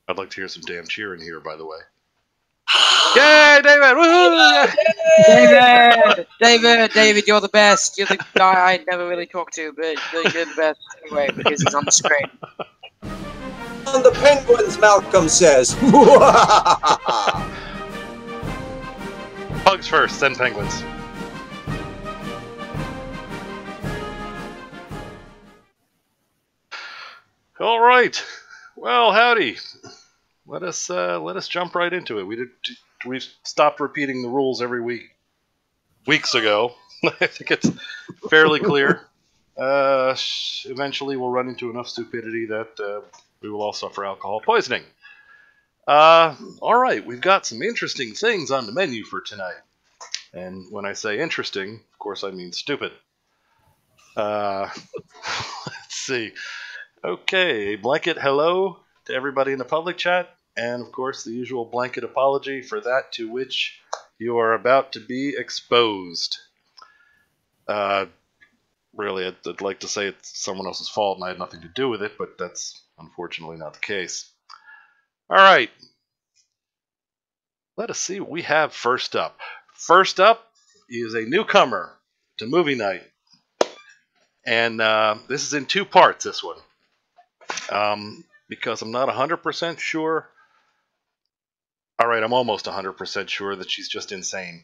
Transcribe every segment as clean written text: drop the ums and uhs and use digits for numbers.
I'd like to hear some damn cheering here, by the way. Yay, David! Woohoo! David, you're the best. You're the guy I never really talk to, but you're the best anyway because he's on the screen. On the Penguins, Malcolm says. Pugs first, then Penguins. All right. Well, howdy. Let us jump right into it. We stopped repeating the rules every week. Weeks ago. I think it's fairly clear. Eventually, we'll run into enough stupidity that we will all suffer alcohol poisoning. All right, we've got some interesting things on the menu for tonight. And when I say interesting, of course, I mean stupid. Let's see. Okay, a blanket hello to everybody in the public chat, and of course the usual blanket apology for that to which you are about to be exposed. Really, I'd like to say it's someone else's fault and I had nothing to do with it, but that's unfortunately not the case. All right, let us see what we have first up. First up is a newcomer to movie night, and this is in two parts, this one. Because I'm not 100% sure. Alright, I'm almost 100% sure that she's just insane.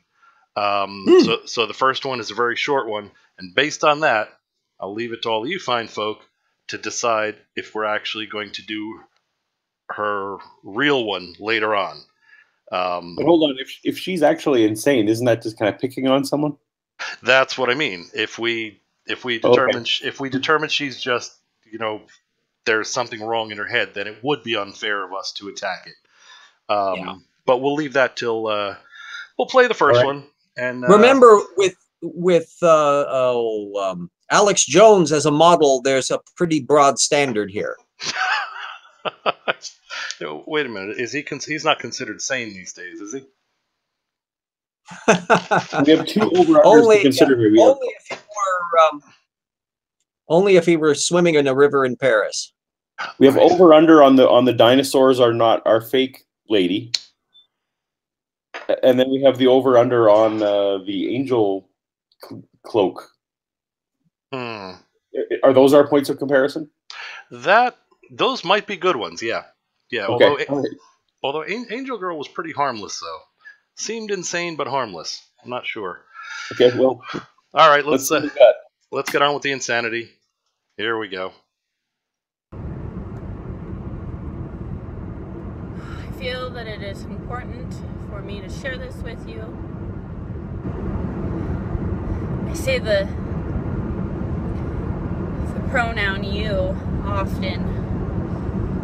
So the first one is a very short one, and based on that, I'll leave it to all you fine folk to decide if we're actually going to do her real one later on. But hold on, if she's actually insane, isn't that just kind of picking on someone? That's what I mean. If we determine she's just, there's something wrong in her head, then it would be unfair of us to attack it. But we'll leave that till we'll play the first one. And remember, with Alex Jones as a model, there's a pretty broad standard here. Wait a minute, is he's not considered sane these days, is he? We have two over-unders to consider here. Only if he were swimming in a river in Paris. We have over-under on the dinosaurs are fake lady. And then we have the over-under on the angel cloak. Are those our points of comparison? Those might be good ones, yeah. Yeah, okay. Although Angel Girl was pretty harmless, though. Seemed insane, but harmless. I'm not sure. Okay, well. All right, let's get on with the insanity. Here we go. I feel that it is important for me to share this with you. I say the pronoun you often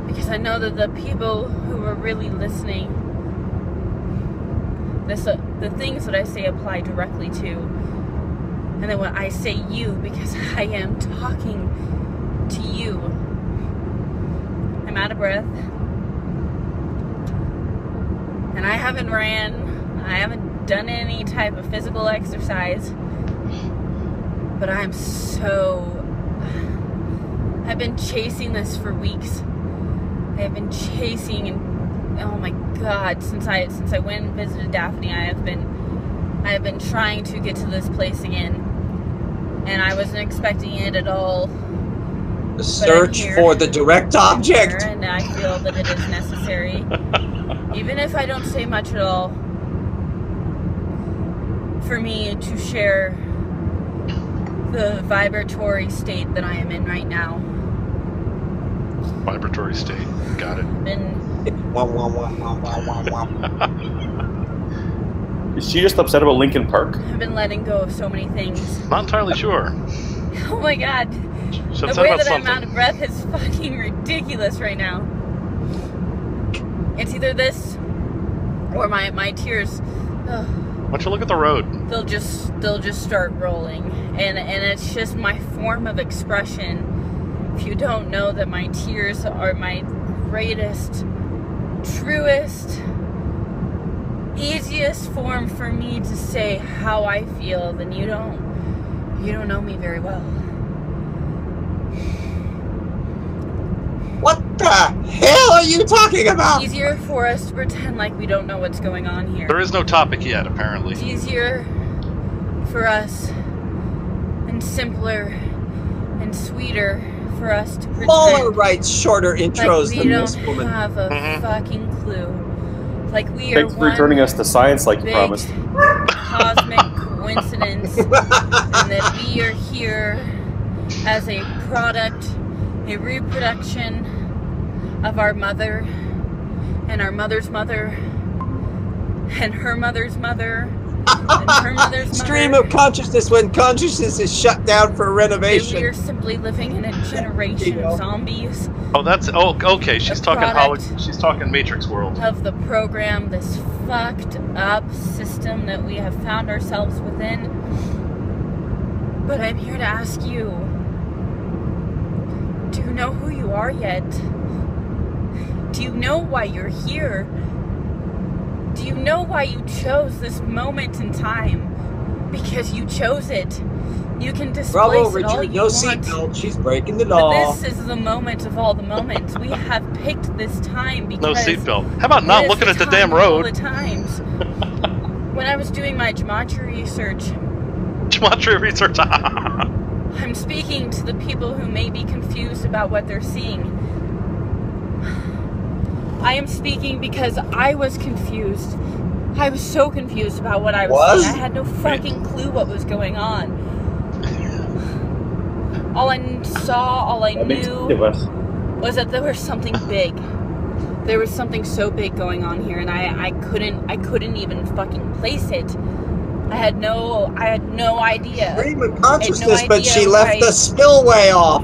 because I know that the people who are really listening, the things that I say apply directly to. And then when I say you, because I am talking to you, I'm out of breath. And I haven't ran, I haven't done any type of physical exercise. But I've been chasing this for weeks. I have been chasing, and oh my God, since I went and visited Daphne, I have been trying to get to this place again, and I wasn't expecting it at all. The search for the direct object, and I feel that it is necessary, even if I don't say much at all, for me to share the vibratory state that I am in right now. Vibratory state, got it. Is she just upset about Lincoln Park? I've been letting go of so many things. Not entirely sure. Oh my God. The way that I'm out of breath is fucking ridiculous right now. It's either this or my tears. Why don't you look at the road? They'll just start rolling. And it's just my form of expression. If you don't know that my tears are my greatest, truest, easiest form for me to say how I feel, then you don't know me very well. What What the hell are you talking about? It's easier for us to pretend like we don't know what's going on here. There is no topic yet, apparently. It's easier for us, and simpler, and sweeter for us to pretend Mahler writes shorter intros like we than don't this woman. have a fucking clue. Like we Thanks are for returning us to science like you big promised. cosmic coincidence, and that we are here as a product, a reproduction of our mother, and our mother's mother, and her mother's mother, and her mother's Stream mother. of consciousness when consciousness is shut down for renovation. We are simply living in a generation of zombies. Oh, that's okay. She's talking she's talking Matrix world. Of the program, this fucked up system that we have found ourselves within. But I'm here to ask you, do you know who you are yet? Do you know why you're here? Do you know why you chose this moment in time? Because you chose it. You can displace Bravo, it all Richard. you No want. seatbelt. She's breaking the But law. this is the moment of all the moments. We have picked this time because No seatbelt. How about not it is looking at the time damn of all road? the times. When I was doing my gematria research, Gematria research. I'm speaking to the people who may be confused about what they're seeing. I am speaking because I was confused. I was so confused about what I was seeing. I had no fucking clue what was going on. All I saw, all I knew was that there was something big. There was something so big going on here, and I couldn't even fucking place it. I had no idea. Stream of consciousness, I had no but she idea left the spillway off.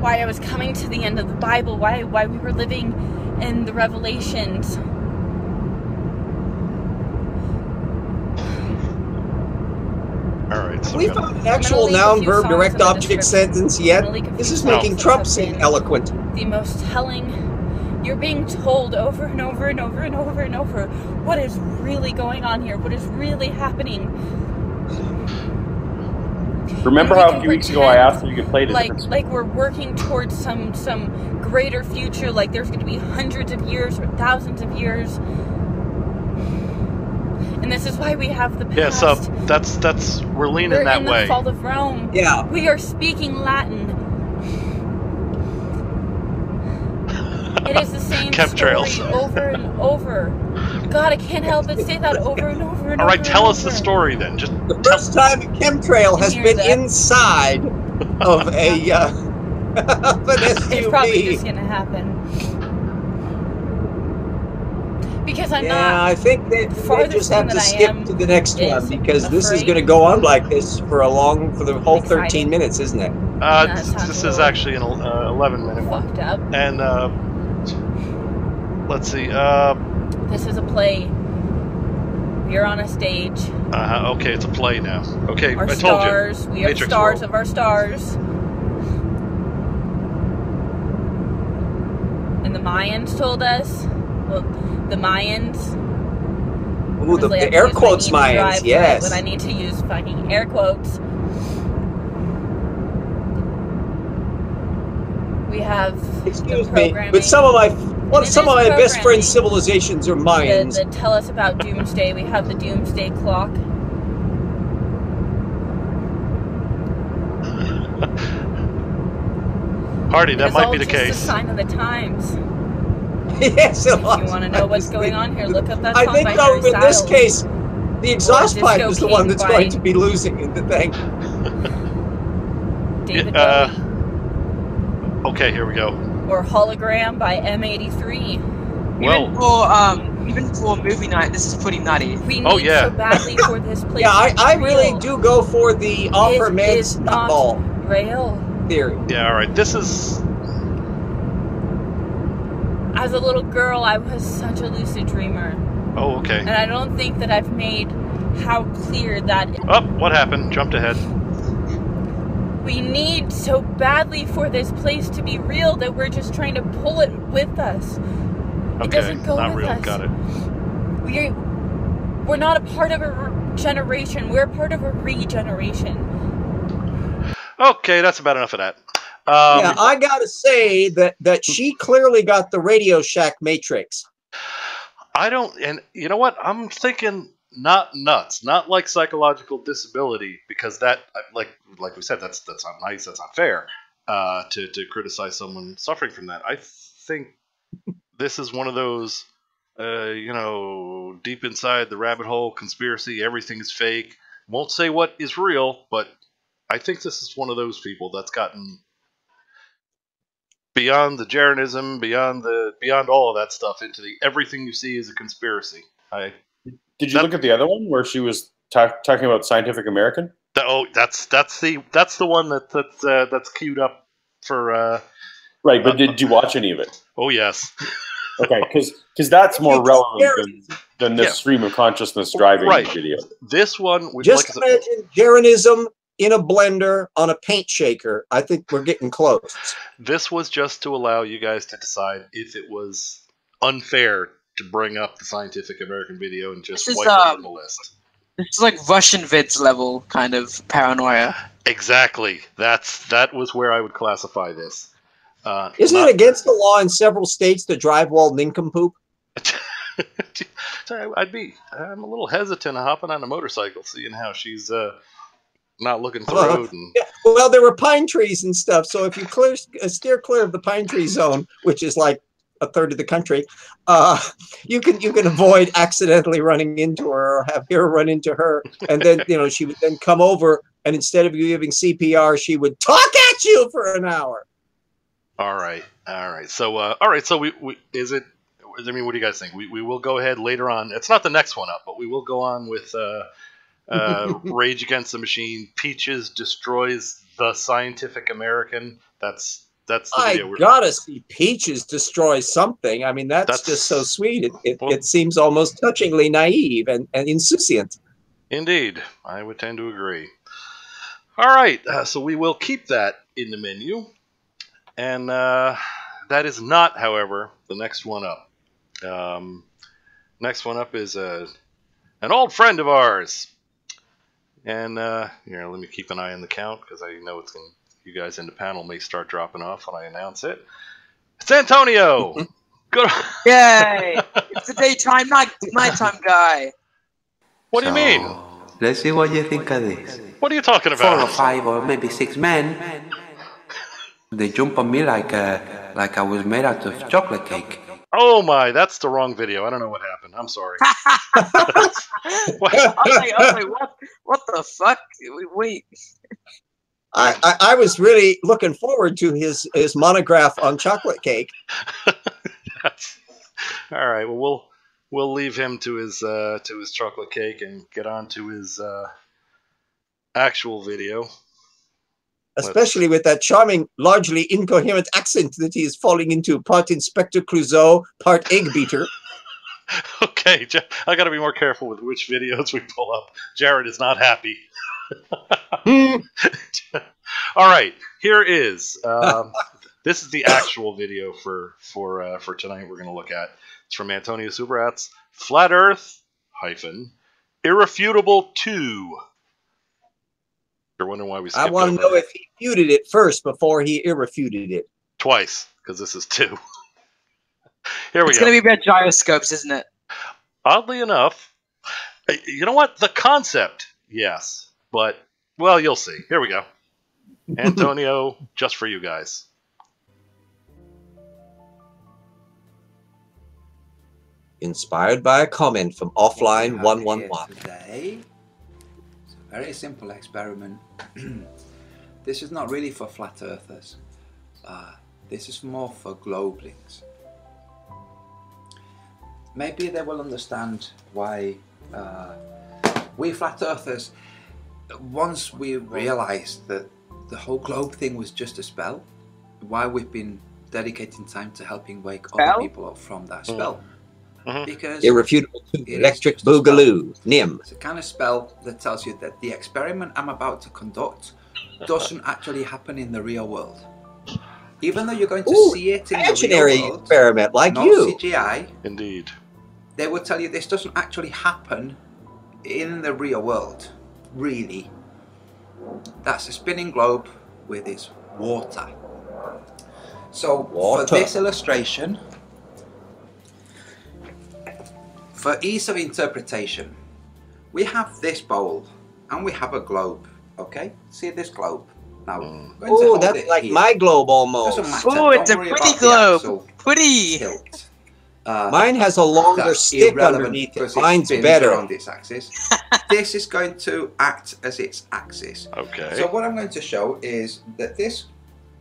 Why I was coming to the end of the Bible, why we were living in the Revelations. Alright, so We found an actual noun, verb, direct object sentence yet. This is making Trump seem eloquent. The most telling. You're being told over and over and over and over and over what is really going on here, what is really happening. Remember how a few weeks ago I asked if you could play the different... Like we're working towards some greater future, like there's going to be hundreds of years or thousands of years. And this is why we have the past. Yeah, so that's we're leaning that way. We're in the fall of Rome. Yeah. We are speaking Latin. It is the same Chemtrails. story over and over. God, I can't help but say that over and over and over. All right, tell us the over. story then. Just The first time a chemtrail has been inside of a of an SUV. It's probably just gonna happen. Because I'm not. I think they just have to skip to the next one because this is going to go on like this for the whole 13 minutes, isn't it? this is actually an 11-minute one. Fucked up. And let's see. This is a play. We're on a stage. Okay, it's a play now. Okay, Our I told stars. you. We are Matrix stars world. of our stars. And the Mayans told us. Well, the Mayans. Ooh, Honestly, the air quotes Mayans, yes. But I need to use fucking air quotes. We have. Excuse me, but some of my best friend civilizations are Mayans. That tell us about doomsday. We have the doomsday clock. Hardy, that might be the It's case. a sign of the times. Yes, if you want to know what's going on here, look up that song I think, by though, Harry in this Styles. case, the exhaust pipe Disco is the one King that's by going to be losing in the thing. David Bowie. Okay, here we go. Or Hologram by M83. Even for movie night, this is pretty nutty. We need so badly for this place. Yeah, I really do go for the offer man's ball real theory. Yeah, all right. This is. As a little girl, I was such a lucid dreamer. Oh, okay. And I don't think that I've made how clear that is. Oh, what happened? Jumped ahead. We need so badly for this place to be real that we're just trying to pull it with us. Okay, it doesn't go not with real. us. Got it. We're not a part of a generation. We're a part of a regeneration. Okay, that's about enough of that. Yeah, I gotta say that she clearly got the Radio Shack Matrix. I don't, and you know what? I'm thinking not nuts, not like psychological disability, because that, like we said, that's not nice, that's not fair to criticize someone suffering from that. I think this is one of those, deep inside the rabbit hole conspiracy, everything is fake. Won't say what is real, but I think this is one of those people that's gotten beyond the Jeranism, beyond all of that stuff, into the everything you see is a conspiracy. Did you look at the other one where she was talking about Scientific American? That's the one that's queued up for. Right, but did you watch any of it? Oh yes. Okay, because that's more relevant than the stream of consciousness driving video. This one, just imagine Jeranism in a blender on a paint shaker. I think we're getting close. This was just to allow you guys to decide if it was unfair to bring up the Scientific American video and just wipe it from the list. This is like Russian vids level kind of paranoia. Exactly. That was where I would classify this. Isn't it against the law in several states to drive while nincompoop? I'm a little hesitant hopping on a motorcycle, seeing how she's not looking at the road. Yeah, well, there were pine trees and stuff, so if you steer clear of the pine tree zone, which is like a third of the country, you can avoid accidentally running into her or have her run into her, and then she would then come over, and instead of you giving CPR, she would talk at you for an hour. All right. So we is it? I mean, what do you guys think? We will go ahead later on. It's not the next one up, but we will go on with Rage Against the Machine. Peaches destroys the Scientific American. That's the video. I gotta see Peaches destroy something. I mean, that's just so sweet. It seems almost touchingly naive and insouciant. Indeed, I would tend to agree. All right, so we will keep that in the menu. And that is not, however, the next one up. Next one up is an old friend of ours. And here, let me keep an eye on the count, because I know you guys in the panel may start dropping off when I announce it. It's Antonio! Good. Yay! It's the daytime, nighttime guy. What do you mean? Let's see what you think of this. What are you talking about? 4 or 5 or maybe 6 men. They jump on me like I was made out of chocolate cake. Oh my, that's the wrong video. I don't know what happened. I'm sorry. What the fuck? Wait. I was really looking forward to his monograph on chocolate cake. All right. Well, we'll leave him to his chocolate cake and get on to his actual video. Especially with that charming, largely incoherent accent that he is falling into, part Inspector Clouseau, part egg beater. Okay, I got to be more careful with which videos we pull up. Jared is not happy. All right, here is this is the actual video for tonight. We're going to look at. It's from Antonio Subrat's Flat Earth - Irrefutable 2. You're wondering why we skipped I want to know if he futed it first before he irrefuted it. Twice, because this is 2. Here we go. It's going to be about gyroscopes, isn't it? Oddly enough, you know what? The concept, yes. But, well, you'll see. Here we go. Antonio, just for you guys. Inspired by a comment from Offline 111. Today. Very simple experiment. This is not really for flat earthers. This is more for globelings. Maybe they will understand why we flat earthers, once we realized that the whole globe thing was just a spell, why we've been dedicating time to helping wake other people up from that spell. Because Irrefutable 2, Electric Boogaloo, NIM. It's a kind of spell that tells you that the experiment I'm about to conduct doesn't actually happen in the real world. Even though you're going to see it in the real world, experiment like not you. CGI. Indeed. They will tell you this doesn't actually happen in the real world, really. That's a spinning globe with its water. So Water. for this illustration, for ease of interpretation, we have this bowl and we have a globe. Okay, see this globe. Now, I'm going to Oh, hold that's it like here. my globe almost. Doesn't matter. Oh, it's Don't a worry pretty about the globe. actual Pretty. tilt. Mine has a longer That's stick irrelevant underneath it. because it Mine's spins better. around its axis. This is going to act as its axis. Okay. So what I'm going to show is that this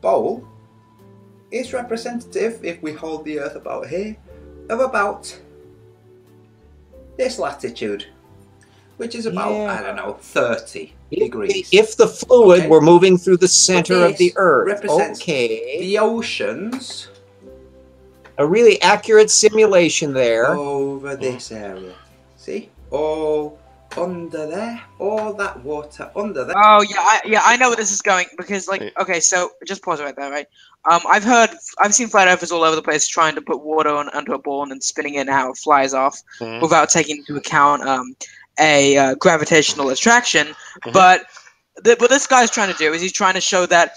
bowl is representative, if we hold the Earth about here, of about this latitude, which is about, Yeah. I don't know, 30 degrees. If the fluid Okay. were moving through the center of the this Earth. represents Okay. the oceans A really accurate simulation there. over this area. See? All under there, all that water under there. Oh yeah, I know where this is going because like okay, so just pause right there, right? I've seen flat earthers all over the place trying to put water onto a ball and then spinning it and how it flies off without taking into account a gravitational attraction. But what this guy's trying to do is he's trying to show that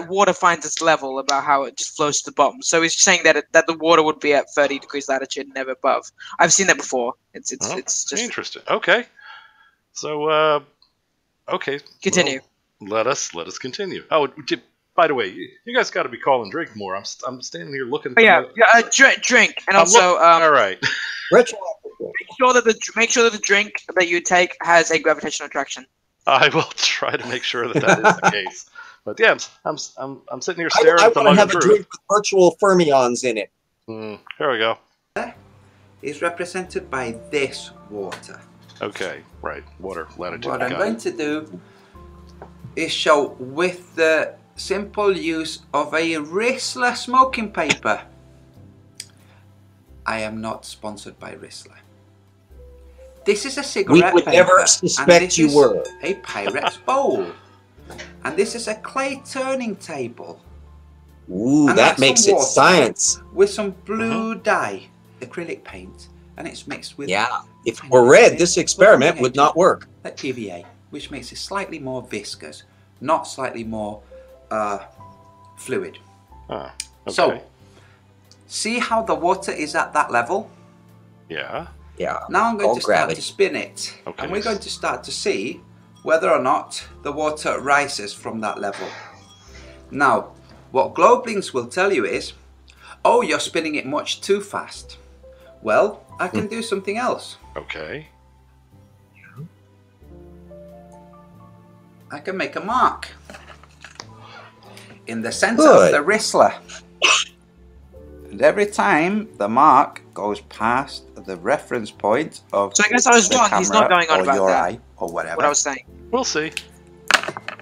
water finds its level about how it just flows to the bottom. So he's saying that that the water would be at 30 degrees latitude, never above. I've seen that before. It's just interesting. Okay. So, okay. Continue. Well, let us continue. Oh, by the way, you guys got to be calling drink more. I'm standing here looking. Oh, yeah, drink, and also all right. make sure that the drink that you take has a gravitational attraction. I will try to make sure that is the case. But yeah, I'm sitting here staring I at the want to mug have of a truth. drink with virtual fermions in it. Here we go. Is represented by this water. Okay, right. Water, latitude. What I'm going to do is show with the simple use of a Rissler smoking paper. I am not sponsored by Rissler. This is a cigarette We would paper, never and suspect this you is were. a pirate's bowl. And this is a clay turning table. Ooh, And that that's makes some it water science. with some blue dye, acrylic paint, and it's mixed with Yeah, if it were red, this experiment would not work. like PVA, which makes it slightly more viscous, not slightly more fluid. Okay. So, see how the water is at that level? Yeah. Yeah. Now I'm going Called to start gravity. to spin it, Okay. and we're going to start to see whether or not the water rises from that level. Now, what Globelings will tell you is, oh, you're spinning it much too fast. Well, I can do something else. Okay. I can make a mark in the center of the Rissler. And every time the mark goes past the reference point of So I guess I was the wrong. He's not camera going on or about your that. eye or whatever. What I was saying. We'll see.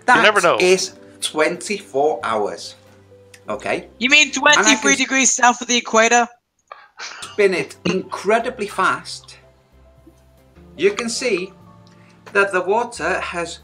That never know. is 24 hours. Okay? You mean And I 23 can- degrees south of the equator? Spin it incredibly fast. You can see that the water has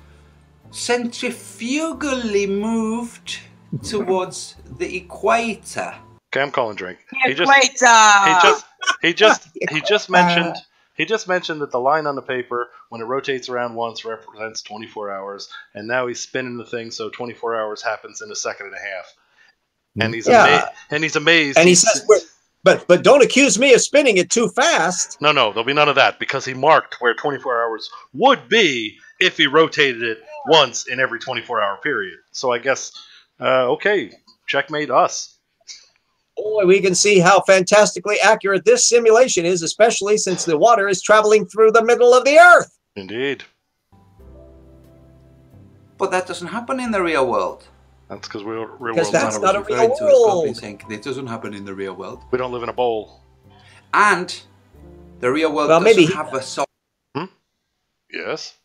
centrifugally moved towards the equator. Okay, I'm calling drink. The equator! He just mentioned that the line on the paper, when it rotates around once, represents 24 hours, and now he's spinning the thing so 24 hours happens in a second and a half. And he's amazed. And he says, but don't accuse me of spinning it too fast. No, there'll be none of that, because he marked where 24 hours would be if he rotated it once in every 24-hour period. So I guess, okay, checkmate us. Boy, we can see how fantastically accurate this simulation is, especially since the water is traveling through the middle of the Earth. Indeed. But that doesn't happen in the real world. That's because real Because world's that's not not a Referring real to as Goblin world. saying it doesn't happen in the real world. we don't live in a bowl. And the real world Well, maybe doesn't have a soul. Yes?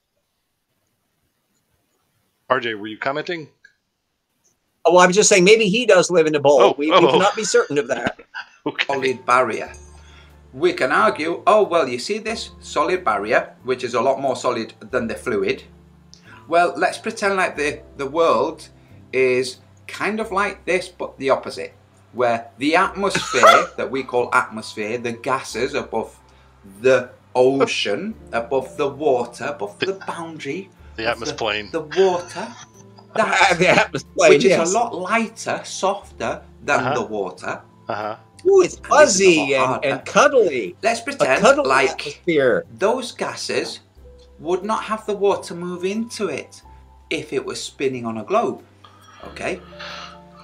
RJ, were you commenting? Oh, I'm just saying maybe he does live in a bowl. Oh, we oh. cannot be certain of that. Okay. Solid barrier. We can argue, oh, well, you see this solid barrier, which is a lot more solid than the fluid. Well, let's pretend like the world is kind of like this, but the opposite, where the atmosphere that we call atmosphere, the gases above the ocean, above the water, above the boundary, The atmosphere plane. the water, That, The atmosphere plane, which is yes. a lot lighter, softer than the water. Ooh, it's And this is a fuzzy lot and harder. cuddly. Let's A pretend cuddly like atmosphere. those gases would not have the water move into it if it was spinning on a globe. Okay?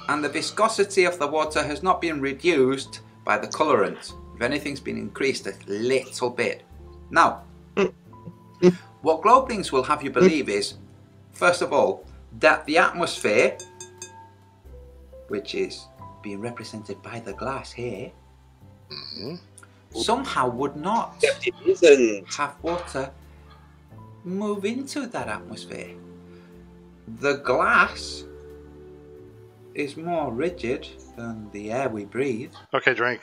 And the viscosity of the water has not been reduced by the colorant. If anything's been increased a little bit. Now, what globelings will have you believe is, first of all, that the atmosphere, which is being represented by the glass here, somehow would not Except it isn't. have water move into that atmosphere. The glass is more rigid than the air we breathe. Okay, Drink.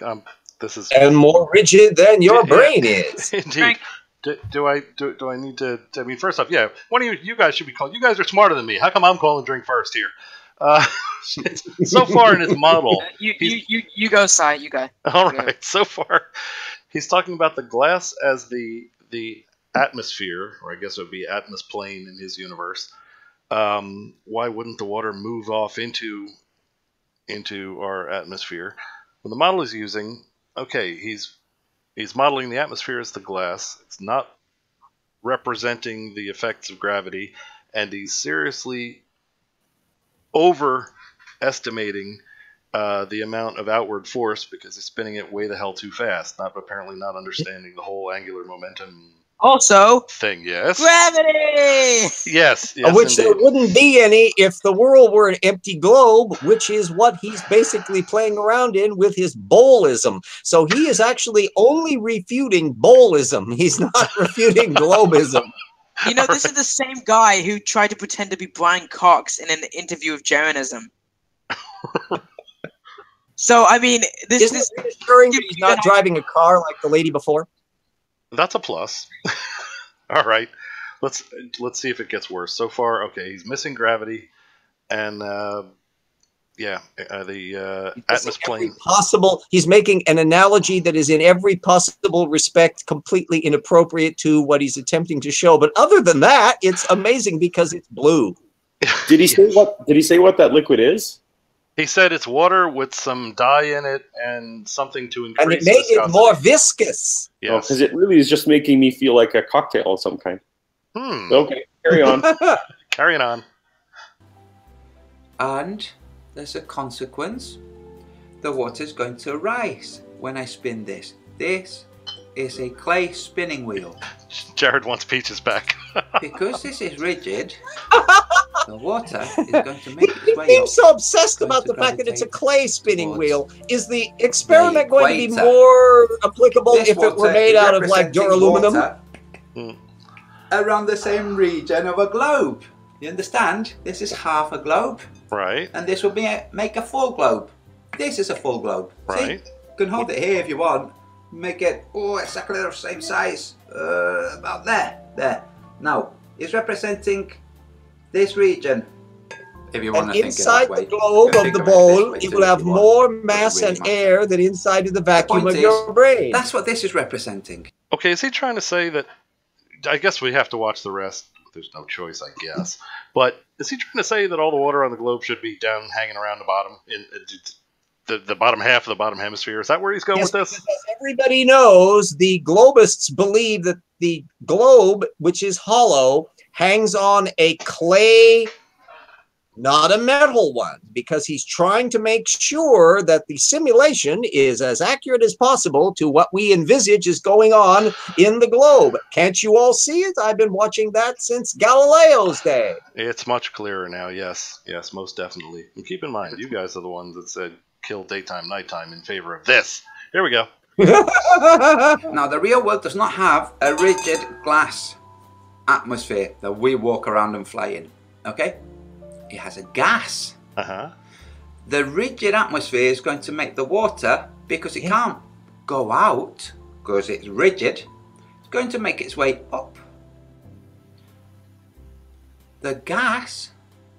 This is And more rigid than your brain is. indeed. Do I need to? I mean, first off, yeah. One of you guys should be called. You guys are smarter than me. How come I'm calling Drink first here? So far in his model, You go, Sci. You go. all right. So far, he's talking about the glass as the atmosphere, or I guess it would be atmos plane in his universe. Why wouldn't the water move off into our atmosphere? Well, the model he's using, okay, he's modeling the atmosphere as the glass. It's not representing the effects of gravity, and he's seriously overestimating the amount of outward force because he's spinning it way the hell too fast. Apparently not understanding the whole angular momentum Also, thing. Yes. gravity! Yes. Which there Indeed. wouldn't be any if the world were an empty globe, which is what he's basically playing around in with his bowlism. So he is actually only refuting bowlism. He's not refuting globism. You know, this is the same guy who tried to pretend to be Brian Cox in an interview with Jeranism. So, I mean, Isn't it reassuring that he's not driving a car like the lady before? That's a plus. All right, let's see if it gets worse. So far, okay, he's missing gravity, and the atmos plane. He's making an analogy that is in every possible respect completely inappropriate to what he's attempting to show. But other than that, it's amazing because it's blue. Did he say what? Did he say what that liquid is? He said it's water with some dye in it and something to increase. And it made it more viscous. Yes, because it really is just making me feel like a cocktail of some kind. Okay, carry on. Carrying on. And there's a consequence. The water's going to rise when I spin this. This is a clay spinning wheel. Jared wants Peaches back. Because this is rigid, the water is going to make its He way seems up. so obsessed going about to the fact that it's a gravitate clay spinning towards wheel. Is the experiment the going to be equator. more applicable This if it were water made is out of like representing duraluminum? water around the same region of a globe. You understand? This is half a globe, Right. and this will make a full globe. This is a full globe. Right. See? You can hold it here if you want. Make it exactly the same size. About there. There. Now, it's representing this region. If you want And to think inside it that way. the globe You can of the think of it this bowl, way it too will if have you want. more Doesn't mass really and matter. air than inside of the vacuum point of is, your brain. That's what this is representing. Okay, is he trying to say that? I guess we have to watch the rest. There's no choice, I guess. But is he trying to say that all the water on the globe should be down, hanging around the bottom, in the bottom half of the bottom hemisphere? Is that where he's going with this? Because as everybody knows, the globists believe that the globe, which is hollow, hangs on a clay, not a metal one, because he's trying to make sure that the simulation is as accurate as possible to what we envisage is going on in the globe. Can't you all see it? I've been watching that since Galileo's day. It's much clearer now. Yes, most definitely. And keep in mind, you guys are the ones that said kill daytime, nighttime in favor of this. Here we go. Now, the real world does not have a rigid glass atmosphere that we walk around and fly in. Okay? It has a gas. The rigid atmosphere is going to make the water, because it can't go out, because it's rigid, it's going to make its way up. The gas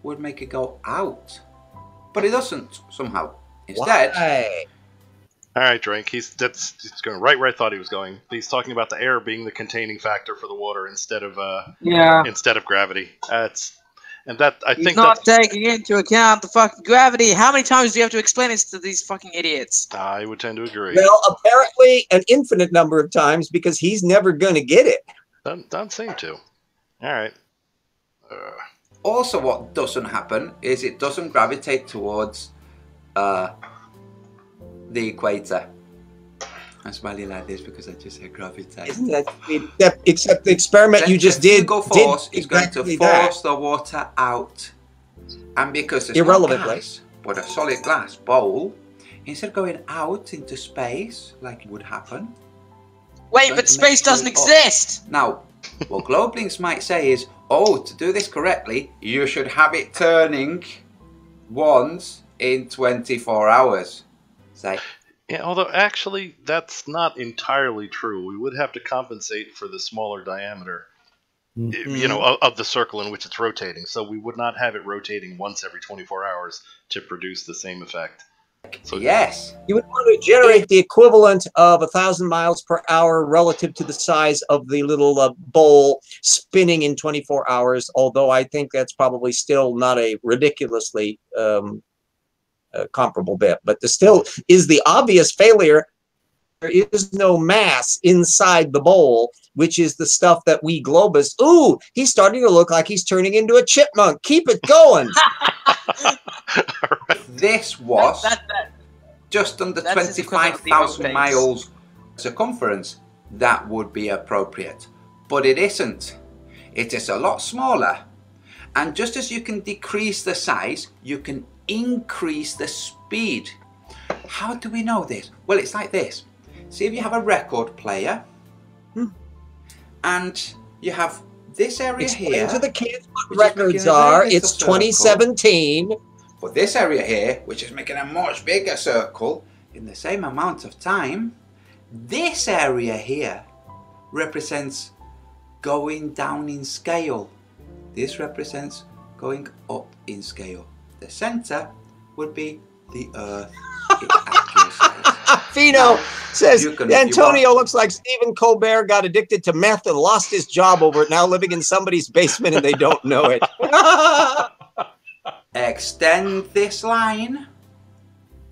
would make it go out, but it doesn't somehow. Instead, Why? All right, Drake. He's going right where I thought he was going. He's talking about the air being the containing factor for the water instead of gravity. And that I He's think not that's, taking into account the fucking gravity. How many times do you have to explain this to these fucking idiots? I would tend to agree. Well, apparently an infinite number of times because he's never going to get it. Doesn't seem to. All right. Also, what doesn't happen is it doesn't gravitate towards the equator. I'm smiling like this because I just said gravitate. Isn't that sweet? Except the experiment you just did. Centrifugal force is going to exactly force that. the water out. And because there's no Irrelevantly. gas, but a solid glass bowl, instead of going out into space like it would happen. Wait, but space doesn't exist! Now, what Globelinks might say is, oh, to do this correctly, you should have it turning once in 24 hours. Say, Yeah, although actually that's not entirely true. We would have to compensate for the smaller diameter, you know, of the circle in which it's rotating. So we would not have it rotating once every 24 hours to produce the same effect. So yes. You would want to generate the equivalent of 1,000 miles per hour relative to the size of the little bowl spinning in 24 hours, although I think that's probably still not a ridiculously comparable bit. But there still is the obvious failure. There is no mass inside the bowl, which is the stuff that we globists, ooh, he's starting to look like he's turning into a chipmunk. Keep it going. This was just under that's 25,000 miles circumference. That would be appropriate. But it isn't. It is a lot smaller. And just as you can decrease the size, you can increase the speed. How do we know this? Well, it's like this. See if you have a record player and you have this area Explain here. to the kids what records are. It's 2017. But this area here, which is making a much bigger circle in the same amount of time, this area here represents going down in scale. This represents going up in scale. The center would be the Earth in actual size. Fino says can, Antonio looks like Stephen Colbert got addicted to meth and lost his job over it, now living in somebody's basement and they don't know it. Extend this line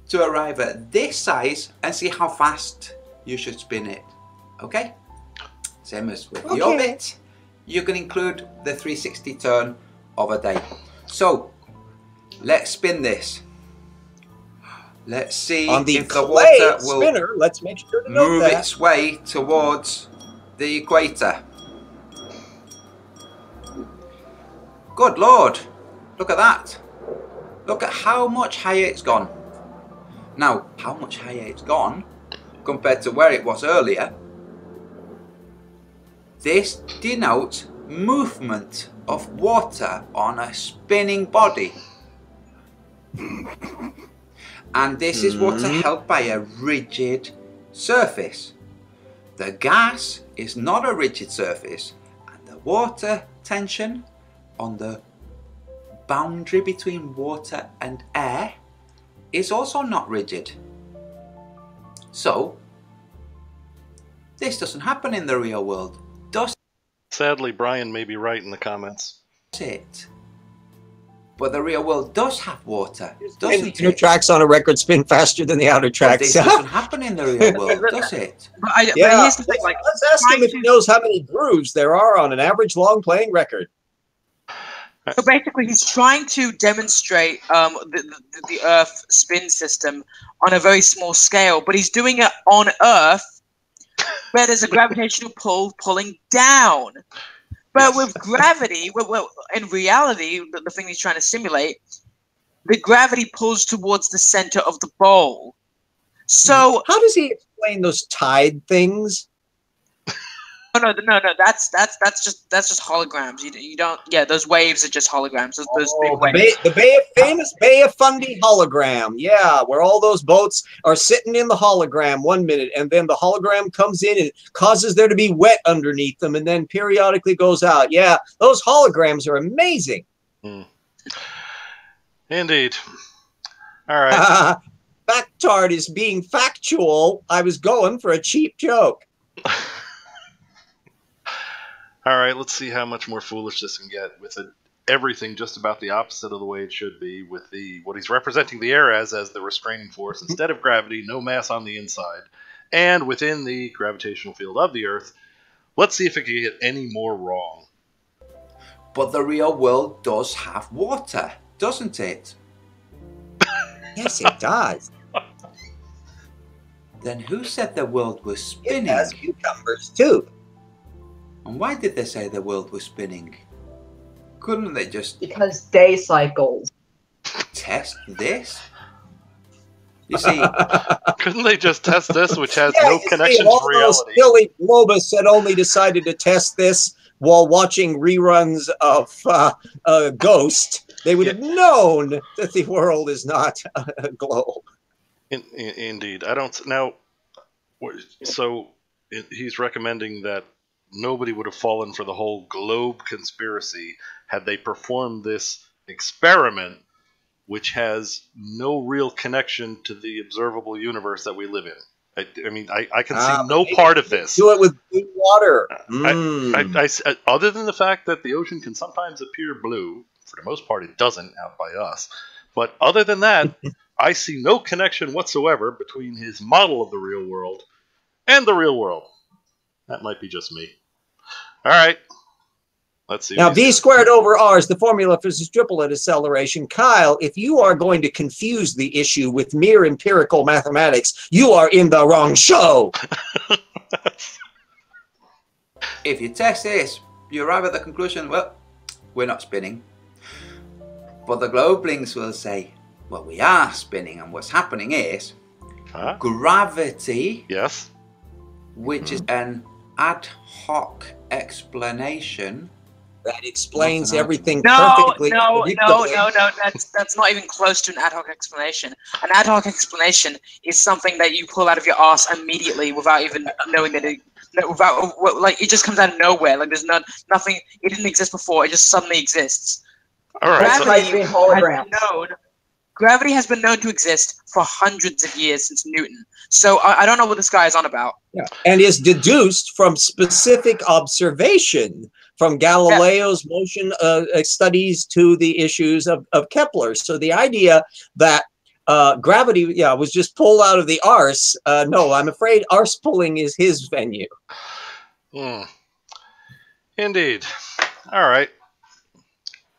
to arrive at this size and see how fast you should spin it. Okay? Same as with the orbit. You can include the 360 turn of a day. So, let's spin this. Let's see on the if the water will spinner, let's make sure to note move that. its way towards the equator. Good Lord, look at that. Look at how much higher it's gone. Now, how much higher it's gone compared to where it was earlier, this denotes movement of water on a spinning body. And this is water held by a rigid surface. The gas is not a rigid surface, and the water tension on the boundary between water and air is also not rigid. So, this doesn't happen in the real world, does sadly, Brian may be right in the comments. it? But the real world does have water, And doesn't the inner it? tracks on a record spin faster than the outer But tracks. this doesn't happen in the real world, does it? But, but Yeah, here's the thing, like, let's ask him if he knows how many grooves there are on an average long playing record. so basically, he's trying to demonstrate the Earth spin system on a very small scale, but he's doing it on Earth, where there's a gravitational pull pulling down. But with gravity, well, in reality, the thing he's trying to simulate, the gravity pulls towards the center of the bowl. So How does he explain those tide things? no, that's just holograms. You don't. Yeah, those waves are just holograms. Those big waves. The famous Bay of Fundy hologram. Yeah, where all those boats are sitting in the hologram 1 minute, and then the hologram comes in and causes there to be wet underneath them, and then periodically goes out. Yeah, those holograms are amazing. Indeed. All right. Factard is being factual. I was going for a cheap joke. All right, let's see how much more foolish this can get with everything just about the opposite of the way it should be, with what he's representing the air as the restraining force instead of gravity, no mass on the inside, and within the gravitational field of the Earth. Let's see if it can get any more wrong. But the real world does have water, doesn't it? Yes, it does. Then who said the world was spinning? It has cucumbers too. And why did they say the world was spinning? Couldn't they just Because day cycles. test this? You see, Couldn't they just test this, which has Yeah, no you see, connection to all those reality? silly Globus had only decided to test this while watching reruns of Ghost. They would have known that the world is not a globe. Indeed. I don't... Now, so he's recommending that nobody would have fallen for the whole globe conspiracy had they performed this experiment, which has no real connection to the observable universe that we live in. I mean, I can see no part of this. Do it with blue water. Other than the fact that the ocean can sometimes appear blue, for the most part it doesn't out by us. But other than that, I see no connection whatsoever between his model of the real world and the real world. That might be just me. All right. Let's see. Now, v squared over r is the formula for triplet acceleration. Kyle, if you are going to confuse the issue with mere empirical mathematics, you are in the wrong show. if you test this, you arrive at the conclusion, well, we're not spinning. But the globelings will say, well, we are spinning, and what's happening is gravity, Yes. which is an ad hoc explanation. That explains Nothing everything No, perfectly. no, predictably. that's not even close to an ad hoc explanation. An ad hoc explanation is something that you pull out of your ass immediately without even knowing that it, like it just comes out of nowhere. Like there's nothing. It didn't exist before. It just suddenly exists. All right. So, Might be holograms. Gravity has been known to exist for hundreds of years since Newton. So I don't know what this guy is on about. Yeah. And is deduced from specific observation from Galileo's motion studies to the issues of Kepler. So the idea that gravity, was just pulled out of the arse. No, I'm afraid arse pulling is his venue. Indeed. All right.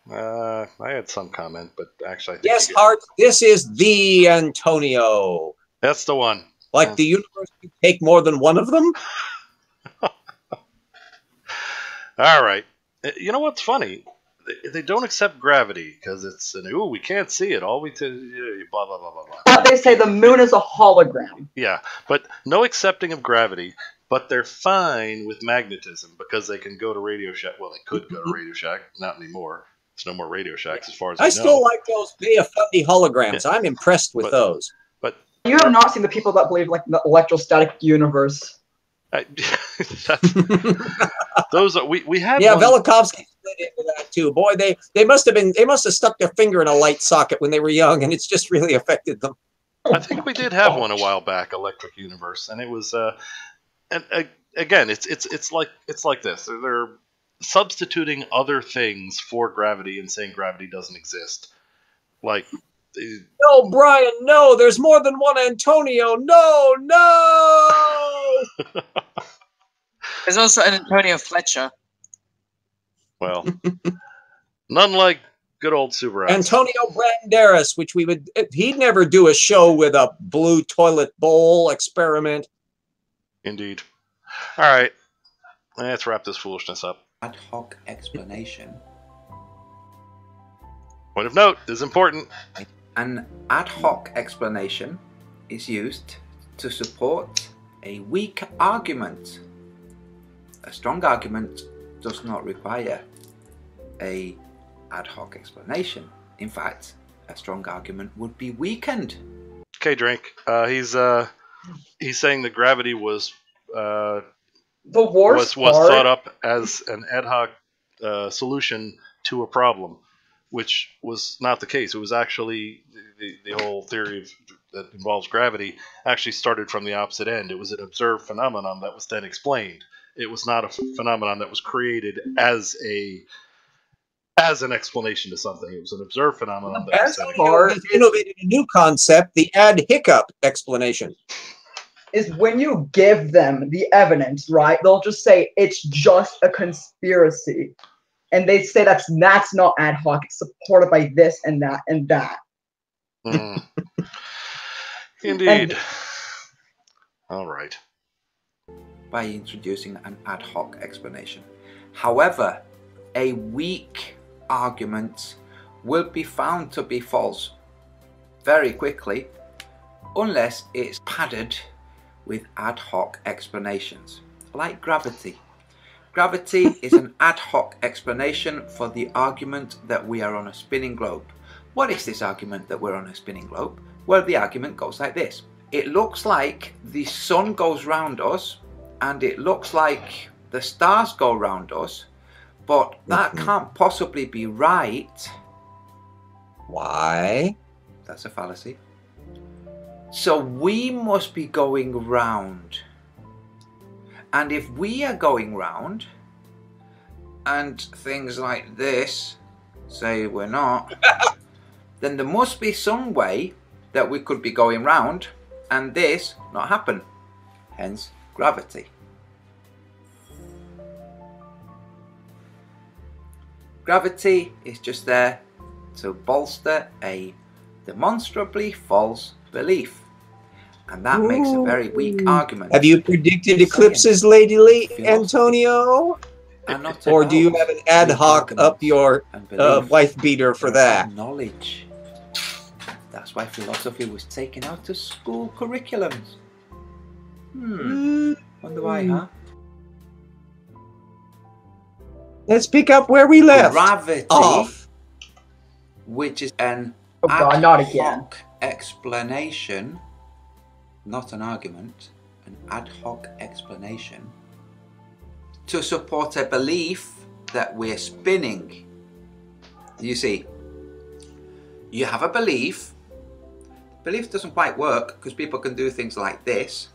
I had some comment, but actually, I think Yes, Hart, this is the Antonio. that's the one. Like the universe could take more than one of them? All right. You know what's funny? They don't accept gravity because it's we can't see it. All we blah blah blah blah blah. But they say the moon is a hologram. Yeah, but no accepting of gravity. But they're fine with magnetism because they can go to Radio Shack. Well, they could go to Radio Shack, not anymore. There's no more Radio Shacks as far as I know. I still like those Fundy holograms. I'm impressed with those. But You have not seen the people that believe like the electrostatic universe. Those are we have. Yeah, one, Velikovsky split into that too. Boy, they must have stuck their finger in a light socket when they were young, and it's just really affected them. I think we did have one a while back, Electric Universe, and it was and again, it's like this. They're substituting other things for gravity and saying gravity doesn't exist. Like, no, Brian, no. There's more than one Antonio. No. There's also an Antonio Fletcher. well, none like good old Subaru. Antonio Banderas, which he'd never do a show with a blue toilet bowl experiment. Indeed. All right, let's wrap this foolishness up. Ad hoc explanation. Point of note is important. An ad hoc explanation is used to support a weak argument. A strong argument does not require a ad hoc explanation. In fact, a strong argument would be weakened. Okay, Drink. He's saying that gravity was The worst was part, thought up as an ad hoc solution to a problem, which was not the case. It was actually the whole theory that involves gravity actually started from the opposite end. It was an observed phenomenon that was then explained. It was not a phenomenon that was created as a as an explanation to something. It was an observed phenomenon. The That was best setting. part Has innovated a new concept, the ad hiccup explanation. is when you give them the evidence, right? They'll just say it's just a conspiracy, and they say that's not ad hoc. It's supported by this and that and that. Mm. Indeed. All right. By introducing an ad hoc explanation. However, a weak argument will be found to be false very quickly unless it's padded with ad hoc explanations, like gravity. Gravity is an ad hoc explanation for the argument that we are on a spinning globe. What is this argument that we're on a spinning globe? Well, the argument goes like this. It looks like the sun goes round us, and it looks like the stars go round us, but that can't possibly be right. Why? That's a fallacy. So we must be going round. And if we are going round, and things like this say we're not, then there must be some way that we could be going round and this not happen. Hence gravity. Gravity is just there to bolster a demonstrably false belief, and that makes a very weak argument. Have you predicted eclipses lately, Antonio? Or do you have an ad hoc up your wife beater for that? Knowledge. That's why philosophy was taken out of school curriculums. Wonder why, huh? Let's pick up where we left off. Which is an God, not again. explanation, not an argument, an ad hoc explanation to support a belief that we're spinning. You see, you have a belief. Belief doesn't quite work because people can do things like this.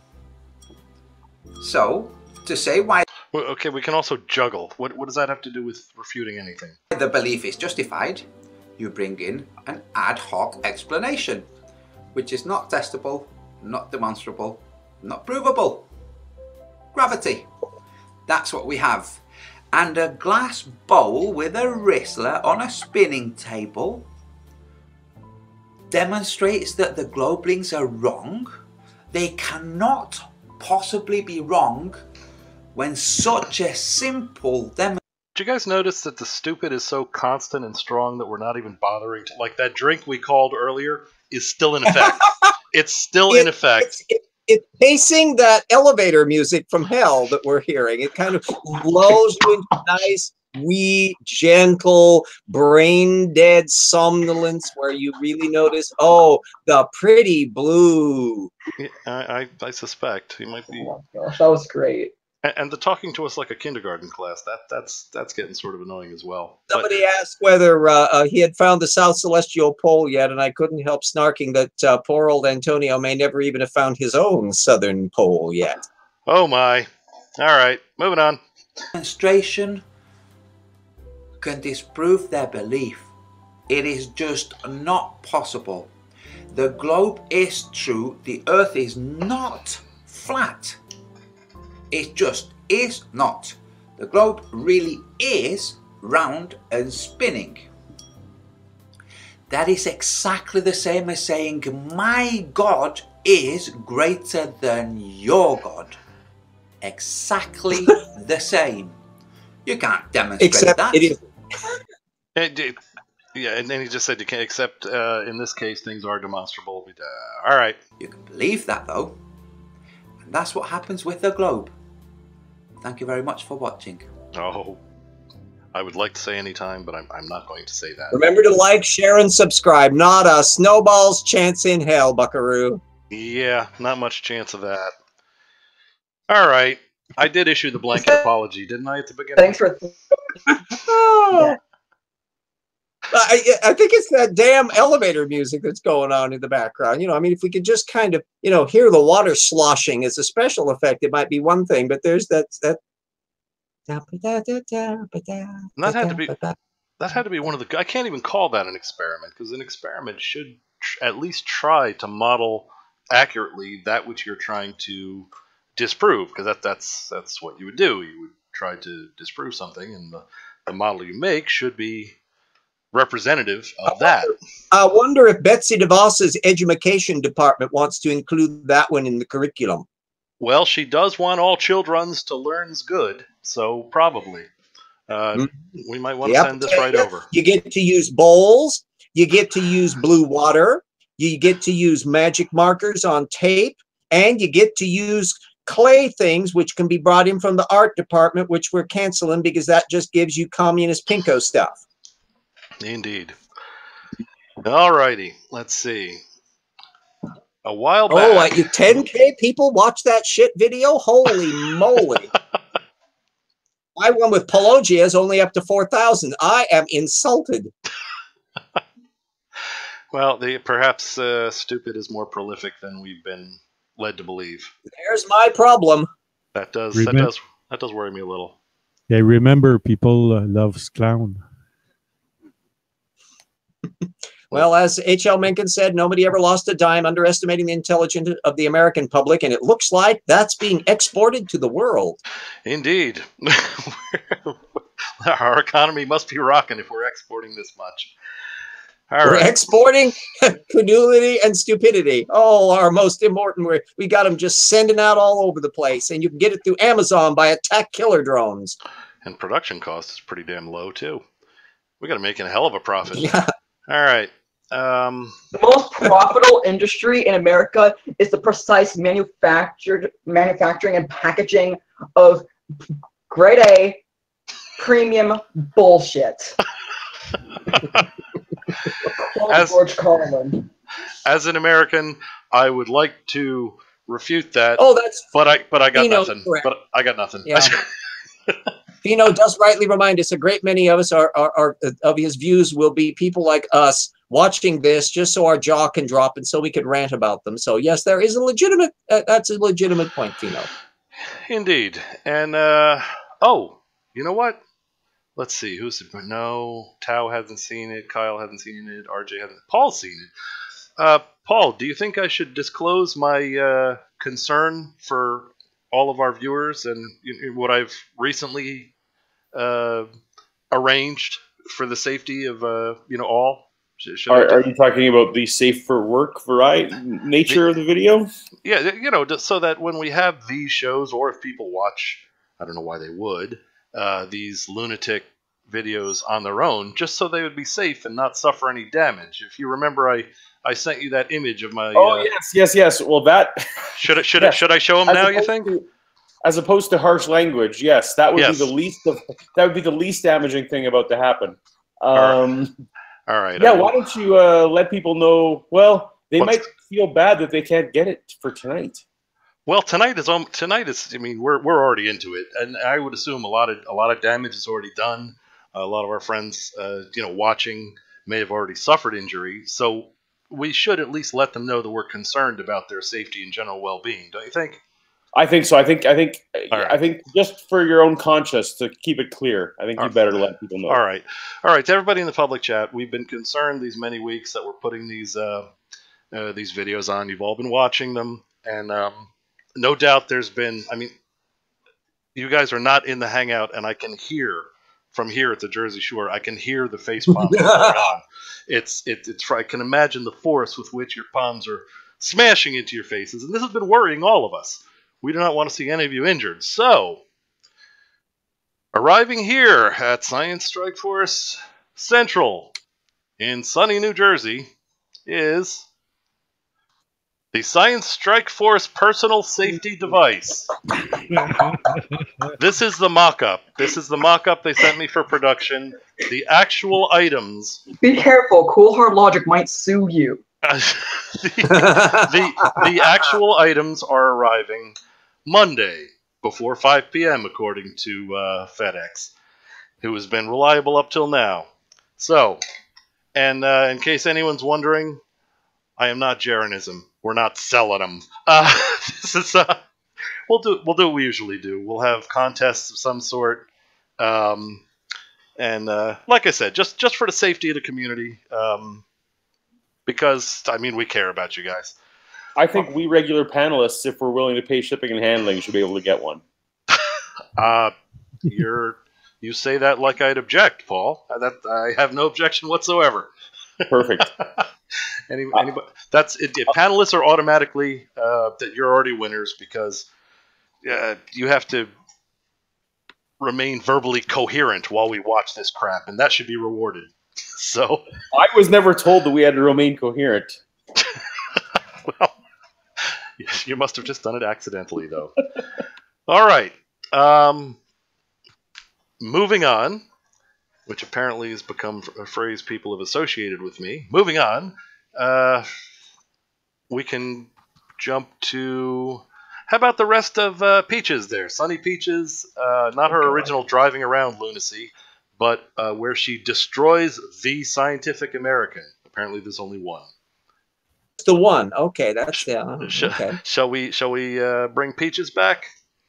So, to say why... Well, okay, we can also juggle. What does that have to do with refuting anything? The belief is justified. You bring in an ad hoc explanation, which is not testable, not demonstrable, not provable. Gravity. That's what we have. And a glass bowl with a wrestler on a spinning table demonstrates that the globelings are wrong. They cannot possibly be wrong when such a simple demonstration. Did you guys notice that the stupid is so constant and strong that we're not even bothering to... Like, that drink we called earlier is still in effect. It's still in effect. It's pacing that elevator music from hell that we're hearing. It kind of lulls you into nice, wee, gentle, brain-dead somnolence where you really notice, oh, the pretty blue. Yeah, I suspect he might be... Oh my gosh, that was great. And the talking to us like a kindergarten class, that's getting sort of annoying as well. Somebody asked whether he had found the South Celestial Pole yet, and I couldn't help snarking that poor old Antonio may never even have found his own southern pole yet. Oh my. All right, moving on. Demonstration can disprove their belief. It is just not possible. The globe is true. The earth is not flat. It just is not. The globe really is round and spinning. That is exactly the same as saying my God is greater than your God. Exactly the same. You can't demonstrate Except that. It is. Yeah, and then he just said you can't, except in this case things are demonstrable. All right. You can believe that though. And that's what happens with the globe. Thank you very much for watching. Oh, I would like to say anytime, but I'm not going to say that. Remember to like, share, and subscribe. Not a snowball's chance in hell, buckaroo. Yeah, not much chance of that. All right. I did issue the blanket apology, didn't I, at the beginning? Thanks for... Oh. I think it's that damn elevator music that's going on in the background. You know, I mean, if we could just kind of, you know, hear the water sloshing as a special effect, it might be one thing. But there's that had to be one of the. I can't even call that an experiment, because an experiment should at least try to model accurately that which you're trying to disprove, because that's what you would do. You would try to disprove something, and the model you make should be representative of that. I wonder if Betsy DeVos's education department wants to include that one in the curriculum. Well, she does want all childrens to learn's good, so probably. We might want to send this right over. You get to use bowls. You get to use blue water. You get to use magic markers on tape. And you get to use clay things, which can be brought in from the art department, which we're canceling because that just gives you communist pinko stuff. Indeed. All righty. Let's see. A while back. Oh, 10K people watch that shit video? Holy moly. My one with Paulogia is only up to 4,000. I am insulted. Well, perhaps stupid is more prolific than we've been led to believe. There's my problem. That does worry me a little. Yeah, remember, people loves clown. Well, as H.L. Mencken said, nobody ever lost a dime underestimating the intelligence of the American public, and it looks like that's being exported to the world. Indeed. Our economy must be rocking if we're exporting this much. We're exporting credulity and stupidity. Oh, our most important. We got them just sending out all over the place, and you can get it through Amazon by attack killer drones. And production cost is pretty damn low, too. We got to make a hell of a profit. Yeah. All right. The most profitable industry in America is the precise manufacturing and packaging of grade A premium bullshit. George Carlin. As an American, I would like to refute that. Oh, that's. But I got nothing. Correct. But I got nothing. Yeah. Pino does rightly remind us a great many of us are of his views will be people like us watching this just so our jaw can drop and so we can rant about them. So yes, there is a legitimate. That's a legitimate point, Pino. Indeed. And oh, you know what? Let's see. Who's no? Tao hasn't seen it. Kyle hasn't seen it. RJ hasn't. Paul's seen it. Paul, do you think I should disclose my concern for all of our viewers and what I've recently arranged for the safety of all? Are you talking about the safe for work variety nature of the video? Yeah, so that when we have these shows, or if people watch, I don't know why they would, these lunatic videos on their own, just so they would be safe and not suffer any damage. If you remember, I sent you that image of my. Oh yes. Well, that should I show them now? You think? As opposed to harsh language, yes, that would be the least damaging thing about to happen. All right. Yeah, why don't you let people know? Well, they might feel bad that they can't get it for tonight. Well, tonight is. I mean, we're already into it, and I would assume a lot of damage is already done. A lot of our friends, watching may have already suffered injury, so we should at least let them know that we're concerned about their safety and general well-being. Don't you think? I think so. I think just for your own conscience, to keep it clear, I think you better let people know. All right. To everybody in the public chat, we've been concerned these many weeks that we're putting these videos on. You've all been watching them, and no doubt there's been. I mean, you guys are not in the hangout, and I can hear from here at the Jersey Shore. I can hear the face palms going on. It's. I can imagine the force with which your palms are smashing into your faces, and this has been worrying all of us. We do not want to see any of you injured. So, arriving here at ScienceStrikeforce Central in sunny New Jersey is the ScienceStrikeforce personal safety device. This is the mock-up. This is the mock-up they sent me for production. The actual items. Be careful. Cool Hard Logic might sue you. The actual items are arriving Monday before 5 p.m. according to FedEx, who has been reliable up till now. So, and in case anyone's wondering, I am not Jeranism. We're not selling them. This is we'll do what we usually do. We'll have contests of some sort. And like I said, just for the safety of the community, because, I mean, we care about you guys. I think we regular panelists, if we're willing to pay shipping and handling, should be able to get one. You say that like I'd object, Paul. I have no objection whatsoever. Perfect. Anybody, that's it. Panelists are automatically that you're already winners because you have to remain verbally coherent while we watch this crap, and that should be rewarded. So I was never told that we had to remain coherent. Well, you must have just done it accidentally, though. All right. Moving on, which apparently has become a phrase people have associated with me. Moving on, we can jump to... How about the rest of Peaches there? Sunny Peaches, not her original driving around lunacy, but where she destroys the Scientific American. Apparently there's only one. It's the one. Okay, that's okay. Shall we bring Peaches back?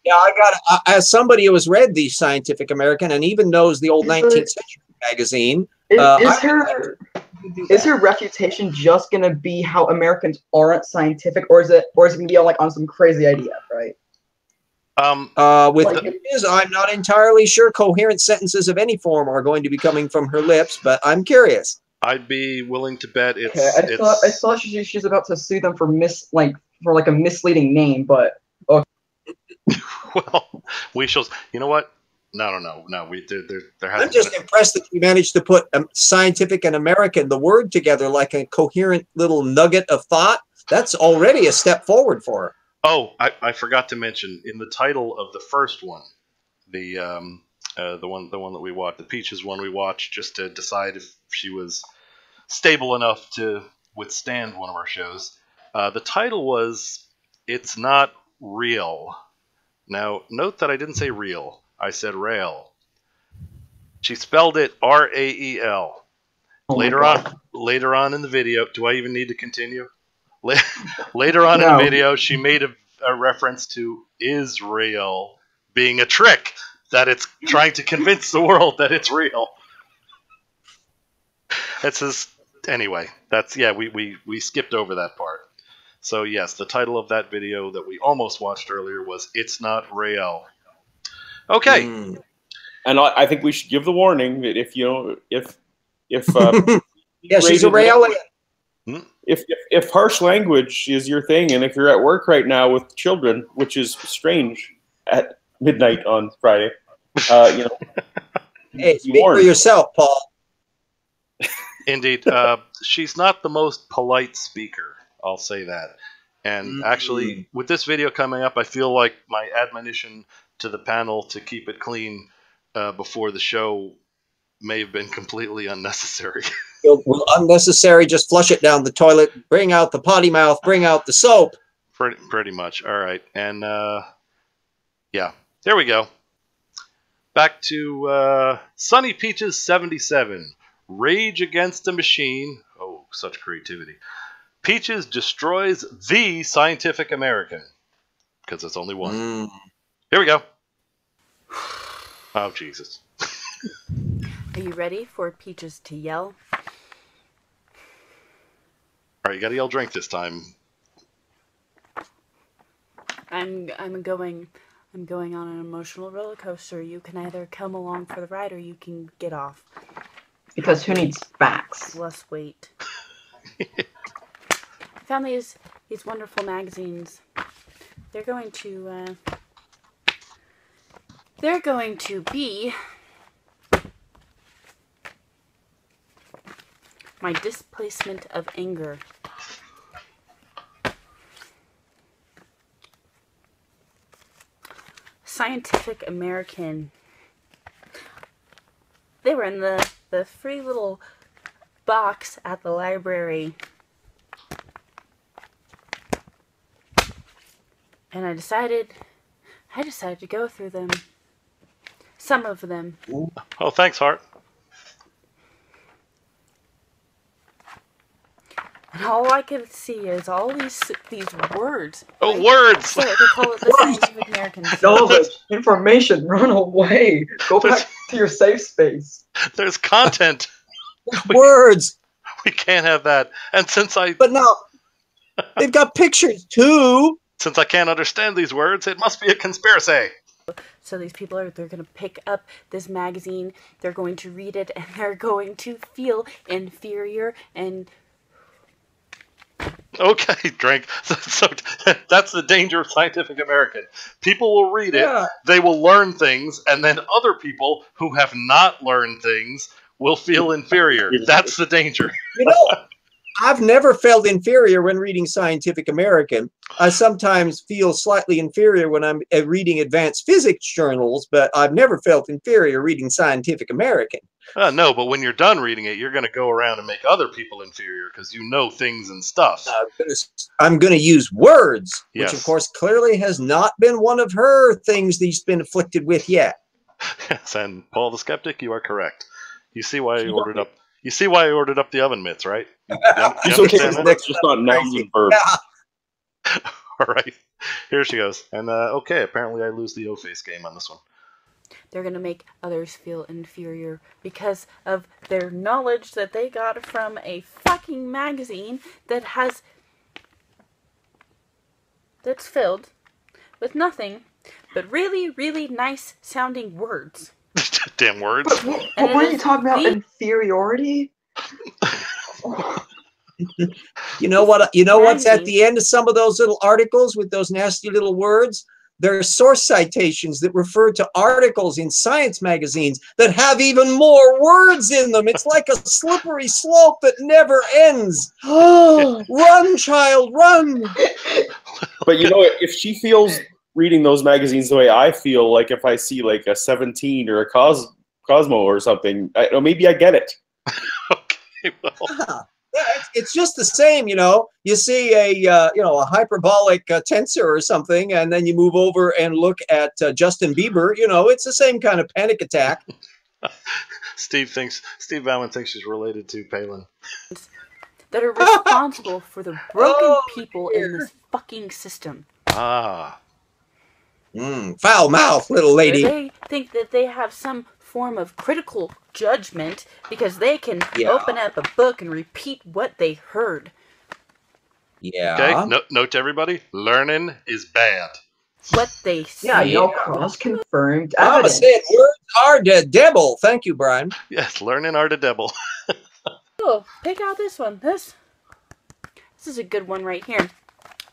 Yeah, I got as somebody who has read the Scientific American and even knows the old 19th century magazine. Is her refutation just gonna be how Americans aren't scientific, or is it gonna be on some crazy idea, right? With Peaches, I'm not entirely sure coherent sentences of any form are going to be coming from her lips, but I'm curious. I'd be willing to bet it's. Okay, I thought she's about to sue them for a misleading name, but okay. Well, we shall. You know what? No. I'm just impressed that you managed to put scientific and American, the word together like a coherent little nugget of thought. That's already a step forward for her. Oh, I forgot to mention in the title of the first one, the one that we watched, the Peaches one we watched, just to decide if she was stable enough to withstand one of our shows. The title was "It's Not Real." Now, note that I didn't say real. I said rail. She spelled it R-A-E-L. Later on in the video, do I even need to continue? Later on in the video, she made a reference to Israel being a trick, that it's trying to convince the world that it's real. It says, anyway, we skipped over that part. So yes, the title of that video that we almost watched earlier was "It's Not Real." Okay. And I think we should give the warning that if yeah, she's a real alien. If harsh language is your thing, and if you're at work right now with children, which is strange at midnight on Friday, hey, speak for yourself, Paul. Indeed, she's not the most polite speaker. I'll say that. And actually, with this video coming up, I feel like my admonition to the panel to keep it clean before the show may have been completely unnecessary. Well, unnecessary, just flush it down the toilet, bring out the potty mouth, bring out the soap. Pretty much. All right. And, yeah, there we go. Back to Sunny Peaches 77. Rage Against the Machine. Oh, such creativity. Peaches destroys the Scientific American. Because it's only one. Here we go. Oh, Jesus. Are you ready for Peaches to yell? All right, you gotta yell drink this time. I'm going on an emotional roller coaster. You can either come along for the ride or you can get off. Because who needs facts? Less weight. I found these wonderful magazines. They're going to be my displacement of anger. Scientific American. They were in the free little box at the library. And I decided to go through them. Some of them. Oh, thanks, Hart. And all I could see is all these words. Oh, words! So they call it the Scientific American. Knowledge, information, run away. Go back to your safe space. There's content. Words. We can't have that. And But no, they've got pictures too. Since I can't understand these words, it must be a conspiracy. So these people they're going to pick up this magazine, they're going to read it, and they're going to feel inferior and... Okay, Drink. So that's the danger of Scientific American. People will read it, they will learn things, and then other people who have not learned things will feel inferior. That's the danger. You know, I've never felt inferior when reading Scientific American. I sometimes feel slightly inferior when I'm reading advanced physics journals, but I've never felt inferior reading Scientific American. No, but when you're done reading it, you're going to go around and make other people inferior because you know things and stuff. I'm going to use words, Yes. which of course clearly has not been one of her things that she's been afflicted with yet. Yes, and Paul the Skeptic, you are correct. You see why I ordered up. You see why I ordered up the oven mitts, right? It's okay. It's just not nouns and verbs. Yeah. All right, here she goes. And okay, apparently I lose the O-face game on this one. They're going to make others feel inferior because of their knowledge that they got from a fucking magazine that's filled with nothing but really, really nice sounding words. Damn words. But weren't you talking about inferiority? You know what? You know what's at the end of some of those little articles with those nasty little words? There are source citations that refer to articles in science magazines that have even more words in them. It's like a slippery slope that never ends. Oh, run, child, run. But you know, if she feels reading those magazines the way I feel, like if I see like a 17 or a Cosmo or something, maybe I get it. Okay, well. Yeah, it's just the same, you know. You see a a hyperbolic tensor or something, and then you move over and look at Justin Bieber. You know, it's the same kind of panic attack. Steve Bauman thinks she's related to Palin. That are responsible for the broken people in this fucking system. Ah. Foul mouth, little lady. They think that they have some form of critical judgment because they can open up a book and repeat what they heard. Yeah. Okay, note to everybody, learning is bad. What they see. Yeah, cross-confirmed I'm evidence. saying words are the devil. Thank you, Brian. Yes, learning are the devil. Oh, pick out this one. This is a good one right here.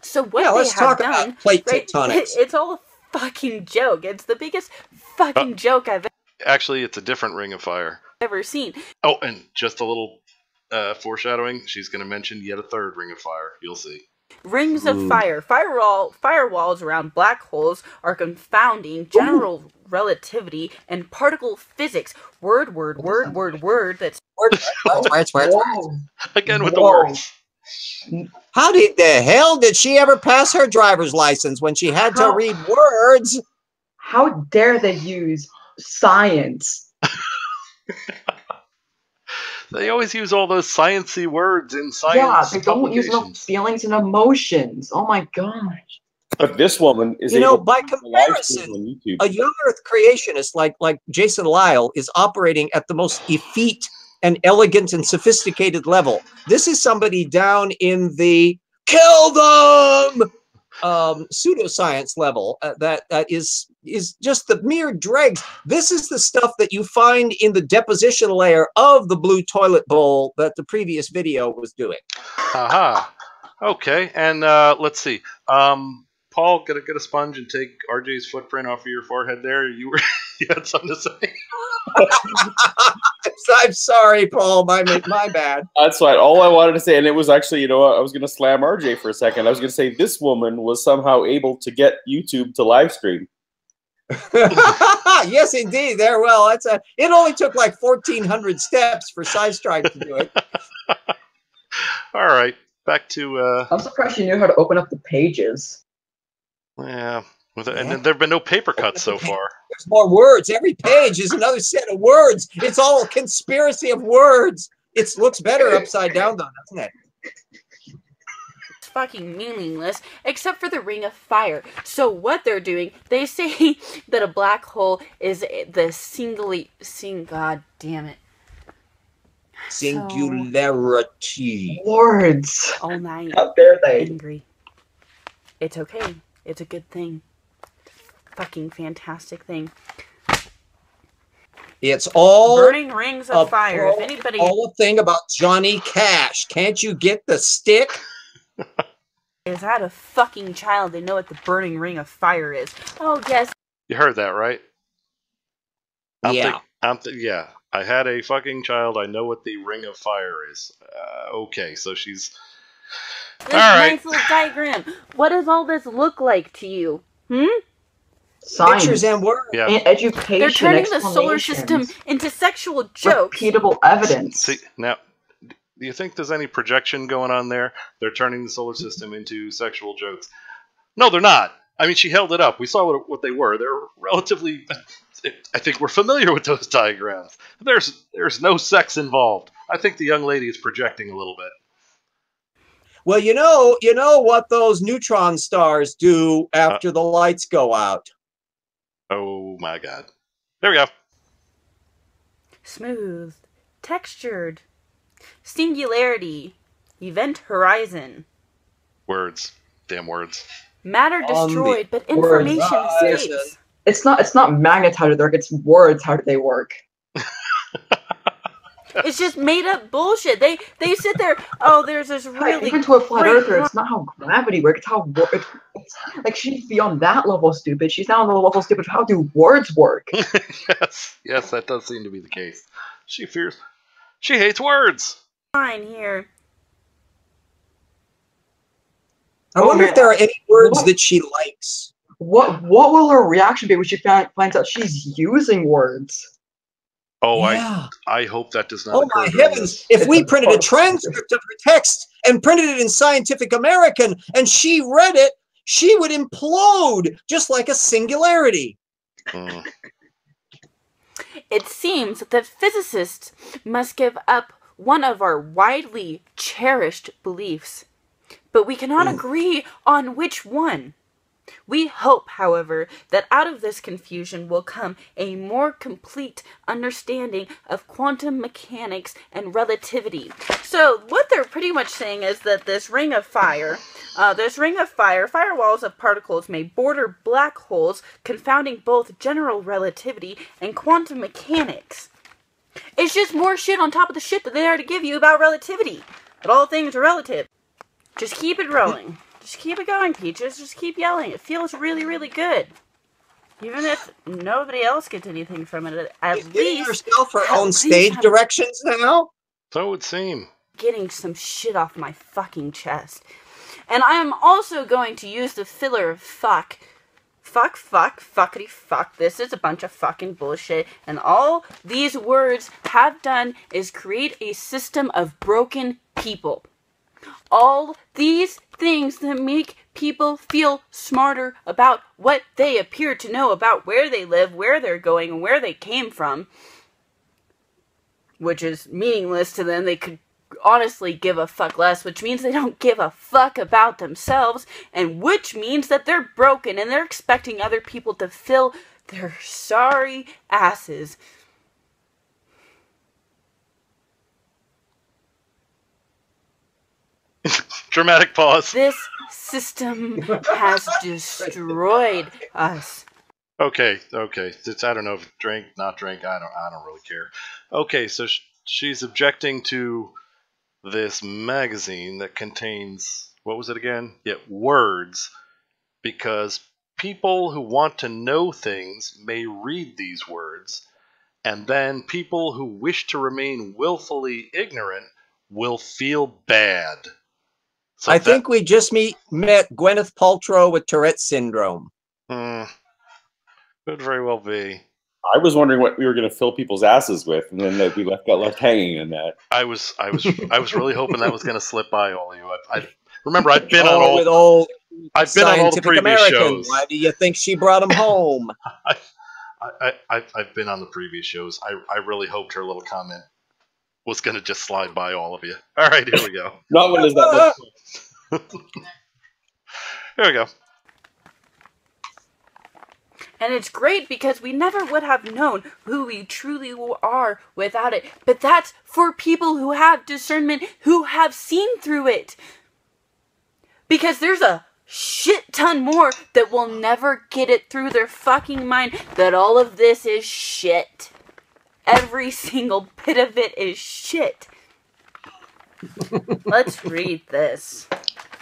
So what let's they have talk done, about plate right, tectonics. it's all a fucking joke. It's the biggest fucking joke I've Actually, it's a different Ring of Fire. ever seen. Oh, and just a little foreshadowing, she's going to mention yet a third Ring of Fire. You'll see. Rings of fire. Firewalls around black holes are confounding general relativity and particle physics. Word. That's Words. Again with the words. How the hell did she ever pass her driver's license when she had to read words? How dare they use science? They always use all those sciencey words in science. Yeah, they don't use publications. enough feelings and emotions. Oh my gosh. But this woman is by comparison, a young Earth creationist like Jason Lyle is operating at the most effete and elegant and sophisticated level. This is somebody down in the kill them pseudoscience level that is just the mere dregs. This is the stuff that you find in the deposition layer of the blue toilet bowl that the previous video was doing. Aha. Okay, and let's see. Paul, get a sponge and take RJ's footprint off of your forehead there. You had something to say? I'm sorry, Paul. My bad. That's fine. All I wanted to say, and it was actually, I was going to slam RJ for a second. I was going to say this woman was somehow able to get YouTube to live stream. Yes, indeed. It only took like 1,400 steps for SciStrike to do it. All right, back to. I'm surprised you knew how to open up the pages. Yeah, and there have been no paper cuts so far. There's more words. Every page is another set of words. It's all a conspiracy of words. It looks better upside down, though, doesn't it? fucking meaningless, except for the Ring of Fire. So what they're doing, they say that a black hole is the God damn it. Singularity. Words. All night. How dare they? Angry. It's okay. It's a good thing. Fucking fantastic thing. It's all Burning rings of fire. If anybody... all a thing about Johnny Cash. Can't you get the stick? Is that a fucking child? They know what the burning ring of fire is. Oh, yes. You heard that, right? Yeah. Yeah. I had a fucking child. I know what the ring of fire is. Okay, so she's... This nice little diagram. What does all this look like to you? Science. Pictures and words. Yeah. And education. They're turning the solar system into sexual jokes. Repeatable evidence. See, now, do you think there's any projection going on there? They're turning the solar system into sexual jokes. No, they're not. I mean, she held it up. We saw what they were. They're relatively... I think we're familiar with those diagrams. There's no sex involved. I think the young lady is projecting a little bit. Well, you know what those neutron stars do after the lights go out. Oh my God. There we go. Smooth. Textured. Singularity. Event horizon. Words. Damn words. Matter destroyed, but information escapes. It's not magnets how do they work, it's words how do they work. It's just made up bullshit. They sit there, oh, there's this really even to a flat earther, it's not how gravity works, it's how it's like she's beyond that level stupid. She's now on the level stupid. How do words work? Yes, that does seem to be the case. She hates words. Fine here. I wonder if there are any words that she likes. What will her reaction be when she finds out she's using words? Oh, yeah. I hope that does not Oh occur. my heavens! If we printed a transcript of her text and printed it in Scientific American and she read it, she would implode just like a singularity. It seems that physicists must give up one of our widely cherished beliefs, but we cannot agree on which one. We hope, however, that out of this confusion will come a more complete understanding of quantum mechanics and relativity. So what they're pretty much saying is that this ring of fire, firewalls of particles may border black holes, confounding both general relativity and quantum mechanics. It's just more shit on top of the shit that they already give you about relativity. That all things are relative. Just keep it rolling. Just keep it going, Peaches. Just keep yelling. It feels really, really good. Even if nobody else gets anything from it, at least... Giving herself her own stage directions now? So it would seem. Getting some shit off my fucking chest. And I am also going to use the filler of fuck. Fuck, fuckity fuck. This is a bunch of fucking bullshit. And all these words have done is create a system of broken people. All these things that make people feel smarter about what they appear to know about where they live, where they're going, and where they came from, which is meaningless to them. They could honestly give a fuck less, which means they don't give a fuck about themselves, and which means that they're broken and they're expecting other people to fill their sorry asses. Dramatic pause. This system has destroyed us. Okay. It's, I don't know if drink, not drink. I don't really care. Okay, so she's objecting to this magazine that contains, what was it again? Yeah, words, because people who want to know things may read these words, and then people who wish to remain willfully ignorant will feel bad. So I think we just met Gwyneth Paltrow with Tourette's syndrome. Could very well be. I was wondering what we were going to fill people's asses with, and then we got left hanging in that. I was really hoping that was going to slip by all of you. I remember I've been on I've been on all the previous shows. Why do you think she brought him home? I've been on the previous shows. I really hoped her little comment was going to just slide by all of you. All right, here we go. Not when there's that Here we go. And it's great because we never would have known who we truly are without it. But that's for people who have discernment, who have seen through it. Because there's a shit ton more that will never get it through their fucking mind that all of this is shit. Every single bit of it is shit. Let's read this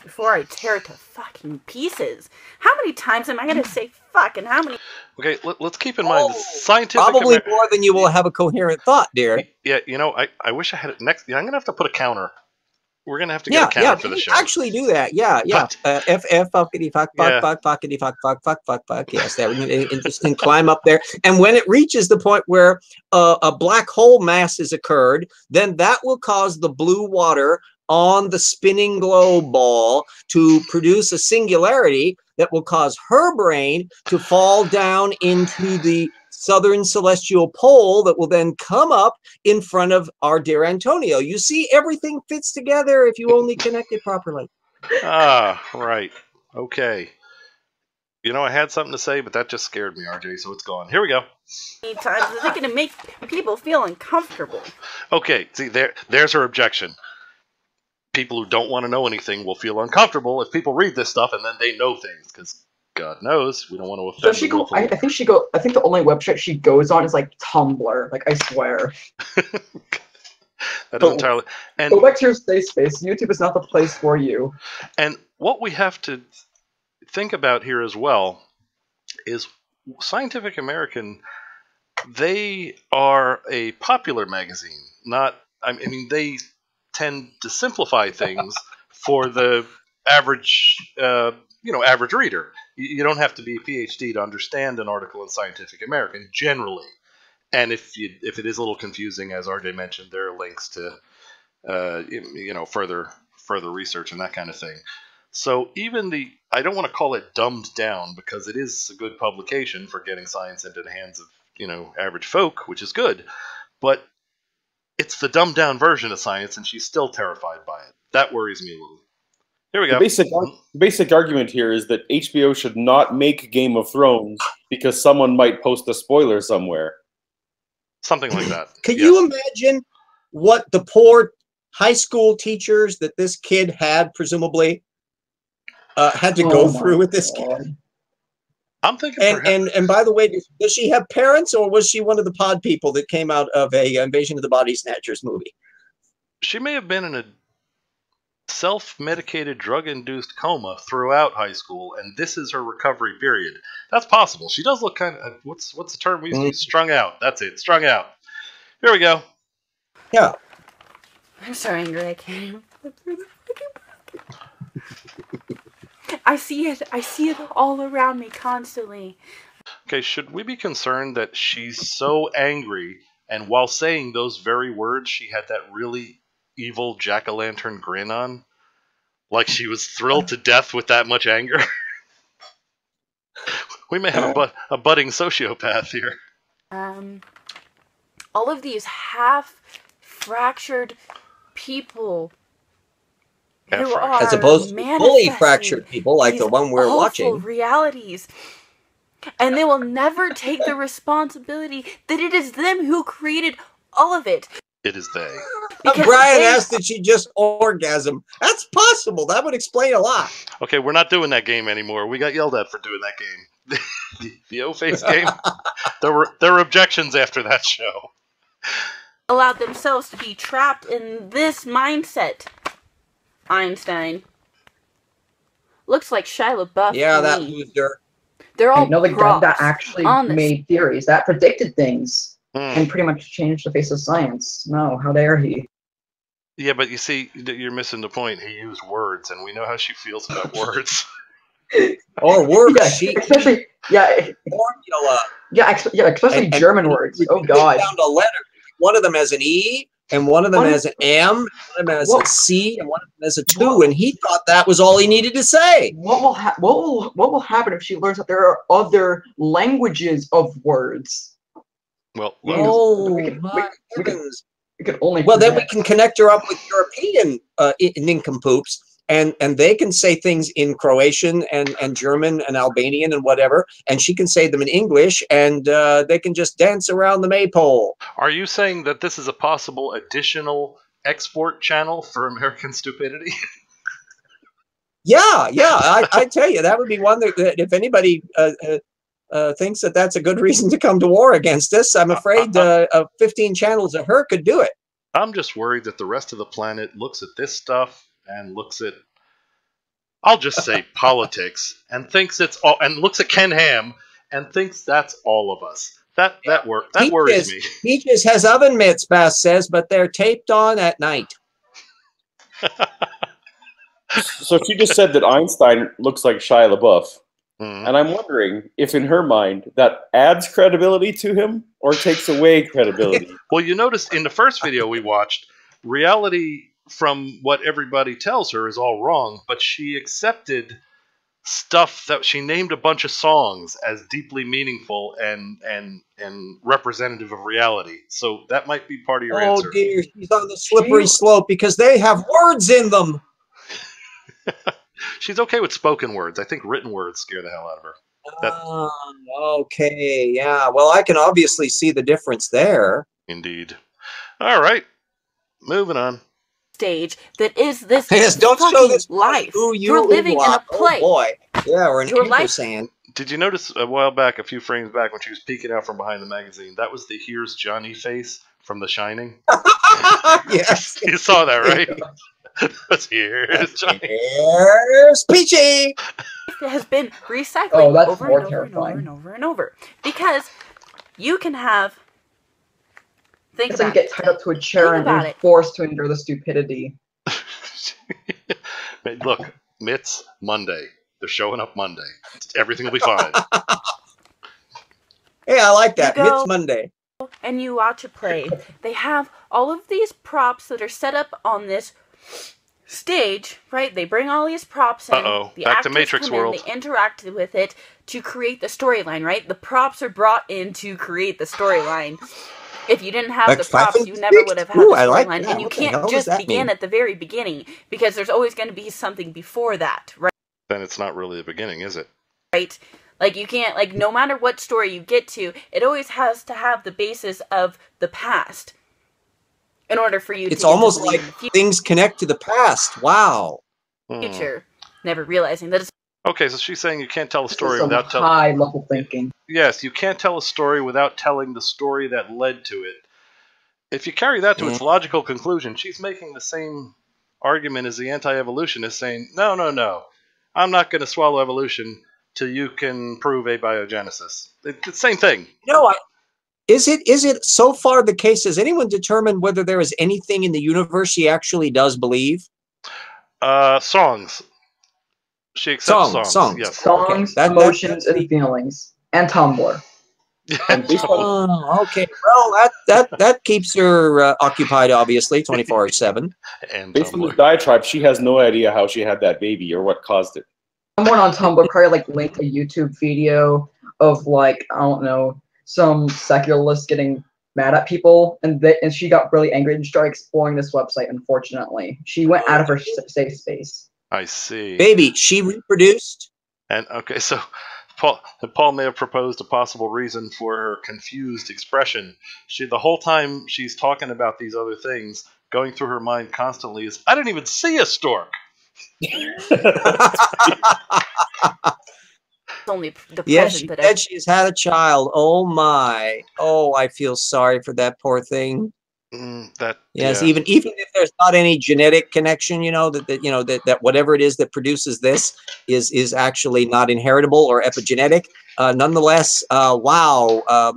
before I tear it to fucking pieces. How many times am I going to say fuck and how many... Okay, let's keep in mind scientific... Probably more than you will have a coherent thought, dear. Yeah, you know, I wish I had it next... Yeah, I'm going to have to put a counter. We're going to have to get a counter for the show. Actually do that. Yeah. F, fuckity, fuck, fuckity, fuck. Yes, that would be interesting. Climb up there. And when it reaches the point where a black hole mass has occurred, then that will cause the blue water on the spinning globe ball to produce a singularity that will cause her brain to fall down into the southern celestial pole that will then come up in front of our dear Antonio. You see, everything fits together if you only connect it properly. Ah, right. Okay. You know, I had something to say, but that just scared me, RJ, so it's gone. Here we go. times is it going to make people feel uncomfortable? Okay, see, there's her objection. People who don't want to know anything will feel uncomfortable if people read this stuff and then they know things, because God knows we don't want to offend. So she go. I think she go. I think the only website she goes on is like Tumblr. Like I swear. That is entirely. And go back to your safe space. YouTube is not the place for you. And what we have to think about here as well is Scientific American. They are a popular magazine. Not. I mean, they tend to simplify things for the average, average reader. You don't have to be a PhD to understand an article in Scientific American generally. And if it is a little confusing, as RJ mentioned, there are links to further research and that kind of thing. So even I don't want to call it dumbed down because it is a good publication for getting science into the hands of average folk, which is good. But it's the dumbed down version of science, and she's still terrified by it. That worries me a little. Here we go. The basic argument here is that HBO should not make Game of Thrones because someone might post a spoiler somewhere. Something like that. Can you imagine what the poor high school teachers that this kid had, presumably, had to go through with this kid? I'm thinking. And by the way, does she have parents, or was she one of the pod people that came out of a Invasion of the Body Snatchers movie? She may have been in a self-medicated, drug-induced coma throughout high school, and this is her recovery period. That's possible. She does look kind of what's the term we use? Strung out. That's it. Strung out. Here we go. Yeah. I'm so angry. I can't. I see it. I see it all around me constantly. Okay, should we be concerned that she's so angry, and while saying those very words, she had that really evil jack-o'-lantern grin on? Like she was thrilled to death with that much anger? We may have a budding sociopath here. All of these half-fractured people who are as opposed to fully fractured people like the one we're watching. Realities. And they will never take the responsibility that it is them who created all of it. It is they. Brian asked that she just orgasm. That's possible. That would explain a lot. Okay, we're not doing that game anymore. We got yelled at for doing that game. The O-Face game. There were objections after that show. Allowed themselves to be trapped in this mindset. Einstein. Looks like Shia LaBeouf. Yeah, that loser. They're all that actually made theories that predicted things and pretty much changed the face of science. No, how dare he? Yeah, but you see, you're missing the point. He used words, and we know how she feels about words. Or words, especially formula. Especially German words. Oh God! Down to letters. One of them has an E, and one of them has an M, one of them has a C, and one of them has a 2, and he thought that was all he needed to say. What will happen if she learns that there are other languages of words? Well, we can only. Well, then we can connect her up with European nincompoops and they can say things in Croatian and German and Albanian and whatever, and she can say them in English, and they can just dance around the maypole. Are you saying that this is a possible additional export channel for American stupidity? Yeah, I tell you, that would be one that if anybody thinks that that's a good reason to come to war against us, I'm afraid 15 channels of her could do it. I'm just worried that the rest of the planet looks at this stuff and looks at, I'll just say politics, and thinks it's all, and looks at Ken Ham and thinks that's all of us. That worries me. Peaches has oven mitts, Bass says, but they're taped on at night. So she just said that Einstein looks like Shia LaBeouf. And I'm wondering if in her mind that adds credibility to him or takes away credibility. Well, you noticed in the first video we watched, reality from what everybody tells her is all wrong, but she accepted stuff that she named a bunch of songs as deeply meaningful and representative of reality. So that might be part of your answer. Oh dear, she's on the slippery slope because they have words in them. She's okay with spoken words. I think written words scare the hell out of her. Okay, yeah. Well, I can obviously see the difference there. Indeed. All right, moving on. Stage that is this don't show this life. You're living in a play. Oh boy. Yeah, we're in Your life. ampersand. Did you notice a while back, a few frames back, when she was peeking out from behind the magazine? That was the "Here's Johnny" face from The Shining. Yes. You saw that, right? That's "Here's Johnny." Here's Peachy. It has been recycling that's over more and over terrifying. and over and over because you can have. Think It's like about you get tied up to a chair and about you're it. forced to endure the stupidity. Look, Mitts, Monday. They're showing up Monday. Everything will be fine. Hey, I like that. You go- It's Monday. And you watch a play. They have all of these props that are set up on this stage, right? They bring all these props in. Uh-oh. The Back to actors Matrix come in, world. they interact with it to create the storyline, right? The props are brought in to create the storyline. If you didn't have Like the props, Five you and never Six? would have had Ooh, the I like storyline. that. And you What the hell can't does just that begin mean? at the very beginning because there's always going to be something before that, right? Then it's not really the beginning, is it? Right? Like, you can't, like, no matter what story you get to, it always has to have the basis of the past in order for you It's to get almost to like believe in things connect to the past. Wow. the future, never realizing that it's Okay, so she's saying you can't tell a This is story some without telling. high-level thinking. Yes, you can't tell a story without telling the story that led to it. If you carry that to its logical conclusion, she's making the same argument as the anti-evolutionist, saying, no, I'm not going to swallow evolution till you can prove abiogenesis. It's the same thing. No, is it so far the case? Has anyone determined whether there is anything in the universe she actually does believe? Songs. She accepts songs. Yes. Songs, emotions, and feelings. And Tumblr. Oh, okay. Well, that keeps her occupied, obviously, 24/7. And based on this diatribe, she has no idea how she had that baby or what caused it. Someone on Tumblr probably linked a YouTube video of I don't know, some secularists getting mad at people, and she got really angry and started exploring this website. Unfortunately, she went out of her safe space. I see. Baby, she reproduced. And okay, so Paul may have proposed a possible reason for her confused expression. The whole time she's talking about these other things, going through her mind constantly is, I didn't even see a stork. only the Yes, she present that said she's had a child. Oh my. Oh, I feel sorry for that poor thing. Yes, even if there's not any genetic connection, that whatever it is that produces this is actually not inheritable or epigenetic. Nonetheless, wow,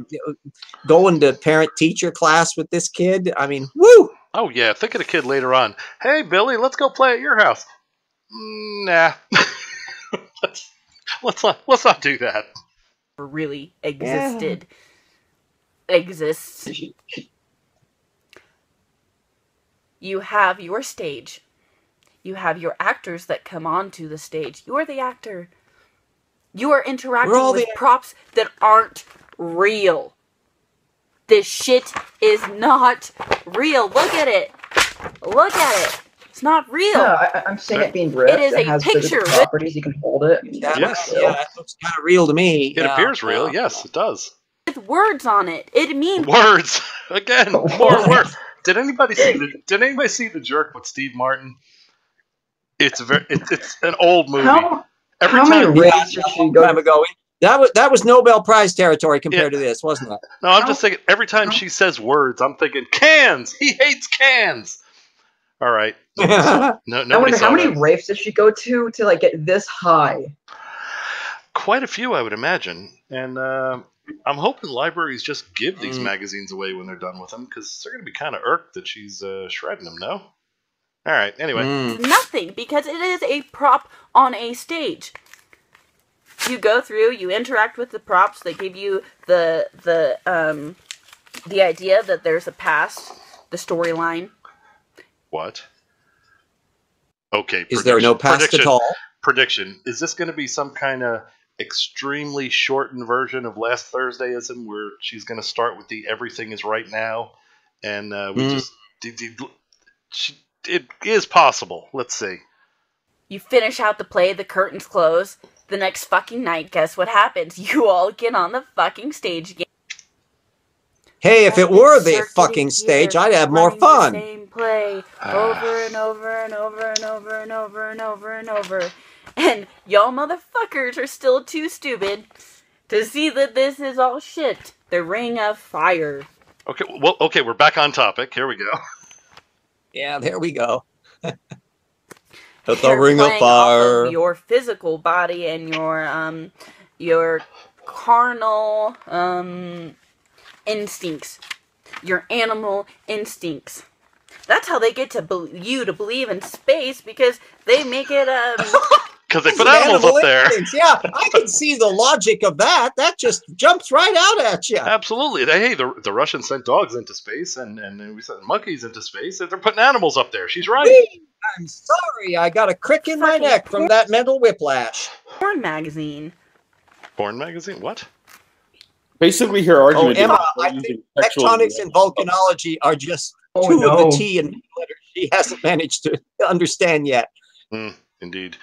going to parent-teacher class with this kid. I mean, woo! Oh yeah, think of the kid later on. Hey Billy, let's go play at your house. Nah, let's not do that. really exists. You have your stage. You have your actors that come onto the stage. You are the actor. You are interacting with props that aren't real. This shit is not real. Look at it. Look at it. It's not real. Yeah, I'm seeing it being ripped. It is a has picture. physical properties. You can hold it. Yes. Yeah, it looks kind of real to me. It appears real. Yes, it does. With words on it. It means Words again. More words. Did anybody see the Jerk with Steve Martin? It's an old movie. How Every many time rapes did she go Time ago. That was Nobel Prize territory compared to this, wasn't it? No, I'm just thinking. Every time she says words, I'm thinking cans. He hates cans. All right. No, I wonder saw how many that. rapes did she go to like get this high? Quite a few, I would imagine. And I'm hoping libraries just give these magazines away when they're done with them, because they're going to be kind of irked that she's shredding them, no? All right, anyway. nothing, because it is a prop on a stage. You go through, you interact with the props, they give you the idea that there's a past, the storyline. What? Okay. Is there no past at all? Prediction. Is this going to be some kind of extremely shortened version of Last Thursdayism where she's going to start with the everything is right now? And it is possible. Let's see. You finish out the play, the curtains close. The next fucking night, guess what happens? You all get on the fucking stage again. Hey, if it were the fucking stage, I'd have more fun. The same play over and over and over and over and over and over and over. And y'all motherfuckers are still too stupid to see that this is all shit. The Ring of Fire. Okay, we're back on topic. Here we go. Yeah, there we go. The Ring of Fire. Of your physical body and your carnal instincts, your animal instincts. That's how they get to you to believe in space, because they make it because they put animals up there. Yeah, I can see the logic of that. That just jumps right out at you. Absolutely. Hey, the Russians sent dogs into space, and we sent monkeys into space, and they're putting animals up there. She's right. I'm sorry, I got a crick in my neck from that mental whiplash. Porn magazine. Porn magazine? What? Basically, her argument Emma, is I think tectonics and volcanology are just two of the T and B letters she hasn't managed to understand yet. Indeed.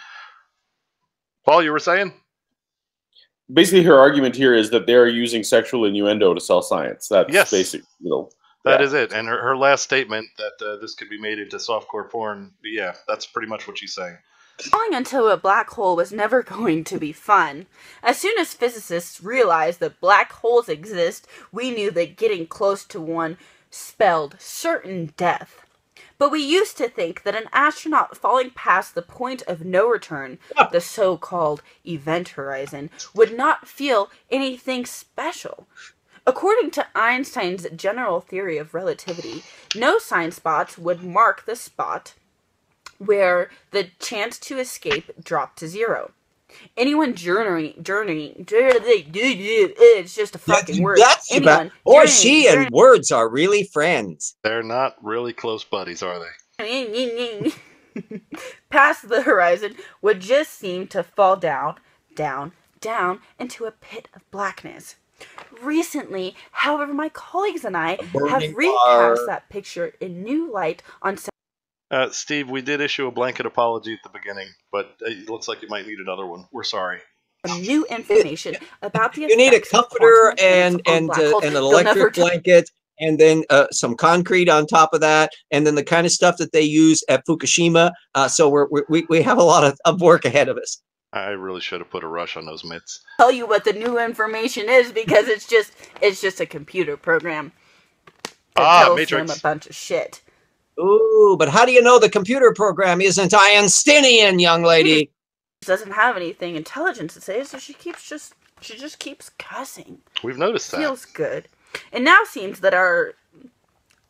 Paul, you were saying? Basically, her argument here is that they're using sexual innuendo to sell science. That's basic, That is it. And her last statement that this could be made into softcore porn, yeah, that's pretty much what she's saying. Falling into a black hole was never going to be fun. As soon as physicists realized that black holes exist, we knew that getting close to one spelled certain death. But we used to think that an astronaut falling past the point of no return, the so-called event horizon, would not feel anything special. According to Einstein's general theory of relativity, no sign spots would mark the spot where the chance to escape dropped to zero. Anyone journeying, it's just a fucking word. Anyone she and words are really friends. They're not really close buddies, are they? Past the horizon would just seem to fall down into a pit of blackness. Recently, however, my colleagues and I have recast that picture in new light on Steve, we did issue a blanket apology at the beginning, but it looks like you might need another one. We're sorry. New information about the you need a comforter and an electric blanket, and then some concrete on top of that, and then the kind of stuff that they use at Fukushima. So we have a lot of work ahead of us. I really should have put a rush on those mitts. Tell you what the new information is, because it's just a computer program that tells Matrix. them a bunch of shit. Ooh, but how do you know the computer program isn't Einsteinian, young lady? She doesn't have anything intelligent to say, so she just keeps cussing. We've noticed that. Feels good. It now seems that our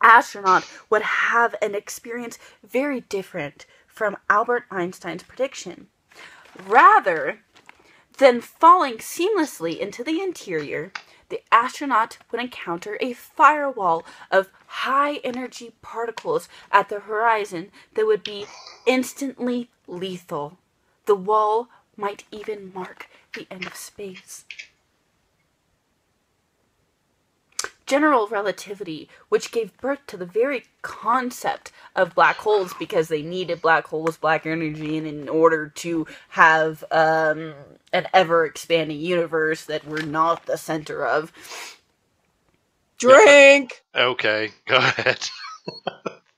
astronaut would have an experience very different from Albert Einstein's prediction. Rather than falling seamlessly into the interior, the astronaut would encounter a firewall of high-energy particles at the horizon that would be instantly lethal. The wall might even mark the end of space. general relativity, which gave birth to the very concept of black holes, because they needed black holes, black energy, and in order to have an ever-expanding universe that we're not the center of. Drink! Okay, go ahead.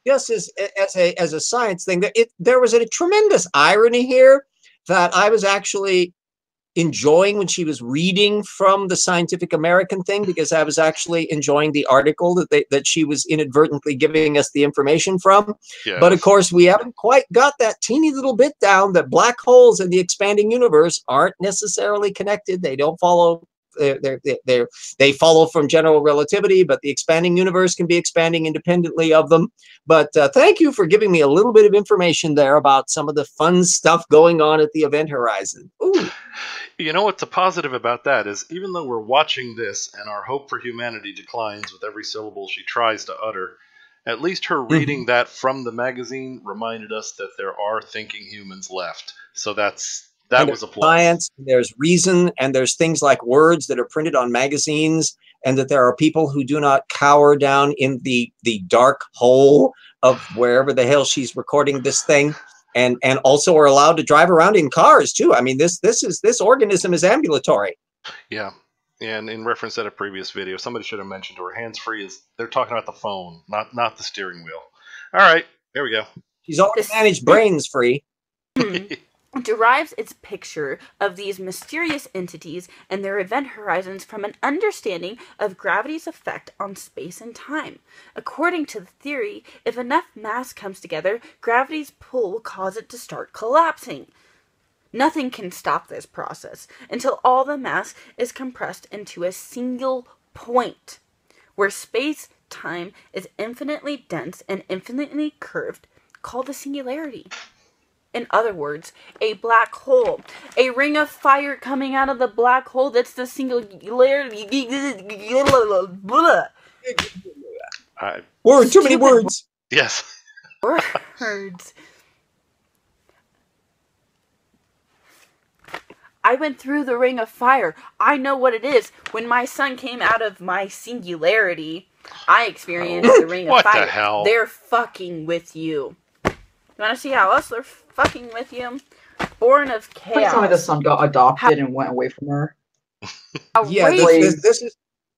Just as a science thing, there was a tremendous irony here that I was actually enjoying when she was reading from the Scientific American thing, because I was actually enjoying the article that she was inadvertently giving us the information from. Yes. But of course, we haven't quite got that teeny little bit down that black holes and the expanding universe aren't necessarily connected. They don't follow. They follow from general relativity, but the expanding universe can be expanding independently of them. But thank you for giving me a little bit of information there about some of the fun stuff going on at the event horizon. Ooh. You know what's a positive about that is, even though we're watching this and our hope for humanity declines with every syllable she tries to utter, at least her reading that from the magazine reminded us that there are thinking humans left. So that was a plus. Science, there's reason, and there's things like words that are printed on magazines, and that there are people who do not cower down in the dark hole of wherever the hell she's recording this thing. And also are allowed to drive around in cars too. I mean, this organism is ambulatory. Yeah, and in reference to a previous video, somebody should have mentioned to her, hands-free is, they're talking about the phone, not the steering wheel. All right, there we go. She's already managed brains free. Derives its picture of these mysterious entities and their event horizons from an understanding of gravity's effect on space and time. According to the theory, if enough mass comes together, gravity's pull will cause it to start collapsing. Nothing can stop this process until all the mass is compressed into a single point, where space-time is infinitely dense and infinitely curved, called the singularity. In other words, a black hole. A ring of fire coming out of the black hole, that's the singularity. Too many words. Yes. Words. I went through the ring of fire. I know what it is. When my son came out of my singularity, I experienced the ring of fire. What the hell? They're fucking with you. You want to see how else they're fucking with you? Born of chaos. Please tell me the son got adopted and went away from her. Yeah, this is.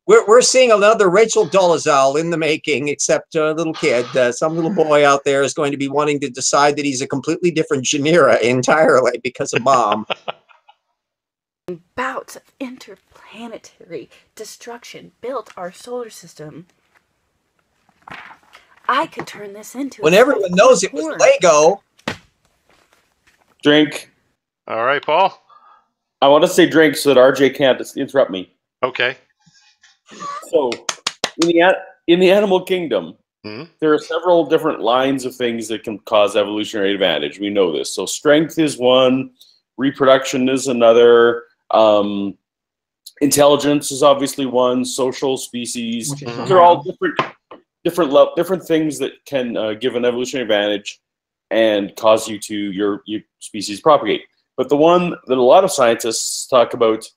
We're seeing another Rachel Dolezal in the making, except a little kid. Some little boy out there is going to be wanting to decide that he's a completely different genera entirely because of mom. Bouts of interplanetary destruction built our solar system. I could turn this into when everyone knows it was Lego. Drink. All right, Paul. I want to say drink so that RJ can't interrupt me. Okay. So, in the animal kingdom, there are several different lines of things that can cause evolutionary advantage. We know this. So, strength is one, reproduction is another, intelligence is obviously one, social species. They're all different things that can give an evolutionary advantage and cause you to your species propagate. But the one that a lot of scientists talk about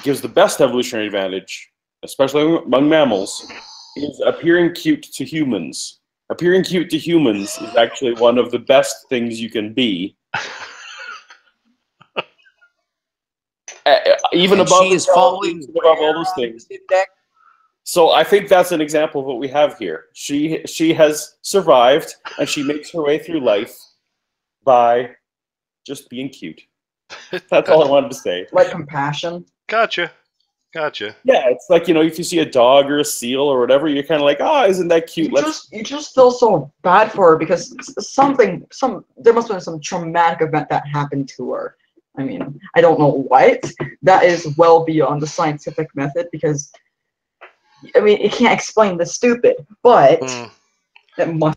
gives the best evolutionary advantage, especially among mammals, is appearing cute to humans. Appearing cute to humans is actually one of the best things you can be. Even above, she is following above all those things. So I think that's an example of what we have here. She has survived, and she makes her way through life by just being cute. That's all I wanted to say. Like compassion. Gotcha. Yeah, it's like, if you see a dog or a seal or whatever, you're kind of like, oh, isn't that cute? You just feel so bad for her because there must have been some traumatic event that happened to her. I mean, I don't know what. That is well beyond the scientific method because, I mean, it can't explain the stupid, but it must.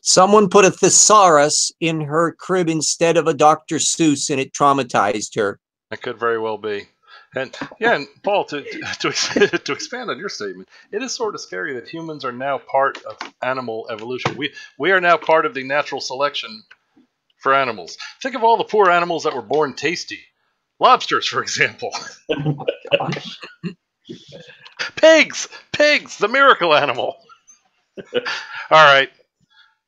Someone put a thesaurus in her crib instead of a Dr. Seuss, and it traumatized her. That could very well be. And yeah, and Paul, to expand on your statement, it is sort of scary that humans are now part of animal evolution. We are now part of the natural selection for animals. Think of all the poor animals that were born tasty. Lobsters, for example. Oh my gosh. Pigs! Pigs! The miracle animal! Alright.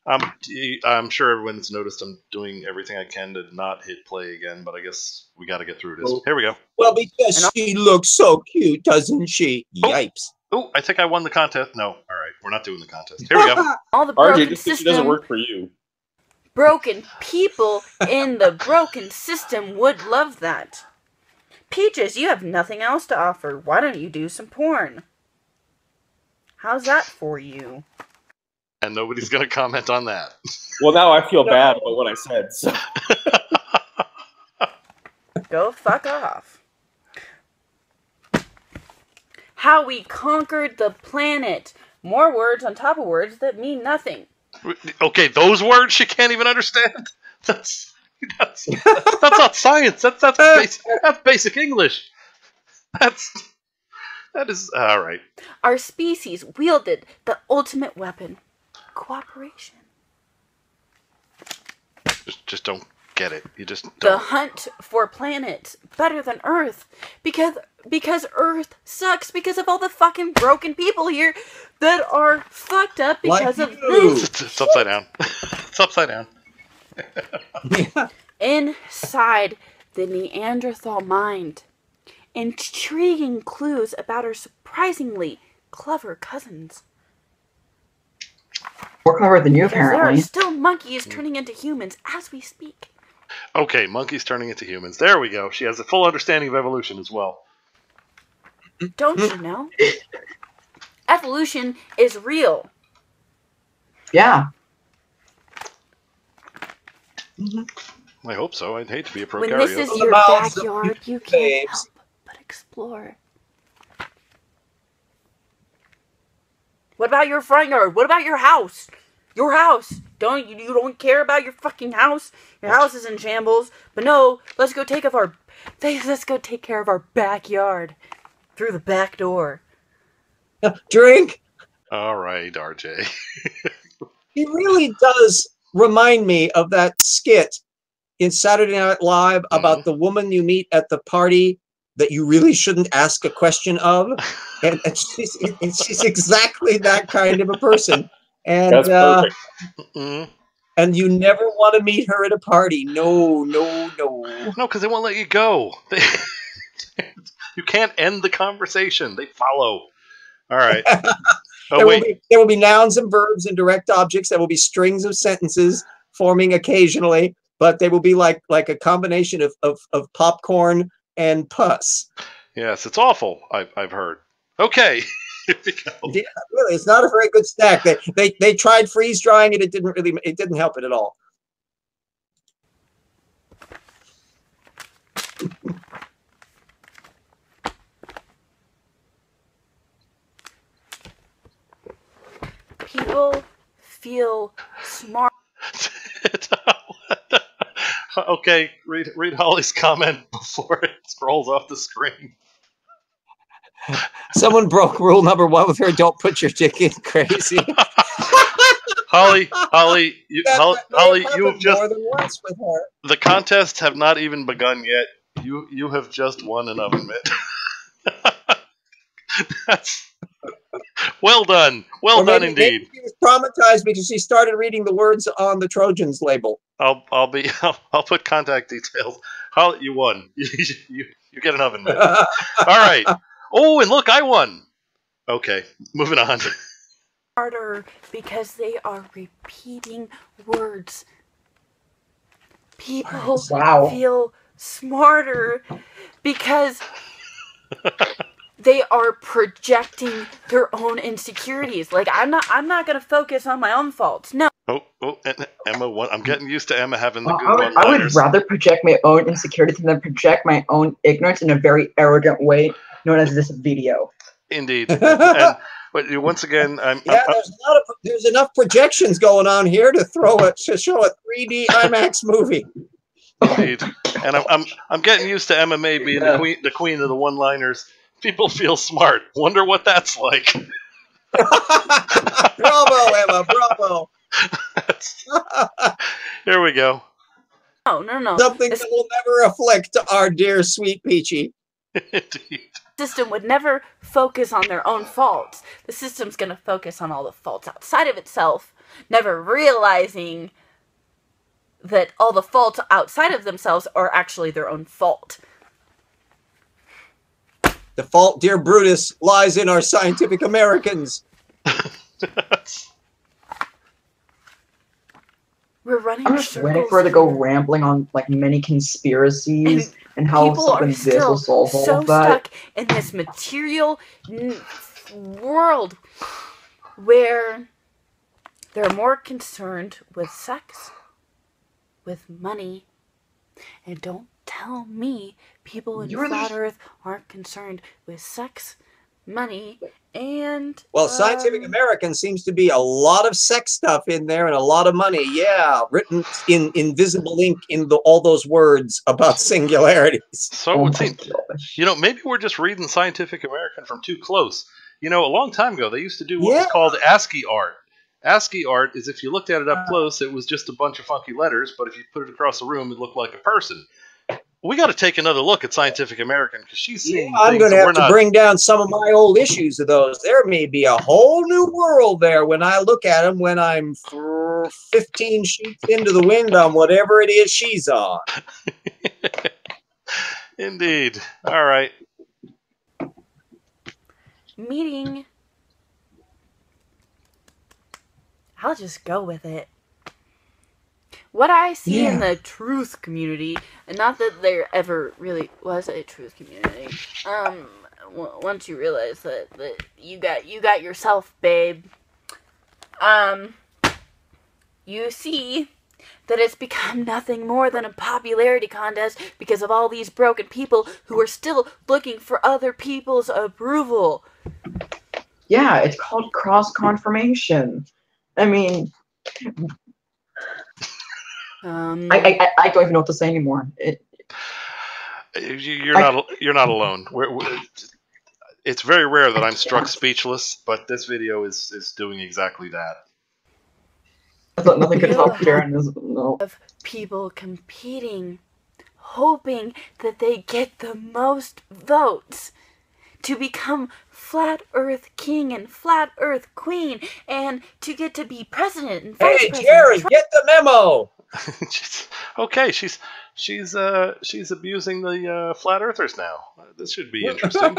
I'm sure everyone's noticed I'm doing everything I can to not hit play again, but I guess we got to get through this. Here we go. Well, because she looks so cute, doesn't she? Yipes. Oh, I think I won the contest. No. All right. We're not doing the contest. Here we go. All the RJ, broken just because she system, doesn't work for you. broken people in the broken system would love that. Peaches, you have nothing else to offer. Why don't you do some porn? How's that for you? And nobody's going to comment on that. Well, now I feel bad about what I said. So. Go fuck off. How we conquered the planet. More words on top of words that mean nothing. Okay, those words she can't even understand? That's not science. That's basic English. That is all right. Our species wielded the ultimate weapon. Cooperation. Just don't get it. You just don't. The hunt for planets better than Earth because Earth sucks because of all the fucking broken people here that are fucked up because of this. It's upside down. It's upside down. Inside the Neanderthal mind, intriguing clues about our surprisingly clever cousins. More clever than you, Because there are apparently. still monkeys turning into humans as we speak. Okay, monkeys turning into humans. There we go. She has a full understanding of evolution as well. Don't you know? Evolution is real. Yeah. I hope so. I'd hate to be a When prokaryote. this is The your mouths of backyard, you can't babes. help but explore. What about your front yard? What about your house? Your house. You don't care about your fucking house? Your house is in shambles. But no, let's go take care of our backyard through the back door. Drink. All right, RJ. He really does remind me of that skit in Saturday Night Live about the woman you meet at the party that you really shouldn't ask a question of, and she's exactly that kind of a person. And That's perfect. and you never want to meet her at a party. No, no, no. No, because they won't let you go. You can't end the conversation. They follow. All right. Oh, There will be nouns and verbs and direct objects. There will be strings of sentences forming occasionally, but they will be like a combination of popcorn and pus. Yes, it's awful. I've heard. Okay. Here we go. Yeah, really, it's not a very good snack. They tried freeze drying it. It didn't help it at all. People feel smart. Okay, read Holly's comment before it scrolls off the screen. Someone broke rule number 1 with her. Don't put your dick in crazy. Holly, you have just more than once with her. The contests have not even begun yet. You have just won an oven mitt. That's well done. Well done indeed. Maybe she was traumatized because she started reading the words on the Trojans label. I'll put contact details. Holly, you won. You get an oven mitt. All right. Oh, and look, I won. Okay, moving on. Harder because they are repeating words. People feel smarter because they are projecting their own insecurities. Like I'm not gonna focus on my own faults. No. Oh, and Emma, I'm getting used to Emma having the good I would one-liners. rather project my own insecurities than project my own ignorance in a very arrogant way, known as this video. Indeed. But once again, there's enough projections going on here to show a 3D IMAX movie. Indeed. And I'm getting used to Emma May being the queen of the one-liners. People feel smart. Wonder what that's like. Bravo, Emma. Bravo. Here we go. No. Something that will never afflict our dear sweet Peachy. Indeed. system would never focus on their own faults. The system's going to focus on all the faults outside of itself, never realizing that all the faults outside of themselves are actually their own fault. The fault, dear Brutus, lies in our Scientific Americans. We're running I'm just waiting for her to go rambling on like many conspiracies and how something this will solve all so of that. stuck in this material world where they're more concerned with sex, with money, and don't tell me people in flat Earth aren't concerned with sex, money, and well, Scientific American seems to be a lot of sex stuff in there and a lot of money. Yeah, written in invisible ink in all those words about singularities. So it would seem, maybe we're just reading Scientific American from too close. A long time ago they used to do what was called ASCII art. ASCII art is if you looked at it up close, it was just a bunch of funky letters, but if you put it across the room, it looked like a person. We got to take another look at Scientific American because she's seeing things I'm going to have to not... bring down some of my old issues of those. There may be a whole new world there when I look at them when I'm 15 sheets into the wind on whatever it is she's on. Indeed. All right. Meeting. I'll just go with it. What I see in the truth community, and not that there ever really was a truth community, once you realize that you got yourself, babe, you see that it's become nothing more than a popularity contest because of all these broken people who are still looking for other people's approval. Yeah, it's called cross-confirmation. I mean... I don't even know what to say anymore. You're not alone. It's very rare that I'm struck speechless, but this video is doing exactly that. Nothing could help Sharon. No. Of people competing, hoping that they get the most votes to become Flat Earth King and Flat Earth Queen, and to get to be president and vice president. Hey, Jerry, get the memo. Okay, she's abusing the flat earthers now. This should be interesting.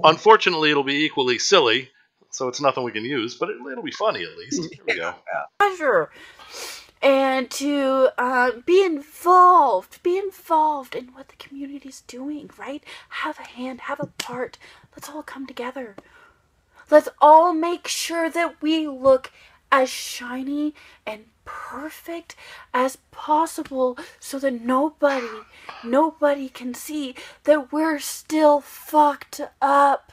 Unfortunately, it'll be equally silly, so it's nothing we can use, but it'll be funny at least. Here we go. Pleasure. And to be involved in what the community's doing, right? Have a hand, have a part. Let's all come together. Let's all make sure that we look as shiny and perfect as possible so that nobody can see that we're still fucked up.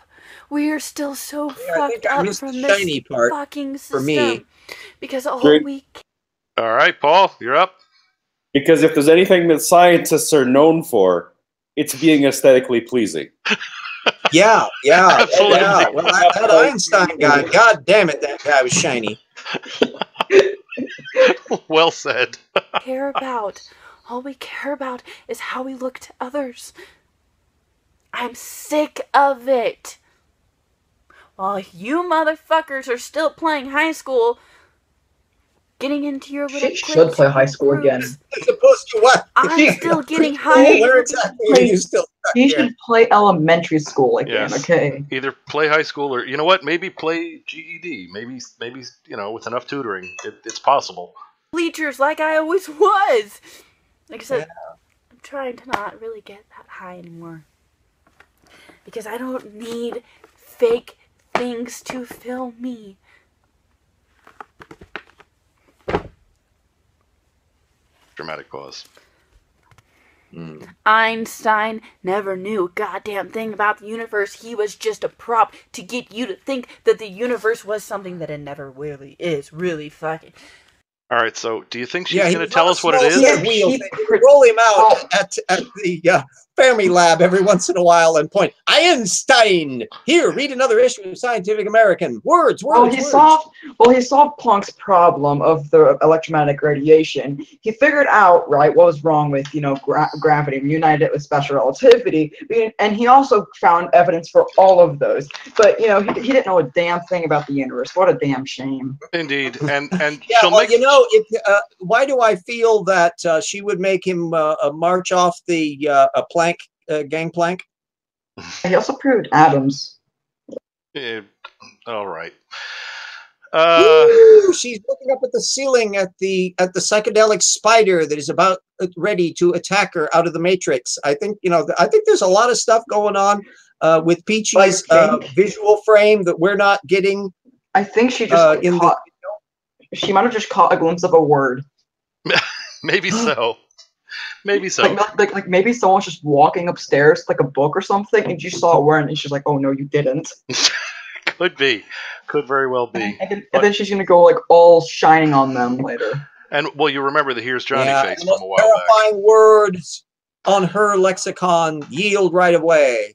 We are still so fucked up from this fucking system. For me. Because all we... All right, Paul, you're up. Because if there's anything that scientists are known for, it's being aesthetically pleasing. Yeah. Well, that Einstein guy, god damn it, that guy was shiny. Well said. All we care about is how we look to others. I'm sick of it. While you motherfuckers are still playing high school, getting into your little She should play high school again. As opposed to what? I'm still getting high. Where exactly are you still stuck He here? should play elementary school again, okay? Either play high school or, you know what, maybe play GED. Maybe with enough tutoring, it's possible. Bleachers like I always was. Like I said, I'm trying to not really get that high anymore. Because I don't need fake things to fill me. Dramatic pause. Einstein never knew a goddamn thing about the universe. He was just a prop to get you to think that the universe was something that it never really is. Really fucking. All right, so do you think she's going to tell us what it is? We'll roll him out at the Fermilab every once in a while and point, Einstein! Here, read another issue of Scientific American. Words, words, He words. solved Planck's problem of the electromagnetic radiation. He figured out, right, what was wrong with, gravity, and united it with special relativity, and he also found evidence for all of those. But, he didn't know a damn thing about the universe. What a damn shame. Indeed. And Yeah, well, why do I feel that she would make him march off the plank, gangplank? He also proved atoms. All right. She's looking up at the ceiling at the psychedelic spider that is about ready to attack her out of the Matrix. I think there's a lot of stuff going on with Peachy's visual frame that we're not getting. I think she just she might have just caught a glimpse of a word. Maybe so. Maybe so. Like maybe someone's just walking upstairs, like a book or something, and she saw a word, and she's like, "Oh no, you didn't." Could be. Could very well be. And then she's gonna go like all shining on them later. And well, you remember the "Here's Johnny" face from a while terrifying words on her lexicon yield right away.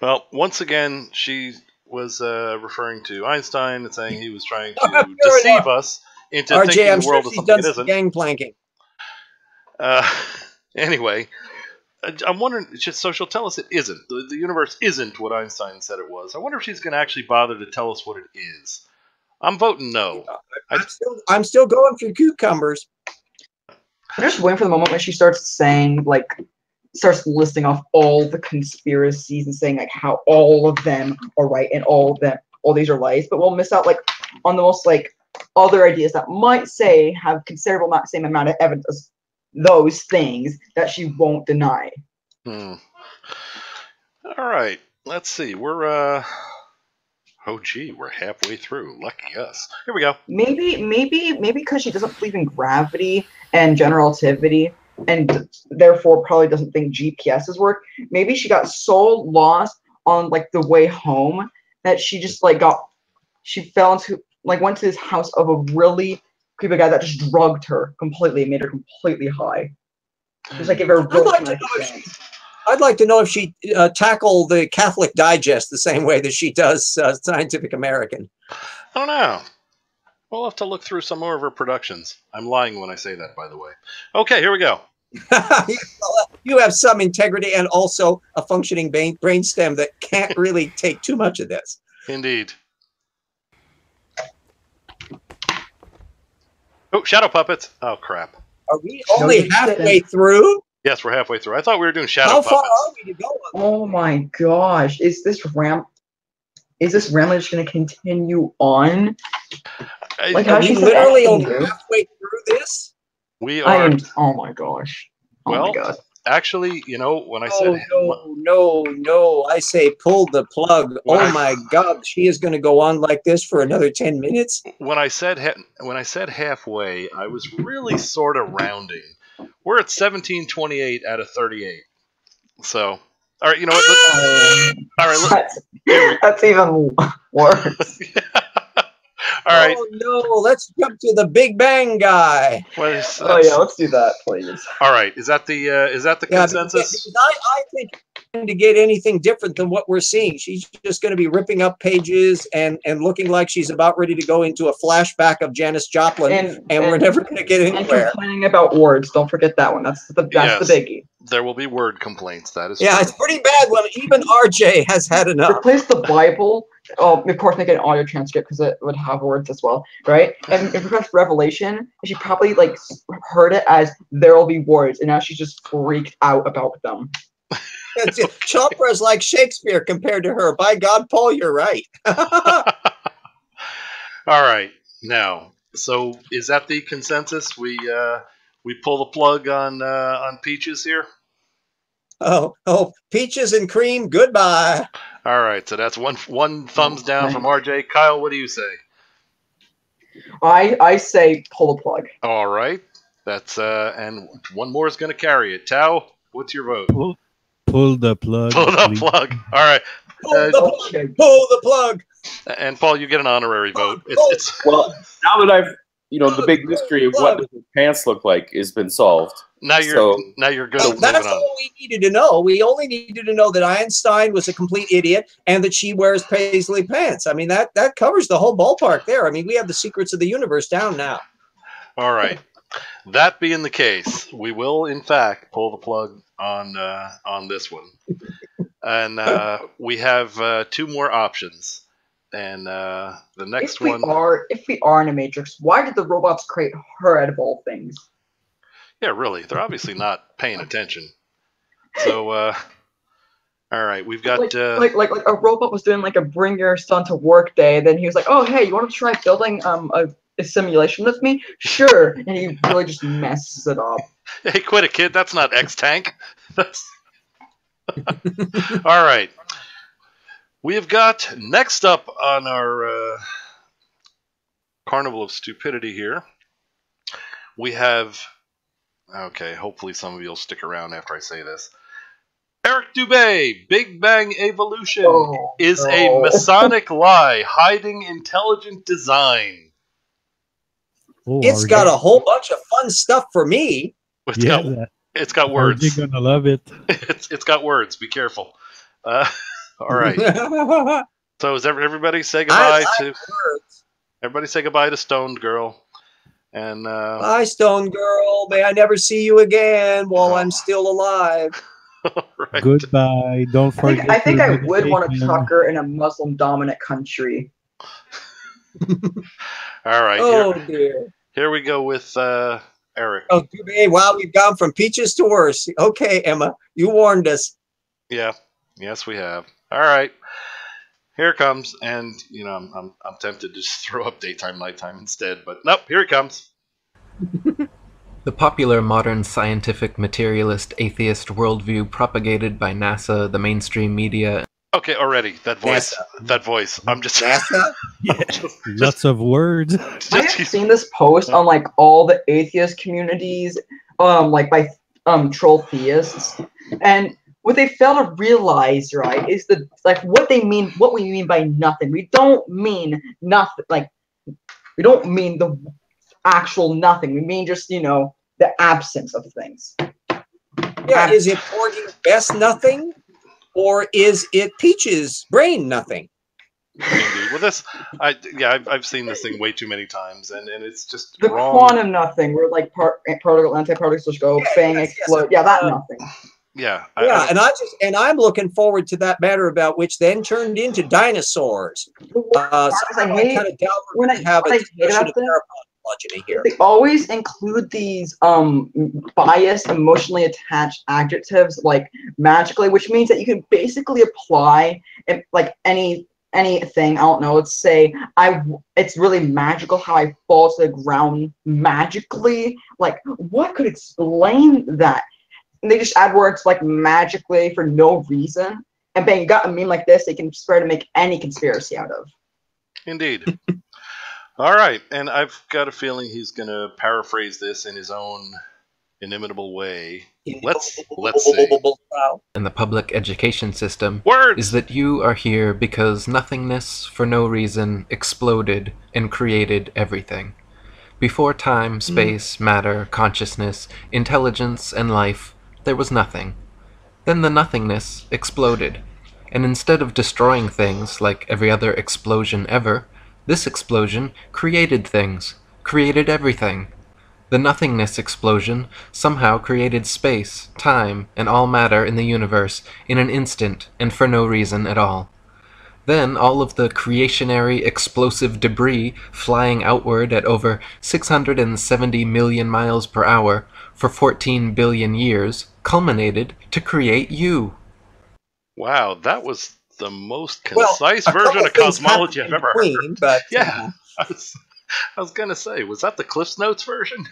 Well, once again, she was referring to Einstein and saying he was trying to deceive us into thinking the world is something it isn't. Gangplanking. Anyway, I'm wondering. So she'll tell us it isn't. The universe isn't what Einstein said it was. I wonder if she's going to actually bother to tell us what it is. I'm voting no. I'm still going for cucumbers. I'm just waiting for the moment when she starts saying, starts listing off all the conspiracies and saying how all of them are right and all these are lies. But we'll miss out on the most other ideas that might have considerable same amount of evidence as those things that she won't deny. All right. Let's see. We're we're halfway through. Lucky us. Here we go. Maybe because she doesn't believe in gravity and general relativity, and therefore probably doesn't think GPSs work. Maybe she got so lost on the way home that she just she fell into went to this house of a really creepy guy that just drugged her completely, made her completely high. Just give her. I'd like to know if she tackled the Catholic Digest the same way that she does Scientific American. I don't know. We'll have to look through some more of her productions. I'm lying when I say that, by the way. Okay, here we go. You have some integrity and also a functioning brainstem that can't really take too much of this. Indeed. Oh, shadow puppets. Oh, crap. Are we only halfway through? Yes, we're halfway through. I thought we were doing shadow puppets. How far are we to go? Oh my gosh. Is this ramble just going to continue on? Are we literally only halfway through this? We are. Oh my gosh. Oh my God. Actually, when I said... No. I say pull the plug. Oh my God. She is going to go on like this for another 10 minutes? When I said halfway, I was really sort of rounding. We're at 1728 out of 38. So, all right, you know what? All right, that's even worse. All right. Oh no! Let's jump to the Big Bang guy. Let's do that, please. All right, is that the consensus? Because I think to get anything different than what we're seeing, she's just going to be ripping up pages and looking like she's about ready to go into a flashback of Janis Joplin, and we're never going to get anywhere. And complaining about words. Don't forget that one. That's the biggie. There will be word complaints. That is true. It's pretty bad when even RJ has had enough. Replace the Bible. Of course, make an audio transcript because it would have words as well, right? And if you press Revelation, she probably heard it as there will be words, and now she's just freaked out about them. Chopra's like Shakespeare compared to her. By God, Paul, you're right. All right, now, so is that the consensus? We pull the plug on Peaches here. Oh, Peaches and cream, goodbye. All right, so that's one thumbs down from RJ. Kyle, what do you say? I say pull the plug. All right, that's and one more is going to carry it. Tao, what's your vote? Pull the plug. Pull the plug. All right. Pull the plug. And Paul, you get an honorary vote. Well, now that the big mystery of what does his pants look like has been solved. Now you're good at That's moving on. all we needed to know. We only needed to know that Einstein was a complete idiot and that she wears paisley pants. I mean, that covers the whole ballpark there. I mean, we have the secrets of the universe down now. All right. That being the case, we will in fact pull the plug on this one, and we have 2 more options. And the next one. If we are in a matrix, why did the robots create her out of all things? Yeah, really. They're obviously not paying attention. So, all right, we've got like a robot was doing like a bring your son to work day. Then he was like, "Oh, hey, you want to try building a simulation with me?" Sure, and he really just messes it up. Hey, quit it, kid. That's not X-Tank. That's all right. We have got next up on our Carnival of Stupidity here. We have. Okay, hopefully some of you will stick around after I say this. Eric Dubay, Big Bang Evolution is a Masonic lie hiding intelligent design. It's got a whole bunch of fun stuff for me. It's got words. You're gonna love it. It's got words. Be careful. All right. So is everybody say goodbye to words. Everybody say goodbye to Stoned Girl. And bye, Stone Girl. May I never see you again while I'm still alive. Right. Goodbye. Don't forget. I think I would want to truck her in a Muslim-dominant country. All right. Oh dear. Here we go with Eric. Oh, wow, we've gone from peaches to worse. Okay, Emma, you warned us. Yeah. Yes, we have. All right. Here it comes, and I'm tempted to just throw up daytime, nighttime instead, but nope, here it comes. The popular modern scientific materialist atheist worldview propagated by NASA, the mainstream media. Okay, already that voice, I'm just NASA. Lots of words. I have seen this post on like all the atheist communities, like by troll theists, and what they fail to realize, right, is what we mean by nothing. We don't mean nothing. We don't mean the actual nothing. We mean just the absence of things. Yeah, is it Porgy Best nothing, or is it Peach's brain nothing? Indeed. Well, I've seen this thing way too many times, and it's just the wrong. Quantum nothing, where like particle, anti-particles go, bang, explode. Yeah, that nothing. Yeah. And I'm looking forward to that matter about which then turned into dinosaurs. They always include these biased, emotionally attached adjectives like magically, which means that you can basically apply like anything. I don't know. Let's say it's really magical how I fall to the ground magically. Like, what could explain that? And they just add words like magically for no reason. And bang, you got a meme like this, they can swear to make any conspiracy out of. Indeed. All right. And I've got a feeling he's going to paraphrase this in his own inimitable way. Let's see. And the public education system Words! Is that you are here because nothingness, for no reason, exploded and created everything. Before time, space, matter, consciousness, intelligence, and life, there was nothing. Then the nothingness exploded, and instead of destroying things like every other explosion ever, this explosion created things, created everything. The nothingness explosion somehow created space, time, and all matter in the universe in an instant and for no reason at all. Then all of the creationary explosive debris flying outward at over 670 million miles per hour for 14 billion years culminated to create you. Wow, that was the most concise version of cosmology I've ever heard. But, yeah, I was gonna say, was that the Cliff's Notes version?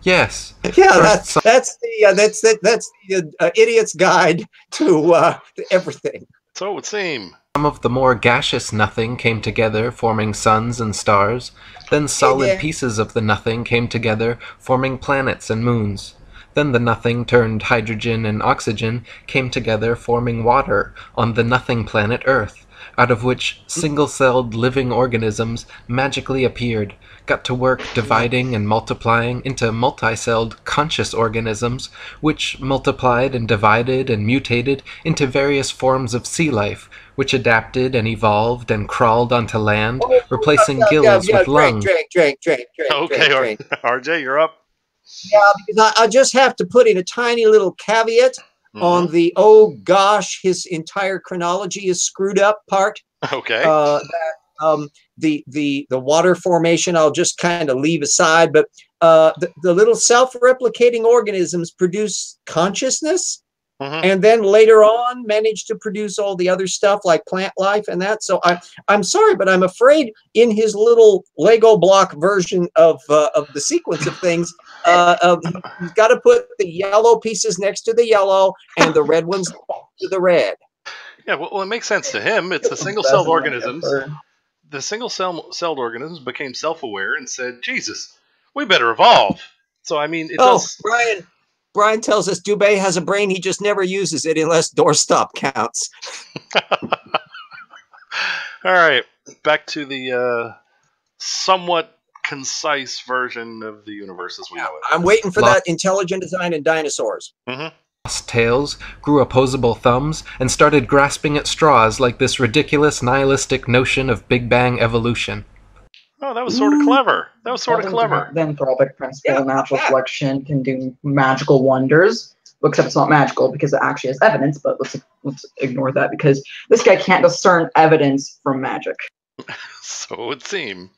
Yes. Yeah, that's the idiot's guide to everything. So it would seem. Some of the more gaseous nothing came together, forming suns and stars. Then solid pieces of the nothing came together, forming planets and moons. Then the nothing turned hydrogen and oxygen came together, forming water on the nothing planet Earth. out of which single-celled living organisms magically appeared, got to work dividing and multiplying into multi-celled conscious organisms, which multiplied and divided and mutated into various forms of sea life, which adapted and evolved and crawled onto land, replacing gills with lungs. Drink, Okay, RJ, you're up. Yeah, because I just have to put in a tiny little caveat on the, oh gosh, his entire chronology is screwed up part. Okay. The water formation I'll just kind of leave aside, but the little self-replicating organisms produce consciousness, and then later on manage to produce all the other stuff like plant life and that. So I'm sorry, but I'm afraid in his little Lego block version of the sequence of things, he's got to put the yellow pieces next to the yellow and the red ones to the red. Yeah, well, it makes sense to him. It's the single-celled organisms. The single-celled organisms became self-aware and said, Jesus, we better evolve. So, I mean, it does... Brian tells us Dubay has a brain, he just never uses it unless doorstop counts. All right, back to the somewhat concise version of the universe as we know it. I'm waiting for that intelligent design in dinosaurs. Lost tails, grew opposable thumbs, and started grasping at straws like this ridiculous nihilistic notion of Big Bang evolution. Oh, that was sort of clever. That was sort of clever. The anthropic principle of natural selection can do magical wonders, except it's not magical because it actually has evidence, but let's ignore that because this guy can't discern evidence from magic. So it would seem.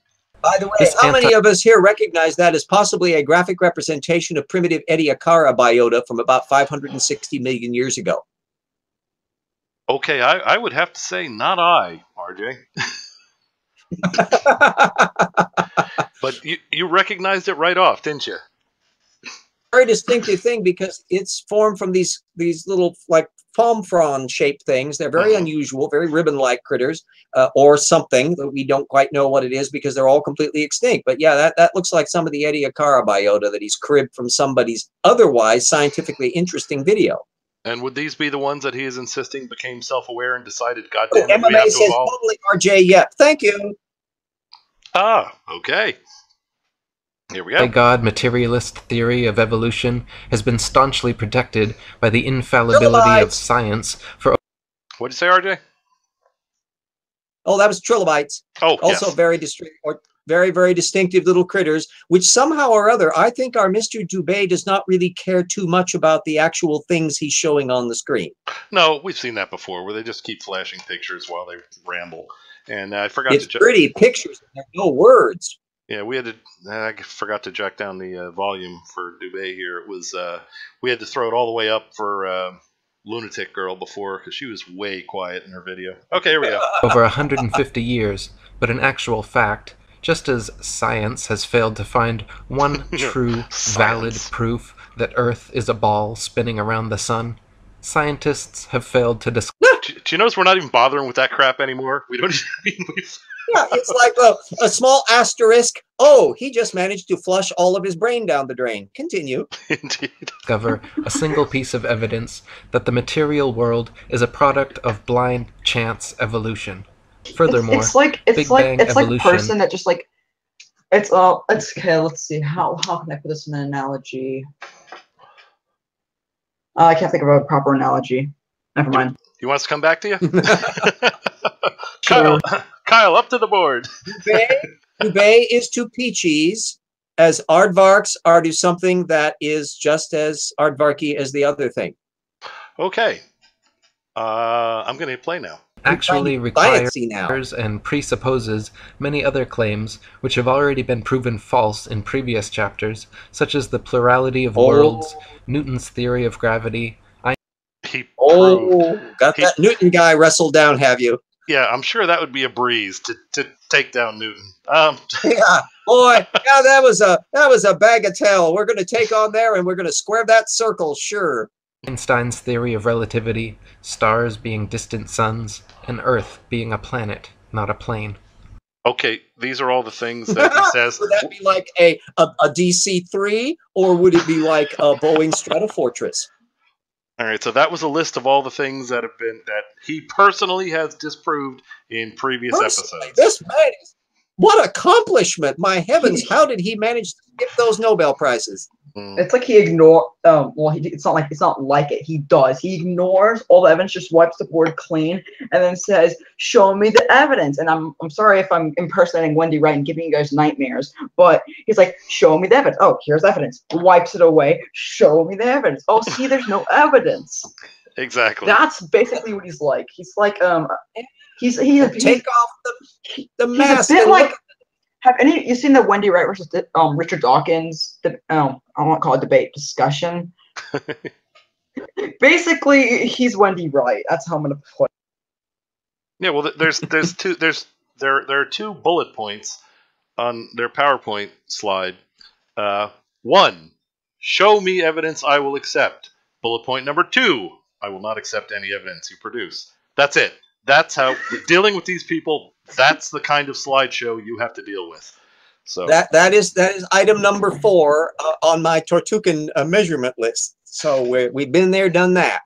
By the way, how many of us here recognize that as possibly a graphic representation of primitive Ediacara biota from about 560 million years ago? Okay, I would have to say not I, RJ. But you recognized it right off, didn't you? Very distinctive thing because it's formed from these little like palm frond shaped things. They're very unusual, very ribbon-like critters, or something that we don't quite know what it is because they're all completely extinct. But yeah, that looks like some of the Ediacara biota that he's cribbed from somebody's otherwise scientifically interesting video. And would these be the ones that he is insisting became self-aware and decided, God damn it, MMA we have to says evolve? totally RJ, yep. Thank you. Ah, okay. Here we go. The God materialist theory of evolution has been staunchly protected by the infallibility of science for... What did you say, RJ? Oh, that was trilobites. Oh, also yes. very, very distinctive little critters, which somehow or other, I think our Mr. Dubay does not really care too much about the actual things he's showing on the screen. No, we've seen that before, where they just keep flashing pictures while they ramble. And I forgot it's to... pretty pictures, there are no words. Yeah, I forgot to jack down the volume for Dubay here. It was, we had to throw it all the way up for Lunatic Girl before, because she was way quiet in her video. Okay, here we go. Over 150 years, but in actual fact, just as science has failed to find one true, valid proof that Earth is a ball spinning around the sun, scientists have failed to discover... Do you notice we're not even bothering with that crap anymore? We don't even... Yeah, it's like a small asterisk. Oh, he just managed to flush all of his brain down the drain. Continue. Indeed. Discover a single piece of evidence that the material world is a product of blind chance evolution. Furthermore, it's like a person that just like it's okay. Let's see how can I put this in an analogy? I can't think of a proper analogy. Never mind. You want us to come back to you? Kyle, up to the board. Dubay is to peaches as aardvarks are to something that is just as aardvarky as the other thing. Okay. I'm going to hit play now. Actually requires and presupposes many other claims which have already been proven false in previous chapters, such as the plurality of worlds, Newton's theory of gravity. That Newton guy wrestled down, have you? Yeah, I'm sure that would be a breeze to take down Newton. Yeah, boy, yeah, that was a bagatelle. We're going to take on there, and we're going to square that circle, sure. Einstein's theory of relativity, stars being distant suns, and Earth being a planet, not a plane. Okay, these are all the things that he says. Would that be like a DC-3, or would it be like a Boeing Stratofortress? All right, so that was a list of all the things that he personally has disproved in previous episodes. This man is, what accomplishment! My heavens, how did he manage to get those Nobel Prizes? It's like he ignores. It's not like it. He does. He ignores all the evidence, just wipes the board clean, and then says, "Show me the evidence." And I'm sorry if I'm impersonating Wendy Wright and giving you guys nightmares, but he's like, "Show me the evidence." Oh, here's evidence. Wipes it away. Show me the evidence. Oh, see, there's no evidence. Exactly. That's basically what he's like. He's like he's take off the mask. He's a bit like. Have any you seen the Wendy Wright versus Richard Dawkins? I won't call it debate, discussion. Basically, he's Wendy Wright. That's how I'm gonna put it. Yeah, well, there are two bullet points on their PowerPoint slide. One, show me evidence I will accept. Bullet point number 2, I will not accept any evidence you produce. That's it. That's how dealing with these people. That's the kind of slideshow you have to deal with. So that is item number 4 on my Tortugan measurement list. So we've been there, done that.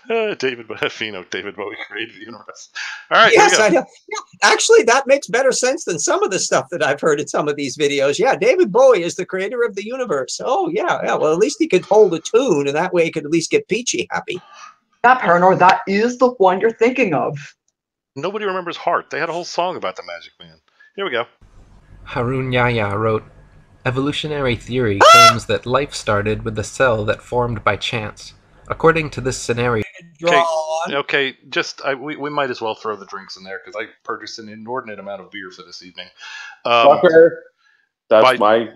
David Bowie created the universe. All right. Yes, I know. Yeah, actually, that makes better sense than some of the stuff that I've heard in some of these videos. Yeah, David Bowie is the creator of the universe. Oh, yeah. Well, at least he could hold a tune, and that way he could at least get Peachy happy. Yeah, Paranor, that is the one you're thinking of. Nobody remembers Heart. They had a whole song about the Magic Man. Here we go. Harun Yahya wrote, "Evolutionary theory claims that life started with a cell that formed by chance. According to this scenario..." Okay, we might as well throw the drinks in there because I purchased an inordinate amount of beer for this evening. Fucker. That's my...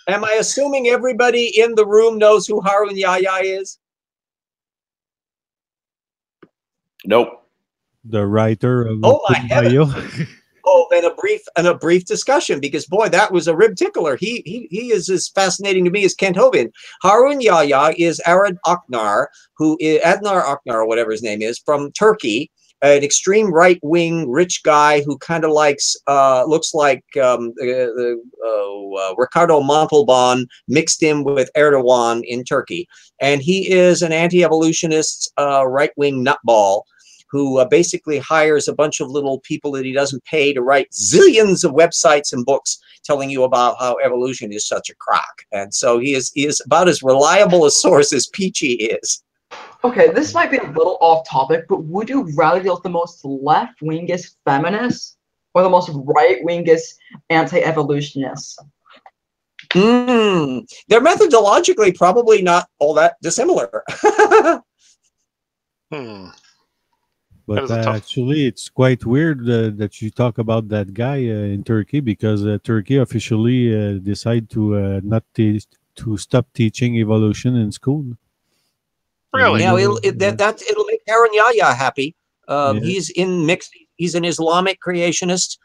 Am I assuming everybody in the room knows who Harun Yahya is? Nope. The writer of my heavens. Oh, and a brief discussion, because boy, that was a rib tickler. He is as fascinating to me as Kent Hovind. Harun Yahya is Adnar Aknar, or whatever his name is, from Turkey. An extreme right-wing rich guy who kind of looks like Ricardo Montalban mixed in with Erdogan in Turkey. And he is an anti-evolutionist right-wing nutball who basically hires a bunch of little people that he doesn't pay to write zillions of websites and books telling you about how evolution is such a crock. And so he is about as reliable a source as Peachy is. Okay, this might be a little off topic, but would you rather deal with the most left-wingist feminists or the most right-wingist anti-evolutionists? They're methodologically probably not all that dissimilar. But actually, it's quite weird that you talk about that guy in Turkey, because Turkey officially decided to to stop teaching evolution in school. Really? Yeah, it'll make Harun Yahya happy. He's an Islamic creationist.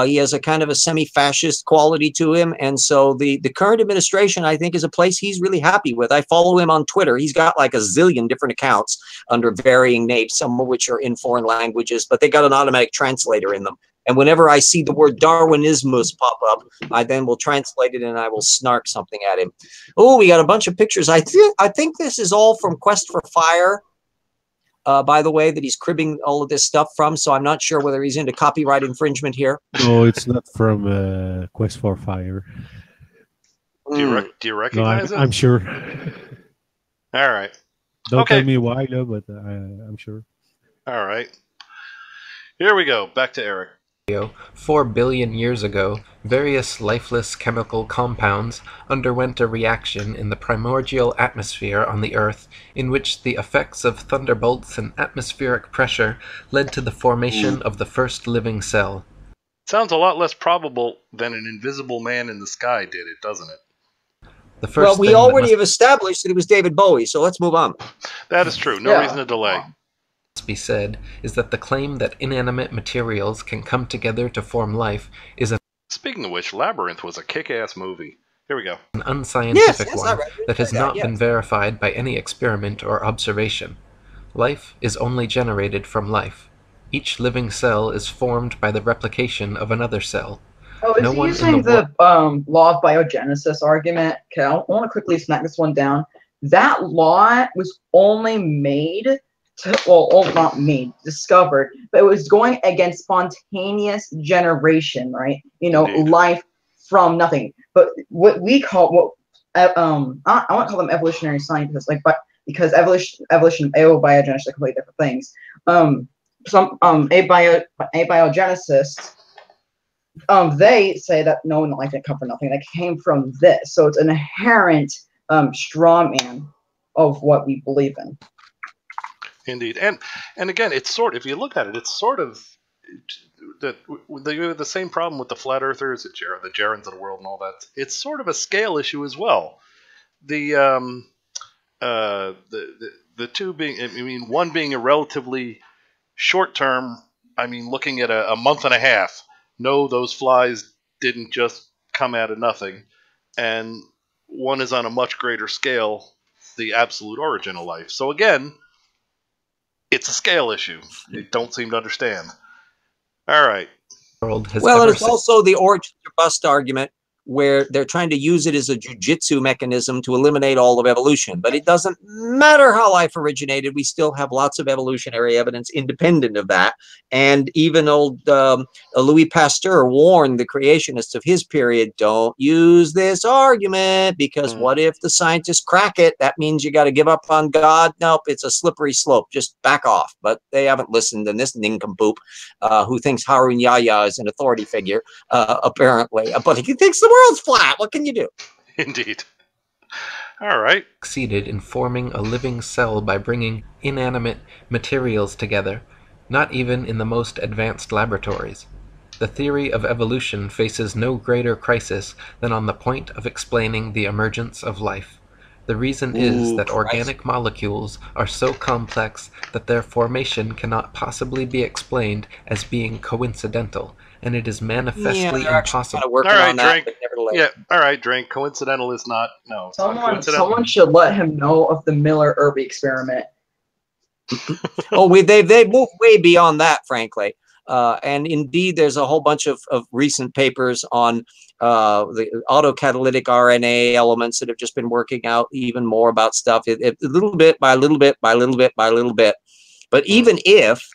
He has a kind of a semi-fascist quality to him, and so the current administration, I think, is a place he's really happy with. I follow him on Twitter. He's got like a zillion different accounts under varying names, some of which are in foreign languages, but they got an automatic translator in them. And whenever I see the word Darwinismus pop up, I then will translate it and I will snark something at him. Oh, we got a bunch of pictures. I think this is all from Quest for Fire. By the way, that he's cribbing all of this stuff from, so I'm not sure whether he's into copyright infringement here. No, it's not from Quest for Fire. Do you recognize it? I'm sure. All right. Don't tell me why, though, but I'm sure. All right. Here we go. Back to Eric. 4 billion years ago, various lifeless chemical compounds underwent a reaction in the primordial atmosphere on the Earth, in which the effects of thunderbolts and atmospheric pressure led to the formation of the first living cell. Sounds a lot less probable than an invisible man in the sky did it, doesn't it? Well, we already have established that it was David Bowie, so let's move on. That is true. No reason to delay. Be said is that the claim that inanimate materials can come together to form life is a... Speaking of which, Labyrinth was a kick-ass movie. Here we go. An unscientific one that has not been verified by any experiment or observation. Life is only generated from life. Each living cell is formed by the replication of another cell. Oh, is No he one in using the the law of biogenesis argument? Okay, I want to quickly smack this one down. That law was only made not made, discovered, but it was going against spontaneous generation, right? You know, Indeed. life from nothing. But what we call I want to call them evolutionary scientists, like, but because evolution, abiogenesis are completely different things. Abiogenicists, they say that no, life didn't come from nothing. That came from this. So it's an inherent straw man of what we believe in. Indeed, and again, it's sort. If you look at it, it's sort of the same problem with the flat earthers, the Gerons of the world, and all that. It's sort of a scale issue as well. The two being, I mean, one being a relatively short term. I mean, looking at a month and a half. No, those flies didn't just come out of nothing, and one is on a much greater scale, the absolute origin of life. So again, it's a scale issue. You don't seem to understand. All right. world has Well, ever it's also the origin or bust argument, where they're trying to use it as a jujitsu mechanism to eliminate all of evolution. But it doesn't matter how life originated. We still have lots of evolutionary evidence independent of that. And even old Louis Pasteur warned the creationists of his period, don't use this argument, because what if the scientists crack it? That means you got to give up on God. Nope, it's a slippery slope. Just back off. But they haven't listened. And this nincompoop who thinks Harun Yahya is an authority figure, apparently, but he thinks the world's flat. What can you do? Indeed. All right. succeeded in forming a living cell by bringing inanimate materials together, not even in the most advanced laboratories. The theory of evolution faces no greater crisis than on the point of explaining the emergence of life. The reason is that organic molecules are so complex that their formation cannot possibly be explained as being coincidental, and it is manifestly impossible. All right, Drink. Yeah, all right, Drink. Coincidental is not. No, it's not coincidental. Someone should let him know of the Miller-Urby experiment. They've moved way beyond that, frankly. And indeed, there's a whole bunch of recent papers on the autocatalytic RNA elements that have just been working out even more about stuff, a little bit by little bit by little bit by little bit. But even if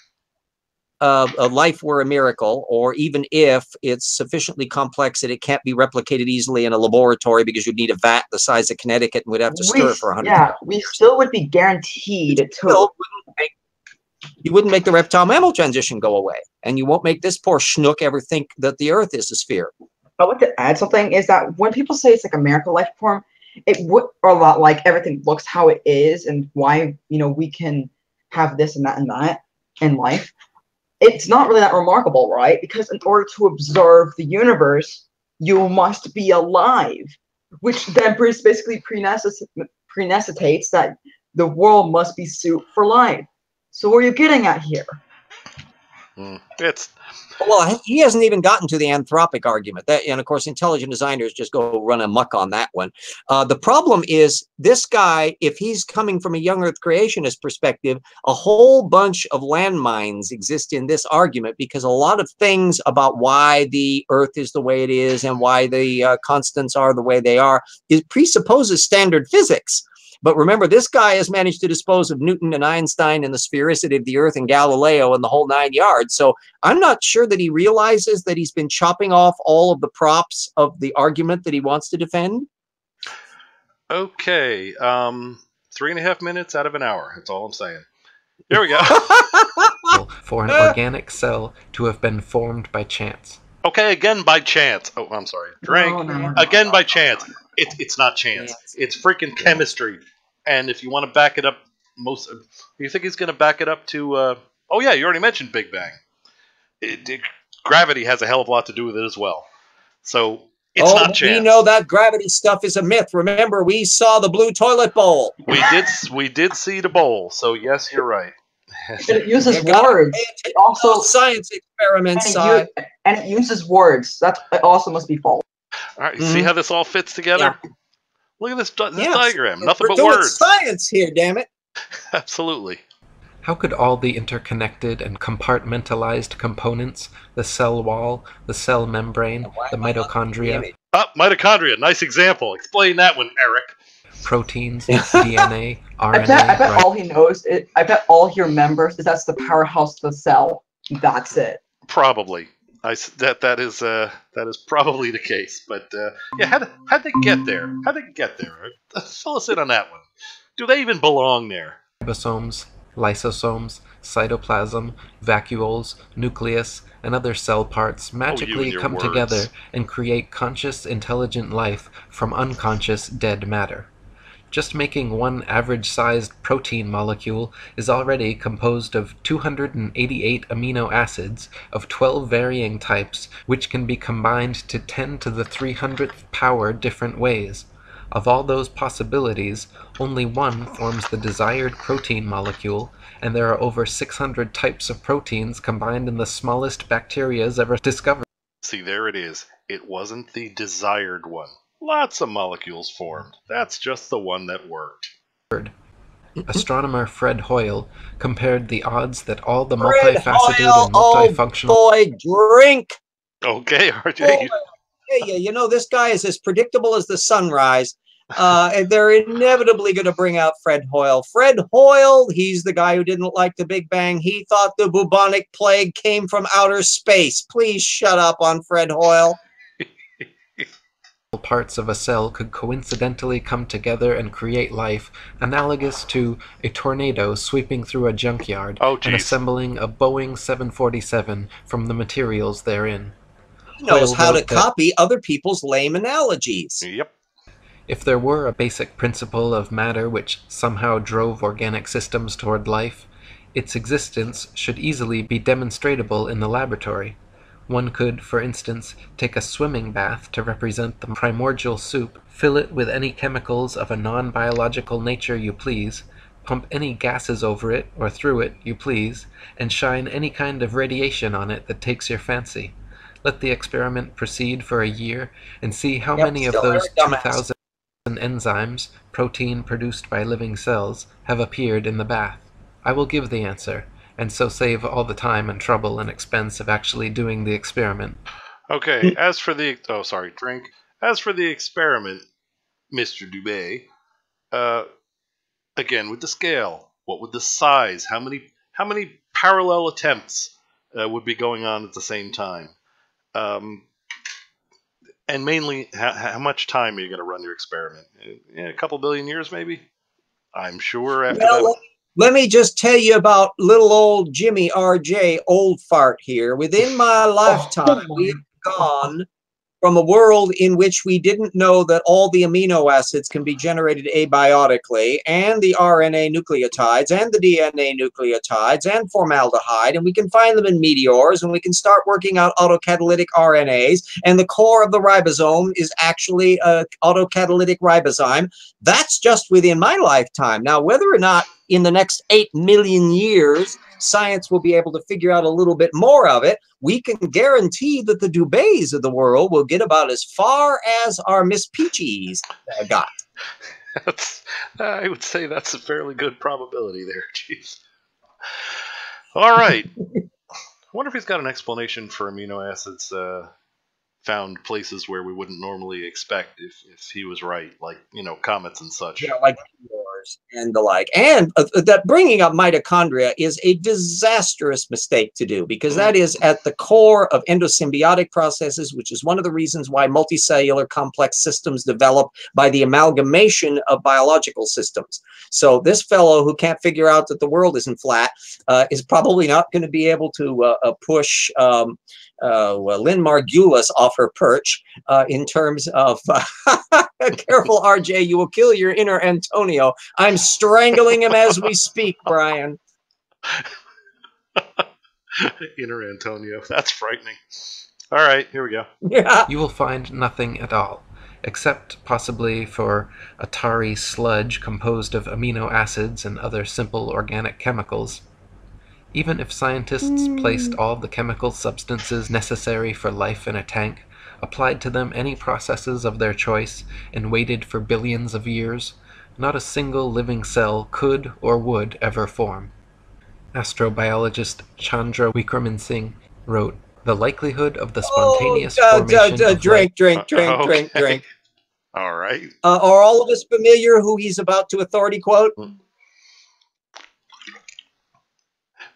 a life were a miracle, or even if it's sufficiently complex that it can't be replicated easily in a laboratory because you'd need a vat the size of Connecticut and we'd have to stir it for 100 years. Yeah, we still would be guaranteed to. You wouldn't make the reptile-mammal transition go away, and you won't make this poor schnook ever think that the Earth is a sphere. I want to add something, is that when people say it's like a miracle life form, it would a lot like everything looks how it is and why, you know, we can have this and that in life. It's not really that remarkable, right? Because in order to observe the universe, you must be alive, which then basically prenecessitates that the world must be suited for life. So what are you getting at here? Well, he hasn't even gotten to the anthropic argument. And of course, intelligent designers just go run amok on that one. The problem is this guy, if he's coming from a young Earth creationist perspective, a whole bunch of landmines exist in this argument, because a lot of things about why the Earth is the way it is and why the constants are the way they are, it presupposes standard physics. But remember, this guy has managed to dispose of Newton and Einstein and the sphericity of the Earth and Galileo and the whole 9 yards. So I'm not sure that he realizes that he's been chopping off all of the props of the argument that he wants to defend. Okay. 3.5 minutes out of an hour. That's all I'm saying. Here we go. For an organic cell to have been formed by chance. Okay, again by chance. Oh, I'm sorry. Drink. Again by chance. It's not chance. It's freaking chemistry. And if you want to back it up, you think he's going to back it up to? Oh yeah, you already mentioned Big Bang. Gravity has a hell of a lot to do with it as well. So it's not chance. We know that gravity stuff is a myth. Remember, we saw the blue toilet bowl. We did see the bowl. So yes, you're right. It uses words. It also science experiments. And it uses words. It also must be false. All right, see how this all fits together? Yeah. Look at this diagram. Nothing but doing words. Science here, damn it. Absolutely. How could all the interconnected and compartmentalized components, the cell wall, the cell membrane, the mitochondria... Mitochondria, nice example. Explain that one, Eric. Proteins, DNA, RNA... I bet all he knows, I bet all he remembers is that's the powerhouse of the cell. That's it. Probably. That is probably the case. But yeah, how'd they get there? How'd they get there? Fill us in on that one. Do they even belong there? Ribosomes, lysosomes, cytoplasm, vacuoles, nucleus, and other cell parts magically come together and create conscious, intelligent life from unconscious, dead matter. Just making one average-sized protein molecule is already composed of 288 amino acids of 12 varying types, which can be combined to 10 to the 300th power different ways. Of all those possibilities, only one forms the desired protein molecule, and there are over 600 types of proteins combined in the smallest bacterias ever discovered. See, there it is. It wasn't the desired one. Lots of molecules formed. That's just the one that worked. Astronomer Fred Hoyle compared the odds that all the multifaceted and multifunctional... Oh boy, drink! Okay, RJ. Hey, you know, this guy is as predictable as the sunrise. And they're inevitably going to bring out Fred Hoyle. Fred Hoyle, he's the guy who didn't like the Big Bang. He thought the bubonic plague came from outer space. Please shut up on Fred Hoyle. Parts of a cell could coincidentally come together and create life, analogous to a tornado sweeping through a junkyard and assembling a Boeing 747 from the materials therein. He knows how to copy other people's lame analogies. Yep. If there were a basic principle of matter which somehow drove organic systems toward life, its existence should easily be demonstrable in the laboratory. One could, for instance, take a swimming bath to represent the primordial soup, fill it with any chemicals of a non-biological nature you please, pump any gases over it or through it you please, and shine any kind of radiation on it that takes your fancy. Let the experiment proceed for a year, and see how many of those 2,000 enzymes, protein produced by living cells, have appeared in the bath. I will give the answer, and so save all the time and trouble and expense of actually doing the experiment. Okay, as for the... Oh, sorry, drink. As for the experiment, Mr. Dubay, again, with the scale, what would the size, how many parallel attempts would be going on at the same time? And mainly, how much time are you going to run your experiment? A couple billion years, maybe? I'm sure after that... Let me just tell you about little old Jimmy R.J. Old Fart here. Within my lifetime, we've gone from a world in which we didn't know that all the amino acids can be generated abiotically, and the RNA nucleotides, and the DNA nucleotides, and formaldehyde, and we can find them in meteors, and we can start working out autocatalytic RNAs, and the core of the ribosome is actually an autocatalytic ribozyme. That's just within my lifetime. Now, whether or not in the next 8 million years, science will be able to figure out a little bit more of it, we can guarantee that the Dubays of the world will get about as far as our Miss Peaches got. I would say that's a fairly good probability there, Chief. All right. I wonder if he's got an explanation for amino acids found places where we wouldn't normally expect if he was right, like, comets and such. Yeah, like meteors and the like. And that bringing up mitochondria is a disastrous mistake to do, because that is at the core of endosymbiotic processes, which is one of the reasons why multicellular complex systems develop by the amalgamation of biological systems. So this fellow who can't figure out that the world isn't flat is probably not going to be able to push Lynn Margulis off her perch in terms of careful, RJ, you will kill your inner Antonio. I'm strangling him as we speak, Brian. Inner Antonio, that's frightening. All right, here we go. Yeah. You will find nothing at all, except possibly for a tarry sludge composed of amino acids and other simple organic chemicals. Even if scientists placed all the chemical substances necessary for life in a tank, applied to them any processes of their choice, and waited for billions of years, not a single living cell could or would ever form. Astrobiologist Chandra Wickraman Singh wrote, "The likelihood of the spontaneous formation of drink. All right. Are all of us familiar who he's about to authority quote?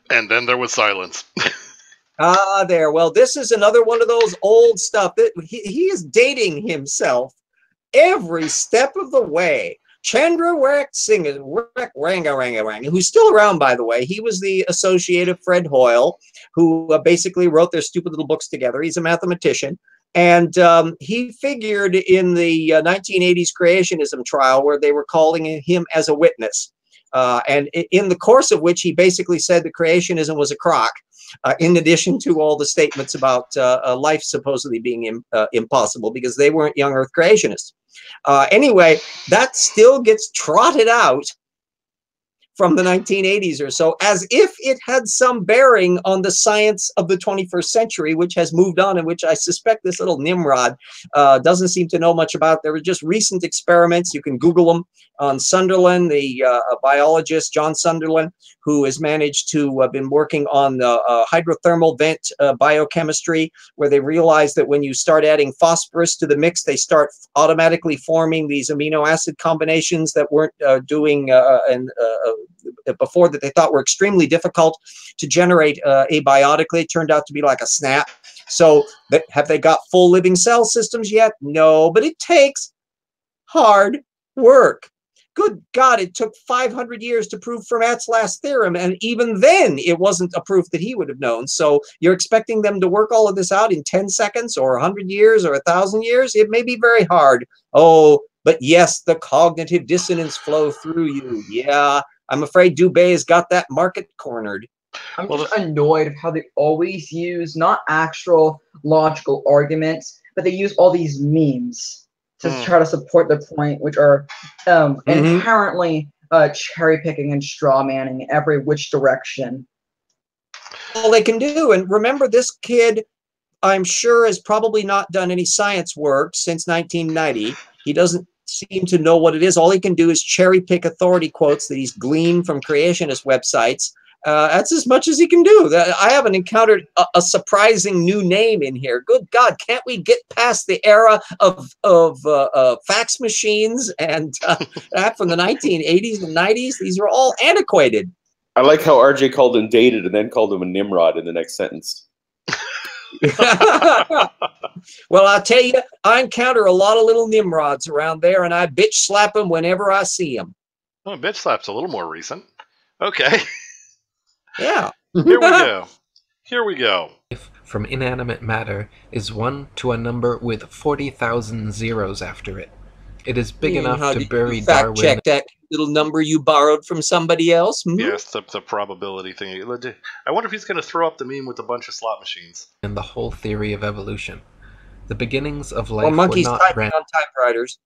And then there was silence. There. Well, this is another one of those old stuff that he is dating himself every step of the way. Chandra Wickraman, who's still around, by the way. He was the associate of Fred Hoyle, who basically wrote their stupid little books together. He's a mathematician. And he figured in the 1980s creationism trial where they were calling him as a witness. And in the course of which he basically said that creationism was a crock, in addition to all the statements about life supposedly being impossible because they weren't young Earth creationists. Anyway, that still gets trotted out from the 1980s or so, as if it had some bearing on the science of the 21st century, which has moved on and which I suspect this little Nimrod doesn't seem to know much about. There were just recent experiments. You can Google them on Sunderland, the biologist, John Sunderland, who has managed to have been working on hydrothermal vent biochemistry, where they realized that when you start adding phosphorus to the mix, they start automatically forming these amino acid combinations that weren't doing before, that they thought were extremely difficult to generate abiotically. It turned out to be like a snap. So have they got full living cell systems yet? No, but it takes hard work. Good God, it took 500 years to prove Fermat's last theorem, and even then it wasn't a proof that he would have known. So you're expecting them to work all of this out in 10 seconds or 100 years or 1,000 years? It may be very hard. Oh, but yes, the cognitive dissonance flow through you. Yeah, I'm afraid Dubay has got that market cornered. I'm just annoyed of how they always use not actual logical arguments, but they use all these memes to try to support the point, which are inherently cherry picking and straw manning every which direction. All they can do. And remember, this kid, I'm sure, has probably not done any science work since 1990. He doesn't seem to know what it is. All he can do is cherry pick authority quotes that he's gleaned from creationist websites. That's as much as he can do. I haven't encountered a surprising new name in here. Good God, can't we get past the era of fax machines and that from the 1980s and 90s? These are all antiquated. I like how RJ called him dated and then called him a Nimrod in the next sentence. Well, I'll tell you, I encounter a lot of little Nimrods around there, and I bitch slap them whenever I see them. Oh, bitch slap's a little more recent. Okay. Yeah. Here we go. Here we go. From inanimate matter is 1 to a number with 40,000 zeros after it. It is big enough to bury Darwin. Fact check that little number you borrowed from somebody else. Yes, the probability thing. I wonder if he's going to throw up the meme with a bunch of slot machines. And the whole theory of evolution. The beginnings of life or monkeys were not typing on typewriters.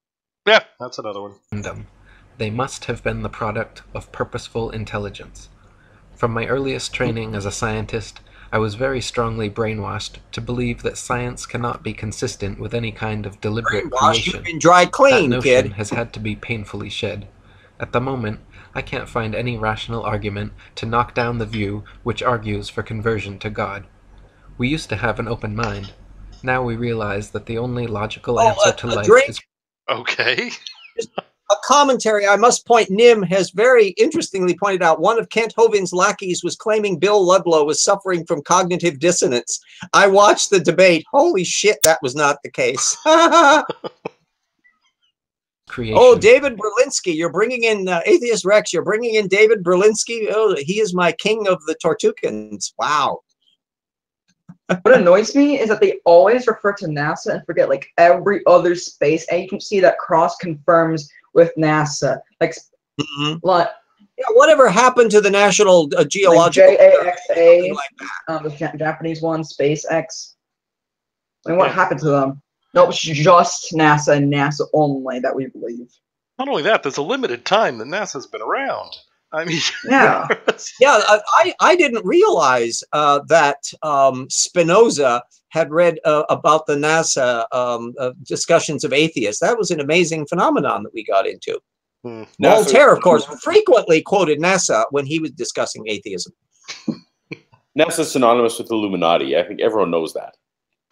Yeah, that's another one. Random. They must have been the product of purposeful intelligence. From my earliest training as a scientist, I was very strongly brainwashed to believe that science cannot be consistent with any kind of deliberate creation. You've been dry clean, that notion kid. has had to be painfully shed. At the moment, I can't find any rational argument to knock down the view which argues for conversion to God. We used to have an open mind. Now we realize that the only logical answer to life is... Okay. A commentary, I must point, Nim has very interestingly pointed out one of Kent Hovind's lackeys was claiming Bill Ludlow was suffering from cognitive dissonance. I watched the debate. Holy shit, that was not the case. Creation. Oh, David Berlinski, you're bringing in Atheist Rex. You're bringing in David Berlinski. Oh, he is my king of the Tortukans. Wow. What annoys me is that they always refer to NASA and forget like every other space agency that cross confirms with NASA. Like, yeah, whatever happened to the National Geological? Like JAXA, the Japanese one, SpaceX. I mean, what happened to them? No, it's just NASA and NASA only that we believe. Not only that, there's a limited time that NASA's been around. I mean, yeah, yeah. I didn't realize that Spinoza had read about the NASA discussions of atheists. That was an amazing phenomenon that we got into. Voltaire, of course, frequently quoted NASA when he was discussing atheism. NASA's synonymous with Illuminati. I think everyone knows that.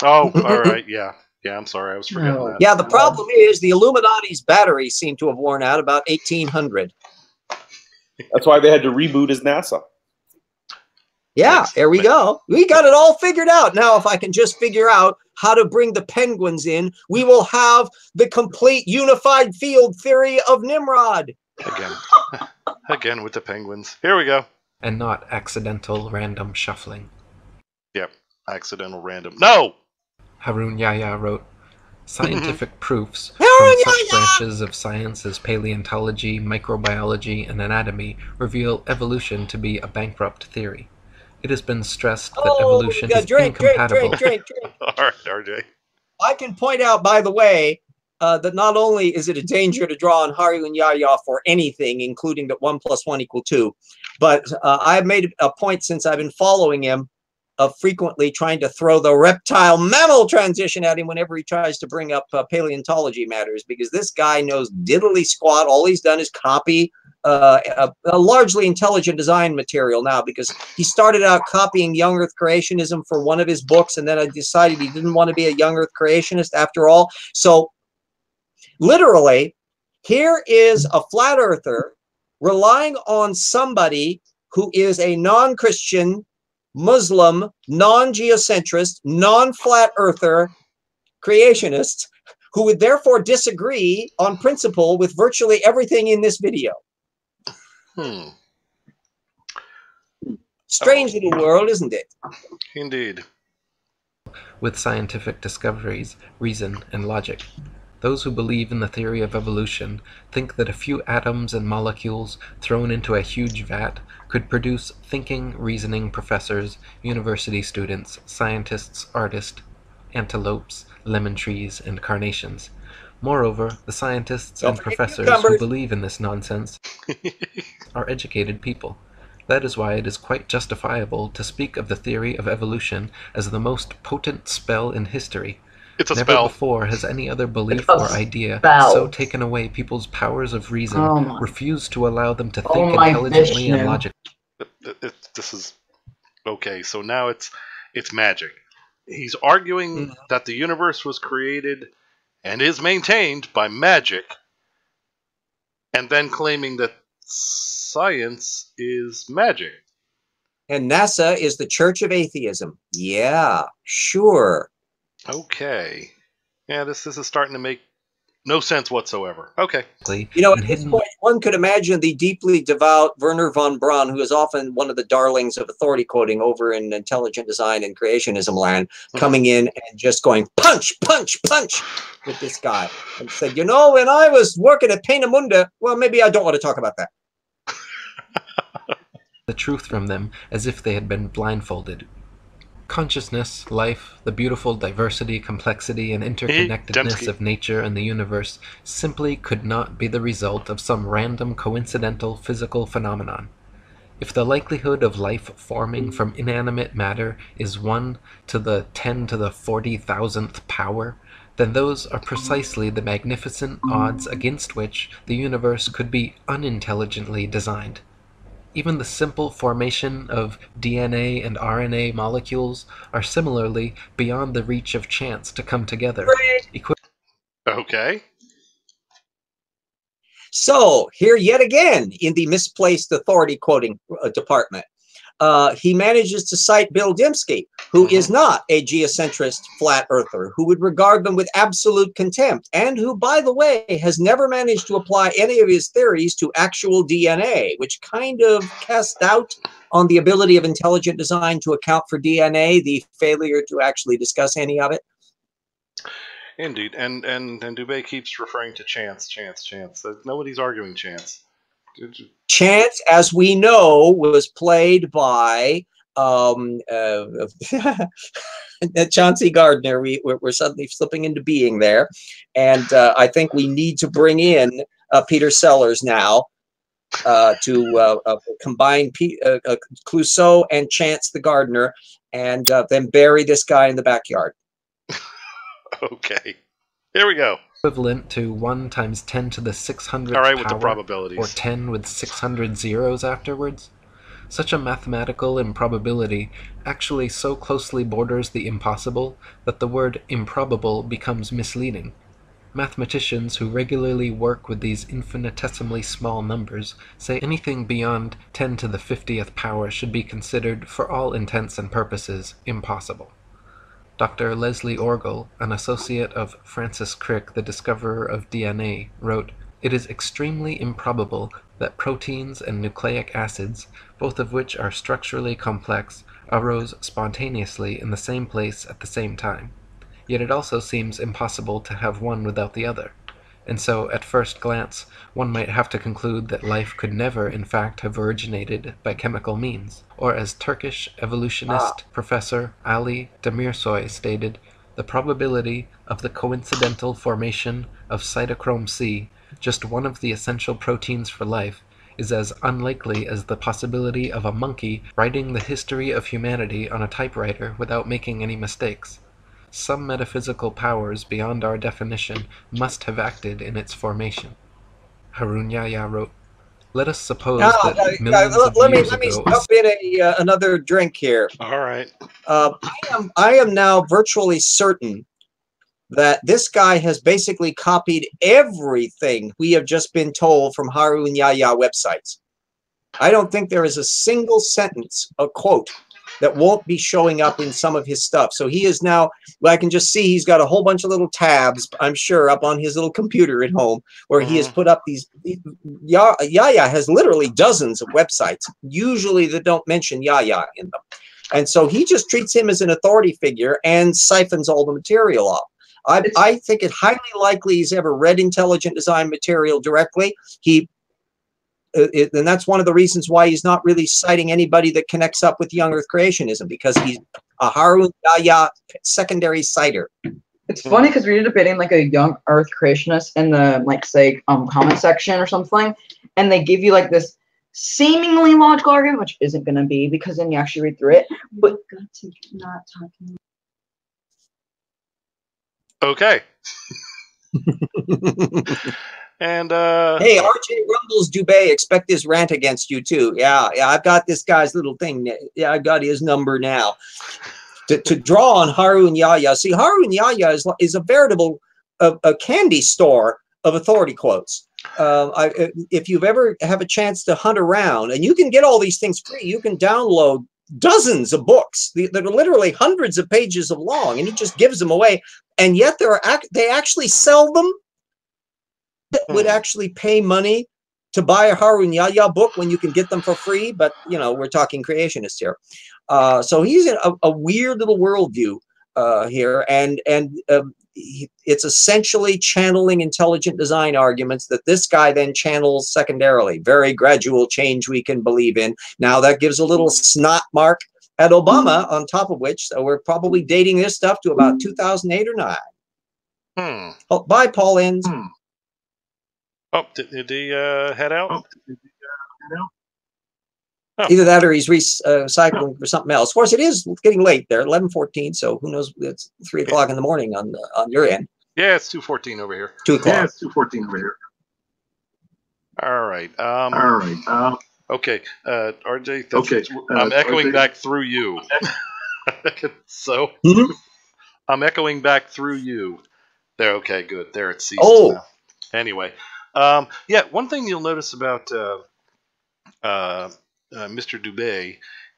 Oh, all right, yeah. Yeah, I'm sorry, I was forgetting that. Yeah, the problem is the Illuminati's batteries seem to have worn out about 1800. That's why they had to reboot as NASA. Yeah, there we go. We got it all figured out. Now, if I can just figure out how to bring the penguins in, we will have the complete unified field theory of Nimrod. Again with the penguins. Here we go. And not accidental random shuffling. Yep, accidental random. No! Harun Yahya wrote, scientific proofs from such branches of science as paleontology, microbiology, and anatomy reveal evolution to be a bankrupt theory. It has been stressed that evolution is incompatible. All right, RJ. I can point out, by the way, that not only is it a danger to draw on Harun Yahya for anything, including that 1 + 1 = 2, but I've made a point since I've been following him of frequently trying to throw the reptile-mammal transition at him whenever he tries to bring up paleontology matters, because this guy knows diddly squat. All he's done is copy a largely intelligent design material now, because he started out copying young earth creationism for one of his books, and then I decided he didn't want to be a young earth creationist after all. So literally, here is a flat earther relying on somebody who is a non-Christian, Muslim, non-geocentrist, non-flat earther creationist, who would therefore disagree on principle with virtually everything in this video. Strange little world, isn't it? Indeed. With scientific discoveries, reason, and logic. Those who believe in the theory of evolution think that a few atoms and molecules thrown into a huge vat could produce thinking, reasoning professors, university students, scientists, artists, antelopes, lemon trees, and carnations. Moreover, the scientists and professors who believe in this nonsense are educated people. That is why it is quite justifiable to speak of the theory of evolution as the most potent spell in history. It's a Never spell. before has any other belief or idea so taken away people's powers of reason, refused to allow them to think intelligently and logically. This is okay. So now it's magic. He's arguing that the universe was created and is maintained by magic, and then claiming that science is magic. And NASA is the church of atheism. Yeah, sure. Okay. Yeah, this is starting to make no sense whatsoever. Okay. You know, at this point, one could imagine the deeply devout Werner von Braun, who is often one of the darlings of authority quoting over in intelligent design and creationism land, coming in and just going punch, punch, punch with this guy. And said, you know, when I was working at Peenemünde, well, maybe I don't want to talk about that. The truth from them as if they had been blindfolded. Consciousness, life, the beautiful diversity, complexity, and interconnectedness of nature and the universe simply could not be the result of some random coincidental physical phenomenon. If the likelihood of life forming from inanimate matter is 1 to the 10 to the 40,000th power, then those are precisely the magnificent odds against which the universe could be unintelligently designed. Even the simple formation of DNA and RNA molecules are similarly beyond the reach of chance to come together. Okay. So, here yet again, in the misplaced authority quoting department, he manages to cite Bill Dembski, who is not a geocentrist flat earther, who would regard them with absolute contempt, and who, by the way, has never managed to apply any of his theories to actual DNA, which kind of casts doubt on the ability of intelligent design to account for DNA, the failure to actually discuss any of it. Indeed, and Dubay keeps referring to chance. Nobody's arguing chance. Chance, as we know, was played by Chauncey Gardner. We're suddenly slipping into being there, and I think we need to bring in Peter Sellers now to combine Clouseau and Chance the Gardener, and then bury this guy in the backyard. Okay, here we go. Equivalent to 1 × 10⁶ All right, power, with the probabilities. or 10 with 600 zeros afterwards. Such a mathematical improbability actually so closely borders the impossible that the word improbable becomes misleading. Mathematicians who regularly work with these infinitesimally small numbers say anything beyond 10 to the 50th power should be considered, for all intents and purposes, impossible. Dr. Leslie Orgel, an associate of Francis Crick, the discoverer of DNA, wrote, "It is extremely improbable that proteins and nucleic acids, both of which are structurally complex, arose spontaneously in the same place at the same time. Yet it also seems impossible to have one without the other. And so, at first glance, one might have to conclude that life could never, in fact, have originated by chemical means. Or as Turkish evolutionist Professor Ali Demirsoy stated, the probability of the coincidental formation of cytochrome C, just one of the essential proteins for life, is as unlikely as the possibility of a monkey writing the history of humanity on a typewriter without making any mistakes. Some metaphysical powers beyond our definition must have acted in its formation." Harun Yahya wrote, "Let us suppose that millions of years let me ago..." stop in another drink here. All right. I am now virtually certain that this guy has basically copied everything we have just been told from Harun Yahya websites. I don't think there is a single sentence, a quote, that won't be showing up in some of his stuff. So he is now, I can just see he's got a whole bunch of little tabs, I'm sure, up on his little computer at home where he has put up these. Yahya has literally dozens of websites, usually that don't mention Yahya in them. And so he just treats him as an authority figure and siphons all the material off. I think it highly likely he's ever read intelligent design material directly. And that's one of the reasons why he's not really citing anybody that connects up with young Earth creationism, because he's a Harun Yahya secondary citer. It's funny because we were debating like a young Earth creationist in the say comment section or something, and they give you like this seemingly logical argument, which isn't going to be, because then you actually read through it. But not talking. Okay. And hey, RJ Rumbles Dubay, expect this rant against you too. Yeah, I've got this guy's little thing. Yeah, I've got his number now. To draw on Harun Yahya. See, Harun Yahya is a veritable a candy store of authority quotes. If you've ever have a chance to hunt around, and you can get all these things free, you can download dozens of books that are literally hundreds of pages of long, and he just gives them away. And yet they actually sell them. That would actually pay money to buy a Harun Yahya book when you can get them for free. But, you know, we're talking creationists here. So he's in a weird little worldview here. And it's essentially channeling intelligent design arguments that this guy then channels secondarily. Very gradual change we can believe in. Now that gives a little snot mark at Obama on top of which, so we're probably dating this stuff to about 2008 or 9. Oh, bye, Paul Inns. Oh, did he head out? Oh. Either that or he's recycling for something else. Of course, it is getting late there, 11:14. So who knows? It's 3 o'clock in the morning on your end. Yeah, it's 2:14 over here. 2 o'clock. Yeah, it's 2:14 over here. All right. Okay, RJ. I'm echoing back through you. So I'm echoing back through you. There. Okay. Good. There. It ceased now. Anyway. Yeah, one thing you'll notice about Mr. Dubay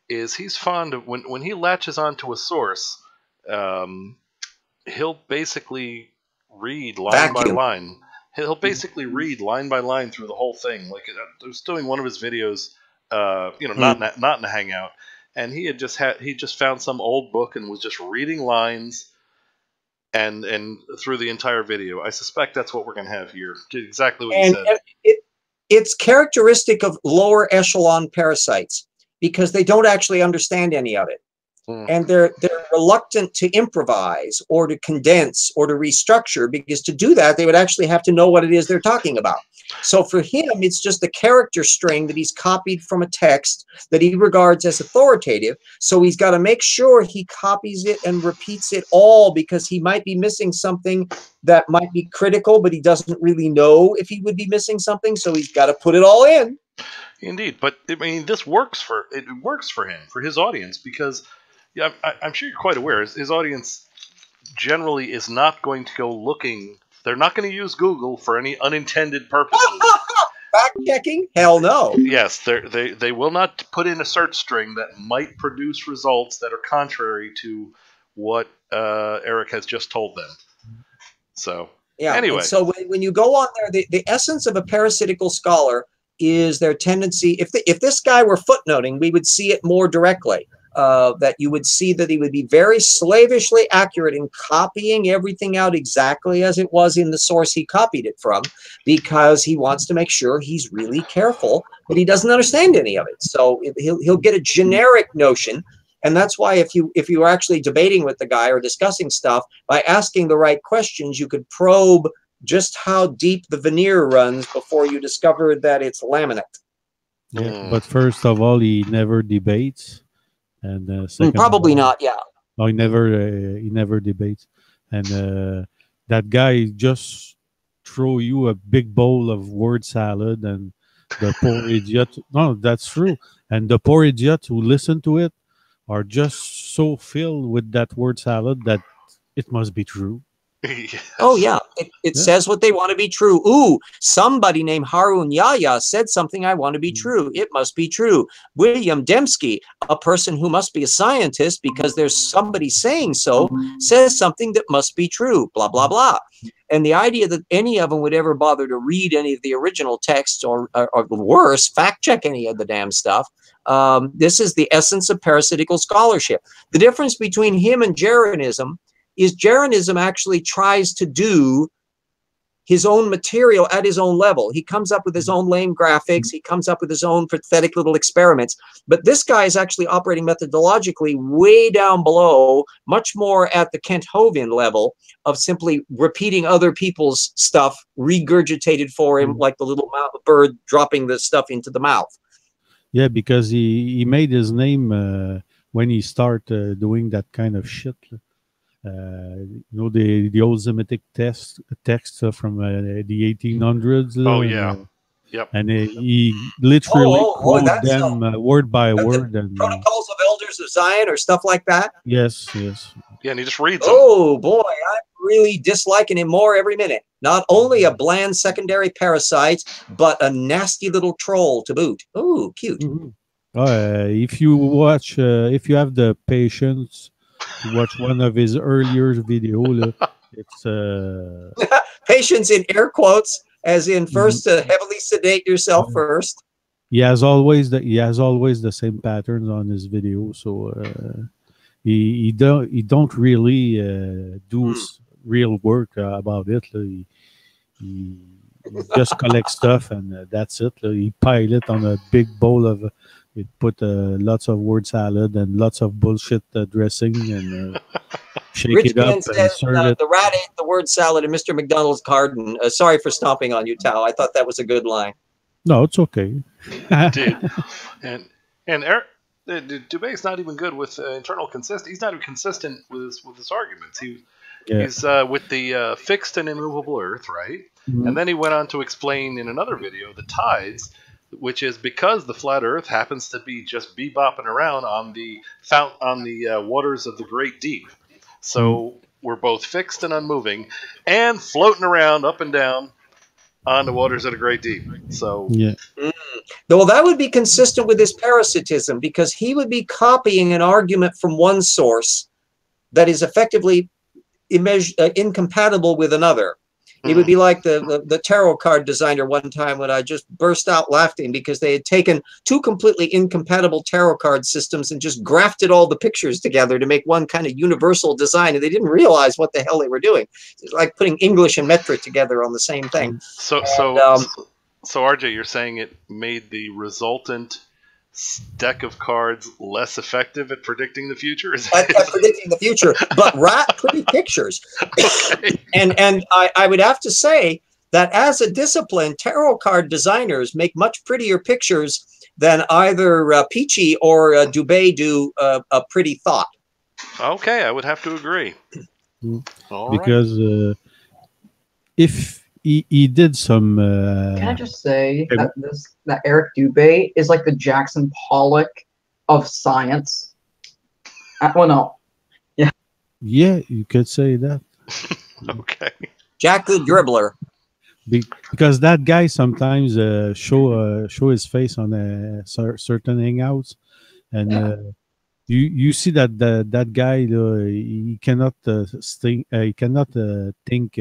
is he's fond of when he latches onto a source, he'll basically read line by line. He'll basically read line by line through the whole thing. Like I was doing one of his videos, not in a Hangout, and he just found some old book and was just reading lines. And through the entire video. I suspect that's what we're going to have here. Exactly what you said. It's characteristic of lower echelon parasites because they don't actually understand any of it. And they're reluctant to improvise or to condense or to restructure, because to do that, they would actually have to know what it is they're talking about. So for him, it's just a character string that he's copied from a text that he regards as authoritative. So he's got to make sure he copies it and repeats it all, because he might be missing something that might be critical, but he doesn't really know if he would be missing something. So he's got to put it all in. Indeed, but I mean, this works for him, for his audience, because I'm sure you're quite aware his audience generally is not going to go looking. They're not going to use Google for any unintended purposes. Fact checking? Hell no. Yes, they will not put in a search string that might produce results that are contrary to what Eric has just told them. So yeah. Anyway, and so when you go on there, the essence of a parasitical scholar is their tendency. If this guy were footnoting, we would see it more directly. That you would see that he would be very slavishly accurate in copying everything out exactly as it was in the source he copied it from, because he wants to make sure he's really careful, but he doesn't understand any of it. So he'll get a generic notion, and that's why if you are actually debating with the guy or discussing stuff, by asking the right questions, you could probe just how deep the veneer runs before you discover that it's laminate. Yeah, but first of all, he never debates. And second, probably not. Yeah. No, he never debates, and that guy just throw you a big bowl of word salad, and the poor idiot. No, that's true. And the poor idiots who listen to it are just so filled with that word salad that it must be true. Yes. Oh yeah, it says what they want to be true. Ooh, somebody named Harun Yahya said something I want to be true. It must be true. William Dembski, a person who must be a scientist because there's somebody saying so, says something that must be true. Blah blah blah. And the idea that any of them would ever bother to read any of the original texts or worse, fact check any of the damn stuff. This is the essence of parasitical scholarship. The difference between him and Jeranism is Jeranism actually tries to do his own material at his own level. He comes up with his own lame graphics. He comes up with his own pathetic little experiments. But this guy is actually operating methodologically way down below, much more at the Kent Hovind level of simply repeating other people's stuff, regurgitated for him like the little bird dropping the stuff into the mouth. Yeah, because he made his name when he started doing that kind of shit. You know, the old Semitic texts from the 1800s. Oh yeah, yep. And he literally quoted them word by word. And Protocols of Elders of Zion or stuff like that. Yes, yes. Yeah, and he just reads them. Oh boy, I'm really disliking him more every minute. Not only a bland secondary parasite, but a nasty little troll to boot. Oh, cute. Mm-hmm. If you watch, if you have the patience to watch one of his earlier videos, it's patience in air quotes, as in first heavily sedate yourself first. He has always the same patterns on his videos, so he don't really do real work about it. He just collects stuff and that's it. He pile it on a big bowl of. It put lots of word salad and lots of bullshit dressing and shake Rich it up Man and says, serve it. The rat ate the word salad in Mr. McDonald's garden. Sorry for stomping on you, Tao. I thought that was a good line. No, it's okay. Dude. And Eric, Dubay's not even good with internal consistency. He's not even consistent with his arguments. He's with the fixed and immovable Earth, right? Mm-hmm. And then he went on to explain in another video the tides, which is because the flat Earth happens to be just bebopping around on the waters of the Great Deep. So we're both fixed and unmoving, and floating around up and down on the waters of the Great Deep. So yeah. Well, that would be consistent with his parasitism, because he would be copying an argument from one source that is effectively incompatible with another. It would be like the tarot card designer one time when I just burst out laughing because they had taken two completely incompatible tarot card systems and just grafted all the pictures together to make one kind of universal design, and they didn't realize what the hell they were doing. It's like putting English and metric together on the same thing. So RJ, you're saying it made the resultant deck of cards less effective at predicting the future? At predicting the future, but pretty pictures. Okay. And I would have to say that as a discipline, tarot card designers make much prettier pictures than either Peachy or Dubay do a pretty thought. Okay, I would have to agree. Because if he did some. Can I just say that Eric Dubay is like the Jackson Pollock of science? Well, no. Yeah, you could say that. Okay. Jack the Dribbler. Because that guy sometimes show his face on certain hangouts, and you see that that guy he cannot he cannot think.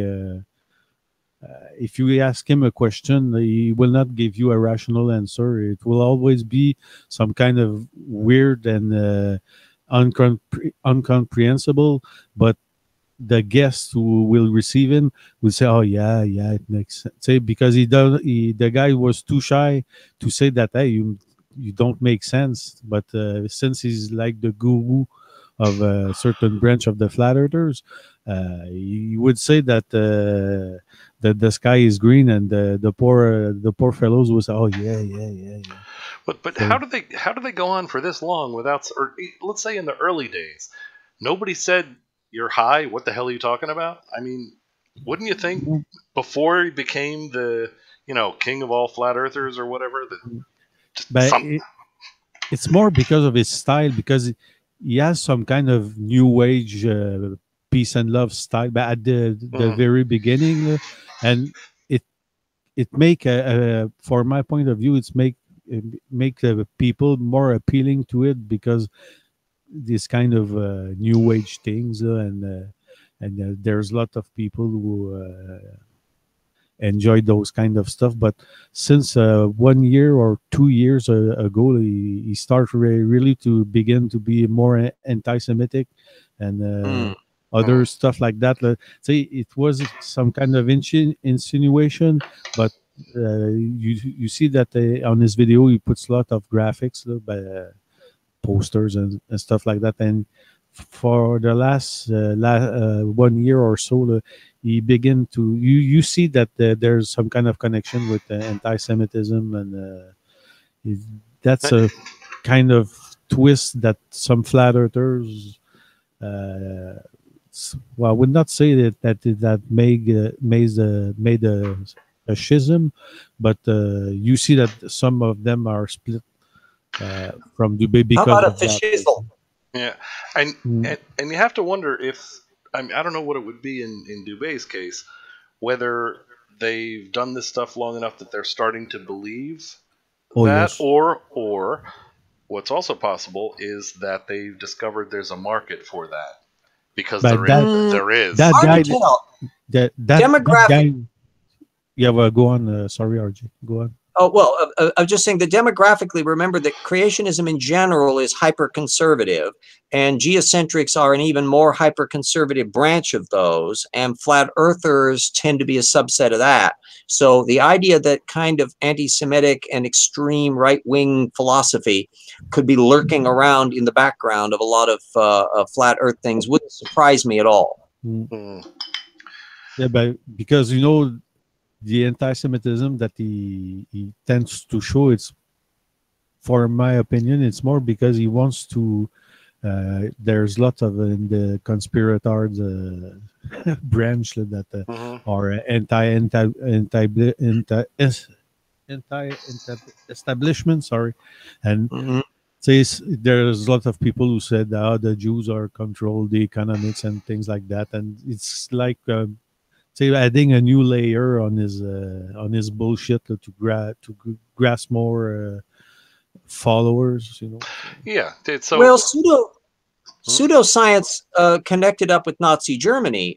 If you ask him a question, he will not give you a rational answer. It will always be some kind of weird and incomprehensible, but the guest who will receive him will say, "Oh yeah, it makes sense." Say because the guy was too shy to say that. Hey, you don't make sense. But since he's like the guru of a certain branch of the flat earthers, he would say that the sky is green, and the poor fellows will say, "Oh yeah." But So- how do they go on for this long without? Or let's say in the early days, nobody said you're high. What the hell are you talking about? I mean, wouldn't you think before he became the king of all flat earthers or whatever But it's more because of his style, because he has some kind of new age peace and love style, but at the very beginning, and it make for my point of view, it's make people more appealing to it because this kind of new age things, and there's a lot of people who enjoy those kind of stuff. But since 1 year or 2 years ago, he started really to begin to be more anti-Semitic and other stuff like that. Say it was some kind of insinuation, but you see that on his video he puts a lot of graphics, posters and stuff like that. And for the last 1 year or so, he begin to you see that there's some kind of connection with anti-Semitism, and that's a kind of twist that some flat earthers I would not say that made a schism, but you see that some of them are split from Dubay because How about of a that. fishizzle? Yeah, and you have to wonder if I don't know what it would be in Dubay's case, whether they've done this stuff long enough that they're starting to believe that, yes. or what's also possible is that they've discovered there's a market for that because But there is. That Hard guy, to tell. that Demographic- guy. Yeah, well, go on. Sorry, RJ. Go on. Oh, well, I'm just saying that demographically, remember that creationism in general is hyper-conservative, and geocentrics are an even more hyper-conservative branch of those, and flat earthers tend to be a subset of that. So the idea that kind of anti-Semitic and extreme right-wing philosophy could be lurking around in the background of a lot of flat earth things wouldn't surprise me at all. Yeah, but because the anti-Semitism that he tends to show, it's, for my opinion, it's more because he wants to. There's lots of in the conspirators branch that are anti-establishment. Sorry, and says there's a lot of people who said the Jews are control the economics and things like that, and it's like. Say adding a new layer on his bullshit to grasp more followers, Yeah, so well, pseudoscience connected up with Nazi Germany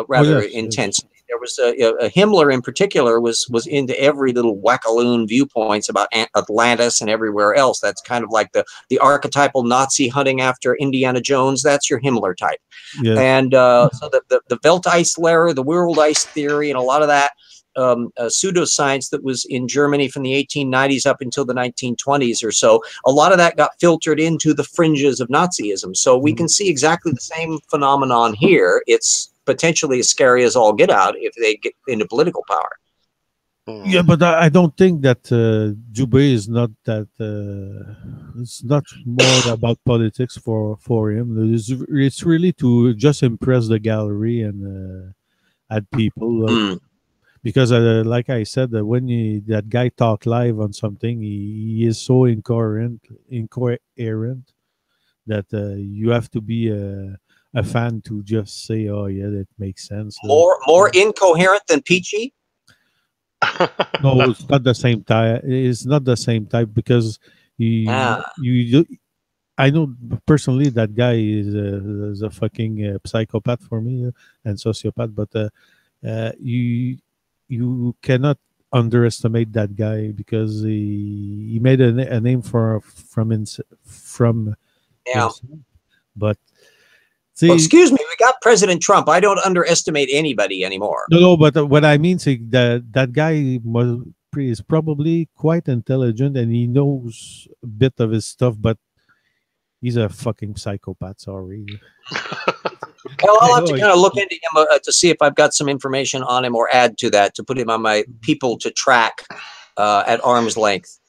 rather intensely. There was a Himmler in particular was into every little wackaloon viewpoints about Atlantis and everywhere else. That's kind of like the archetypal Nazi hunting after Indiana Jones. That's your Himmler type. Yes. And so the Welteisslehre, the world ice theory, and a lot of that pseudoscience that was in Germany from the 1890s up until the 1920s or so, a lot of that got filtered into the fringes of Nazism. So we can see exactly the same phenomenon here. It's potentially as scary as all get out if they get into political power. Yeah, but I don't think that Dubay is not that. It's not more about politics for him. It's really to just impress the gallery and add people. because like I said, when that guy talk live on something, he is so incoherent that you have to be a fan to just say, "Oh yeah, that makes sense." More incoherent than Peachy. No, it's not the same type. It's not the same type because I know personally that guy is a fucking psychopath for me and sociopath, but you cannot underestimate that guy because he made a name from Yeah. himself. But Well, excuse me, we got President Trump. I don't underestimate anybody anymore. no, but what I mean is that guy is probably quite intelligent and he knows a bit of his stuff, but he's a fucking psychopath. Sorry. Well, I'll have to kind of look into him to see if I've got some information on him or add to that to put him on my people to track at arm's length.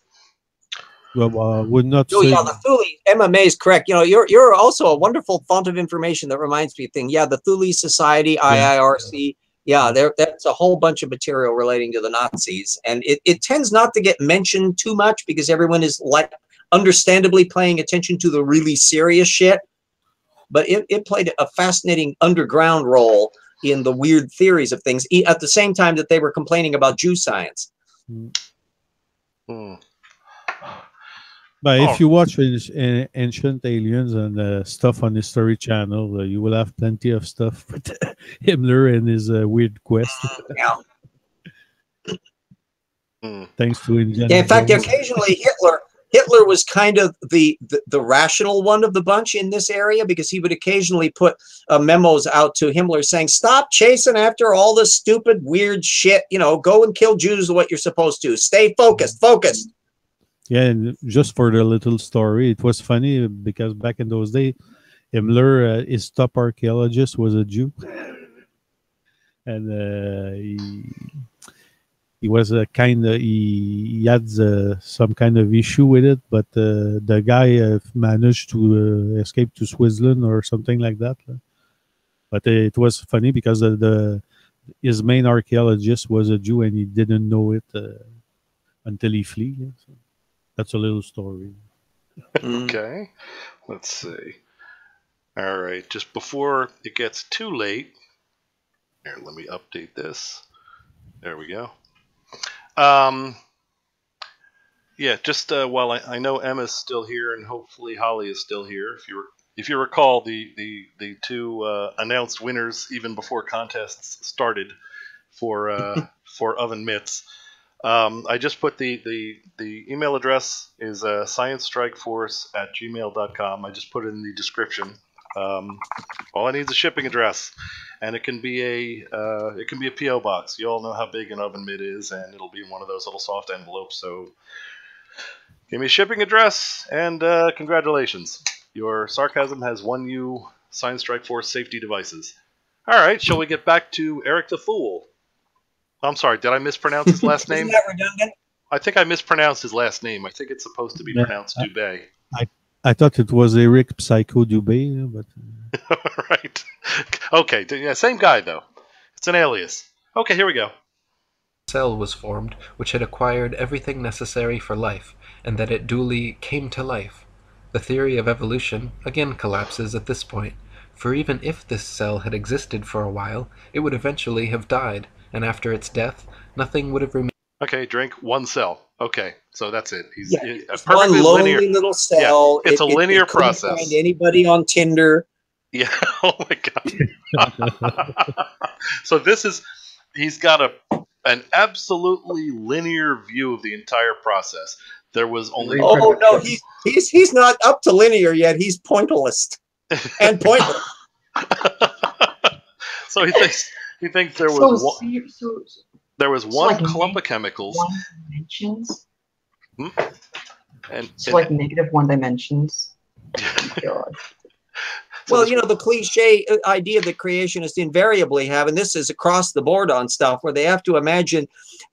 Well, would not. Oh yeah, the Thule MMA is correct. You know, you're also a wonderful font of information that reminds me of things. Yeah, the Thule Society, IIRC. Yeah, that's a whole bunch of material relating to the Nazis, and it tends not to get mentioned too much because everyone is like understandably paying attention to the really serious shit. But it played a fascinating underground role in the weird theories of things at the same time that they were complaining about Jew science. But if you watch Ancient Aliens and stuff on History Channel, you will have plenty of stuff with Himmler and his weird quest. Thanks to Indiana in fact, Jones. occasionally Hitler was kind of the rational one of the bunch in this area because he would occasionally put memos out to Himmler saying, "Stop chasing after all this stupid, weird shit. You know, go and kill Jews what you're supposed to. Stay focused, focused." Yeah, and just for the little story, it was funny because back in those days, Himmler, his top archaeologist was a Jew, and he was a he had some kind of issue with it, but the guy managed to escape to Switzerland or something like that. But it was funny because his main archaeologist was a Jew and he didn't know it until he fled. So that's a little story. Okay, let's see. All right, just before it gets too late, here, let me update this. There we go. Yeah, just while I know Emma's still here and hopefully Holly is still here. If you recall, the two announced winners even before contests started for oven mitts. I just put the email address is sciencestrikeforce@gmail.com. I just put it in the description. All I need is a shipping address, and it can be a PO box. You all know how big an oven mitt is, and it'll be in one of those little soft envelopes. So give me a shipping address, and congratulations, your sarcasm has won you ScienceStrike Force safety devices. All right, shall we get back to Eric the Fool? I'm sorry, did I mispronounce his last name? Isn't that redundant? I think I mispronounced his last name. I think it's supposed to be pronounced Dubay. I thought it was Eric Psycho Dubay, but right. Okay, yeah, same guy though. It's an alias. Okay, here we go. A cell was formed which had acquired everything necessary for life, and that it duly came to life. The theory of evolution again collapses at this point, for even if this cell had existed for a while, it would eventually have died, and after its death, nothing would have remained. Okay, drink one cell. Okay, so that's it. He's Yeah, a it's perfectly one lonely linear. little cell. Yeah, it's a linear it couldn't process. Find anybody on Tinder? Yeah. Oh my god. So he's got an absolutely linear view of the entire process. There was only. Oh no, he's not up to linear yet. He's pointillist and pointless. So he thinks there was there was one like clump of chemicals. One dimensions. And Like negative one dimensions. God. Well, you know, the cliche idea that creationists invariably have, and this is across the board on stuff, where they have to imagine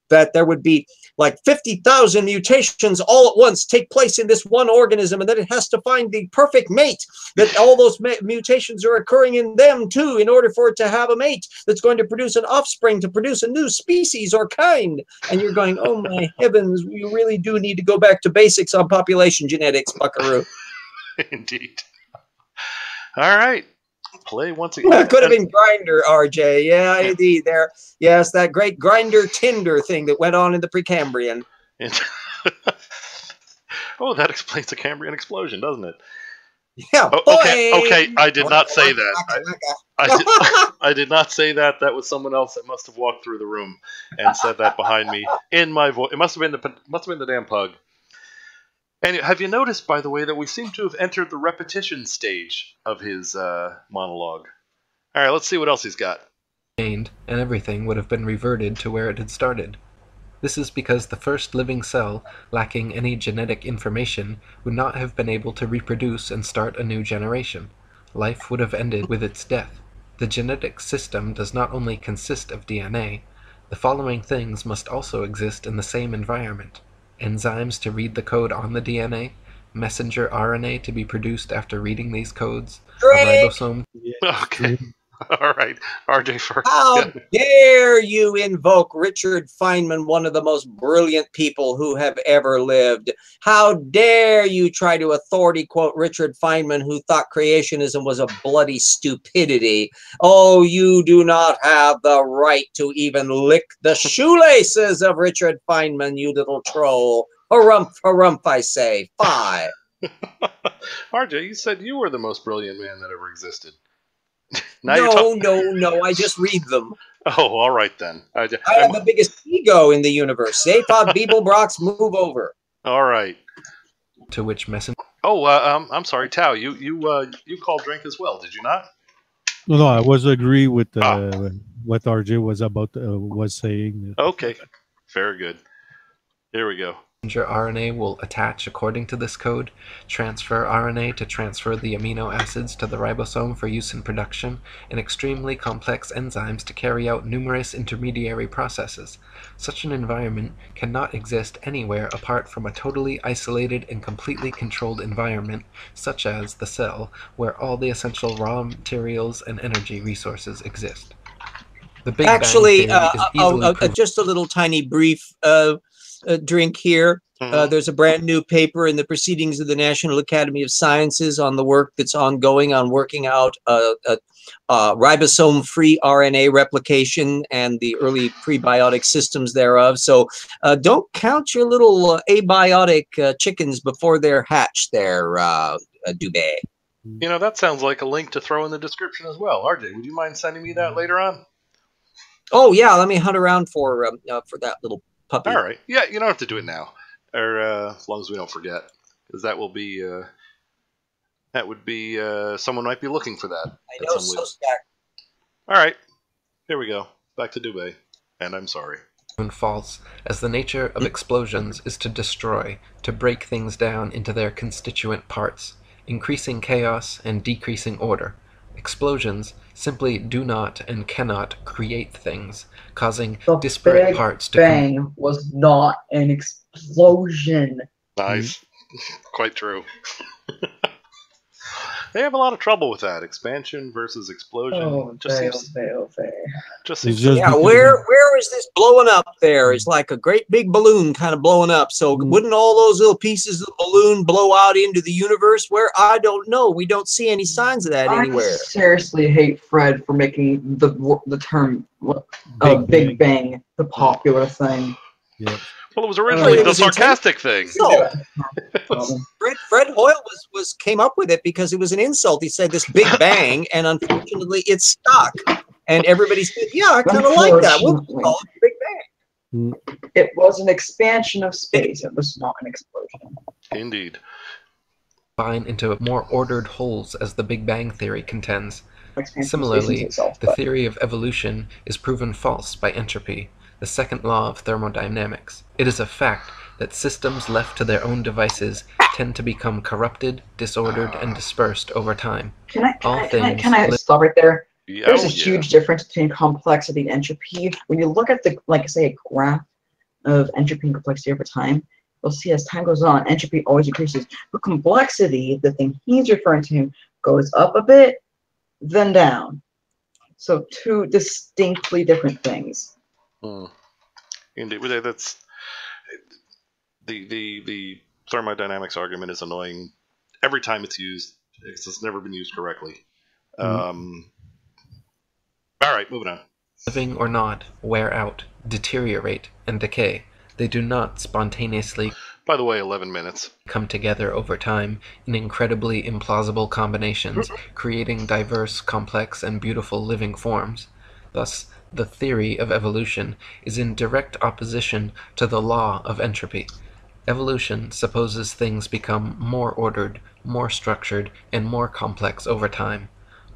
that there would be like 50,000 mutations all at once take place in this one organism, and then it has to find the perfect mate, that all those mutations are occurring in them too in order for it to have a mate that's going to produce an offspring to produce a new species or kind. And you're going, oh my heavens, we really do need to go back to basics on population genetics, buckaroo. Indeed. All right. Play once again. It could have been Grinder, RJ. Yeah, indeed. There. Yes, that great Grinder Tinder thing that went on in the Precambrian. Oh, that explains the Cambrian explosion, doesn't it? Yeah. Oh, okay. I did not say that. I did not say that. That was someone else that must have walked through the room and said that behind me in my voice. It must have been the damn pug. And have you noticed, by the way, that we seem to have entered the repetition stage of his monologue? All right, let's see what else he's got. And everything would have been reverted to where it had started. This is because the first living cell, lacking any genetic information, would not have been able to reproduce and start a new generation. Life would have ended with its death. The genetic system does not only consist of DNA. The following things must also exist in the same environment. Enzymes to read the code on the DNA, messenger RNA to be produced after reading these codes, a ribosome. Okay. All right. RJ first. How dare you invoke Richard Feynman, one of the most brilliant people who have ever lived? How dare you try to authority quote Richard Feynman, who thought creationism was a bloody stupidity? Oh, you do not have the right to even lick the shoelaces of Richard Feynman, you little troll. Harumph, I say. Fie. RJ, you said you were the most brilliant man that ever existed. No, I just read them. Oh, all right then. I have the biggest ego in the universe. Zaphod Beeblebrox, move over. All right. To which messenger? Oh, I'm sorry, Tao. You called drink as well, did you not? No, I was agree with what RJ was saying. Okay, very good. Here we go. RNA will attach according to this code, transfer RNA to transfer the amino acids to the ribosome for use in production, and extremely complex enzymes to carry out numerous intermediary processes. Such an environment cannot exist anywhere apart from a totally isolated and completely controlled environment, such as the cell, where all the essential raw materials and energy resources exist. The Big Bang theory is easily just a little tiny brief drink here. There's a brand new paper in the Proceedings of the National Academy of Sciences on the work that's ongoing on working out ribosome-free RNA replication and the early prebiotic systems thereof. So don't count your little abiotic chickens before they're hatched there, Dubay. You know, that sounds like a link to throw in the description as well. RJ, would you mind sending me that later on? Oh, yeah, let me hunt around for that little puppy. All right. Yeah, you don't have to do it now, or as long as we don't forget, because that will be someone might be looking for that. I know, so stacked. All right, here we go. Back to Dubay, and I'm sorry. False, as the nature of explosions is to destroy, to break things down into their constituent parts, increasing chaos and decreasing order. Explosions simply do not and cannot create things, causing disparate parts to... The Big Bang was not an explosion. Nice. Quite true. They have a lot of trouble with that. Expansion versus explosion. Oh, yeah, where is this blowing up there? It's like a great big balloon kind of blowing up. So wouldn't all those little pieces of the balloon blow out into the universe? Where? I don't know. We don't see any signs of that anywhere. I seriously hate Fred for making the term Big Bang the popular thing. Yeah. Well, it was originally the sarcastic thing. No. Fred Hoyle came up with it because it was an insult. He said this Big Bang, and unfortunately, it stuck. And everybody said, "Yeah, I kind of like that. We'll call it Big Bang." It was an expansion of space. It was not an explosion. Indeed. Combine into more ordered wholes, as the Big Bang theory contends. Similarly, the theory of evolution is proven false by entropy, the second law of thermodynamics. It is a fact that systems left to their own devices tend to become corrupted, disordered, and dispersed over time. Can I stop right there? There's a huge difference between complexity and entropy. When you look at say a graph, of entropy and complexity over time, you'll see as time goes on, entropy always increases. But complexity, the thing he's referring to, goes up a bit, then down. So two distinctly different things. Indeed, that's the thermodynamics argument is annoying every time it's used. It's never been used correctly. All right, moving on. Living or not, wear out, deteriorate, and decay. They do not spontaneously, by the way, 11 minutes, come together over time in incredibly implausible combinations, creating diverse, complex, and beautiful living forms. Thus, the theory of evolution is in direct opposition to the law of entropy. Evolution supposes things become more ordered, more structured, and more complex over time.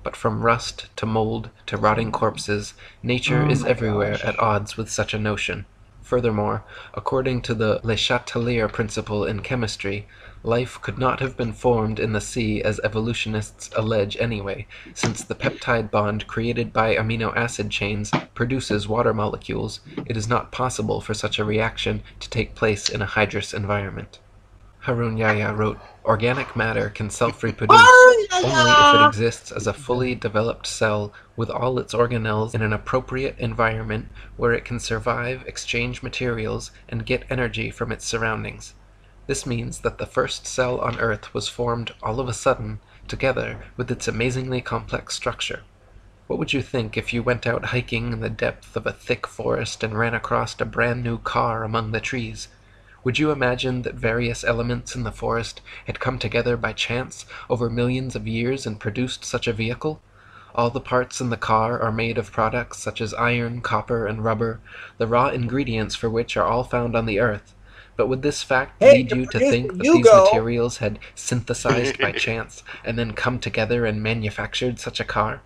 But from rust to mold to rotting corpses, nature is everywhere at odds with such a notion. Furthermore, according to the Le Chatelier principle in chemistry, life could not have been formed in the sea as evolutionists allege anyway, since the peptide bond created by amino acid chains produces water molecules. It is not possible for such a reaction to take place in a hydrous environment. Harun Yahya wrote, "Organic matter can self-reproduce only if it exists as a fully developed cell with all its organelles in an appropriate environment where it can survive, exchange materials, and get energy from its surroundings. This means that the first cell on Earth was formed all of a sudden, together with its amazingly complex structure. What would you think if you went out hiking in the depth of a thick forest and ran across a brand new car among the trees? Would you imagine that various elements in the forest had come together by chance over millions of years and produced such a vehicle? All the parts in the car are made of products such as iron, copper, and rubber, the raw ingredients for which are all found on the Earth. But would this fact lead you to think that these materials had synthesized by chance and then come together and manufactured such a car?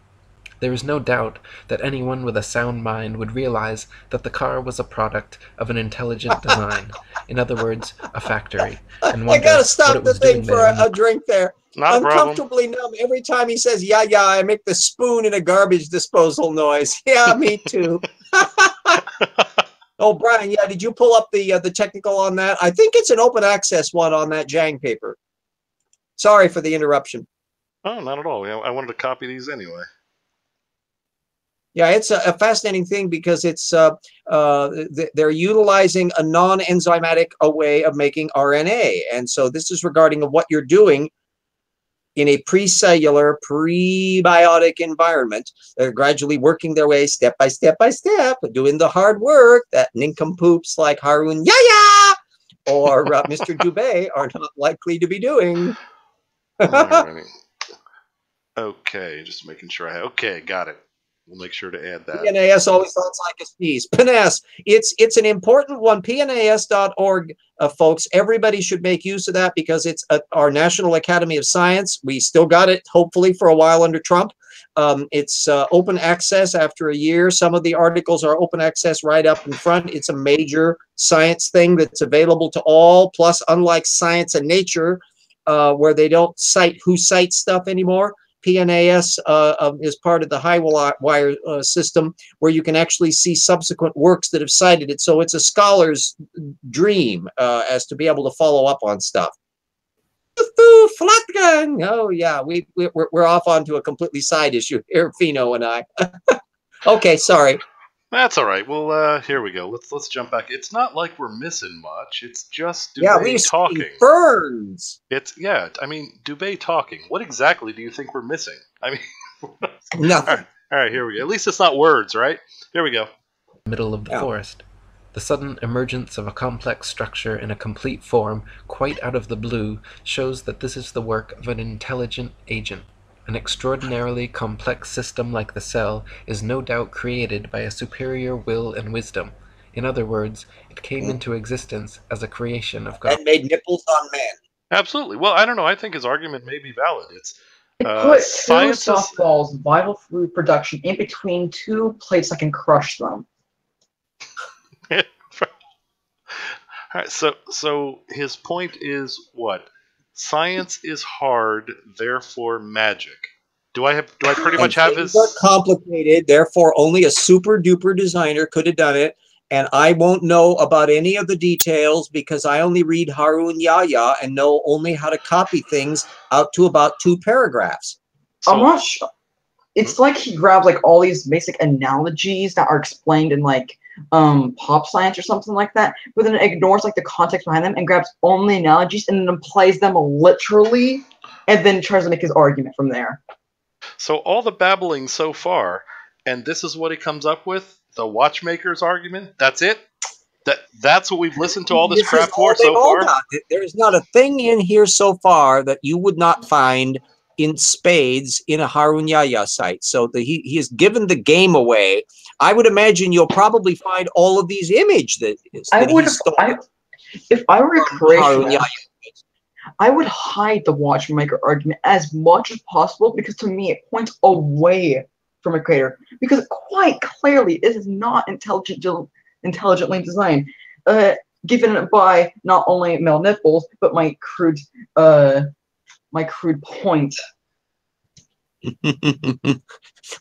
There is no doubt that anyone with a sound mind would realize that the car was a product of an intelligent design. In other words, a factory. And I gotta stop the thing for a drink there. Not uncomfortably numb every time he says, yeah, I make the spoon in a garbage disposal noise. Yeah, me too. Oh, Brian, yeah, did you pull up the technical on that? I think it's an open access one on that Jang paper. Sorry for the interruption. Oh, not at all. I wanted to copy these anyway. Yeah, it's a fascinating thing because it's they're utilizing a non-enzymatic way of making RNA. And so this is regarding what you're doing in a pre-cellular, prebiotic environment. They're gradually working their way step by step by step, doing the hard work that nincompoops like Harun Yahya or Mr. Dubay are not likely to be doing. Okay, just making sure okay, got it. We'll make sure to add that. PNAS always sounds like a sneeze. PNAS, it's an important one. PNAS.org, folks. Everybody should make use of that because it's our National Academy of Science. We still got it, hopefully, for a while under Trump. It's open access after a year. Some of the articles are open access right up in front. It's a major science thing that's available to all. Plus, unlike Science and Nature, where they don't cite who cites stuff anymore, PNAS is part of the Highwire system where you can actually see subsequent works that have cited it. So it's a scholar's dream as to be able to follow up on stuff. Oh yeah, we're off onto a completely side issue here, Fino and I. Okay, sorry. That's all right. Well, here we go. Let's jump back. It's not like we're missing much. It's just Dubay talking. Burns. I mean, Dubay talking. What exactly do you think we're missing? I mean, nothing. All right, here we go. At least it's not words, right? Here we go. Middle of the forest. The sudden emergence of a complex structure in a complete form, quite out of the blue, shows that this is the work of an intelligent agent. An extraordinarily complex system like the cell is no doubt created by a superior will and wisdom. In other words, it came into existence as a creation of God. And made nipples on man. Absolutely. Well, I don't know. I think his argument may be valid. It's put two softballs, vital food production, in between two plates that can crush them. All right. So his point is what? Science is hard, therefore magic. Do I pretty much have his? Things are complicated, therefore only a super duper designer could have done it. And I won't know about any of the details because I only read Harun Yahya and know only how to copy things out to about 2 paragraphs. I'm not sure. It's like he grabbed like all these basic analogies that are explained in like pop science or something like that, but then ignores like the context behind them and grabs only analogies and then applies them literally, and then tries to make his argument from there. So all the babbling so far, and this is what he comes up with: the watchmaker's argument. That's it. That's what we've listened to all this crap for so far. There's not a thing in here so far that you would not find in spades in a Harun Yahya site. So he has given the game away. I would imagine you'll probably find all of these images if I were a creationist, I would hide the watchmaker argument as much as possible, because to me it points away from a creator, because quite clearly it is not intelligently designed, given by not only male nipples but my crude point.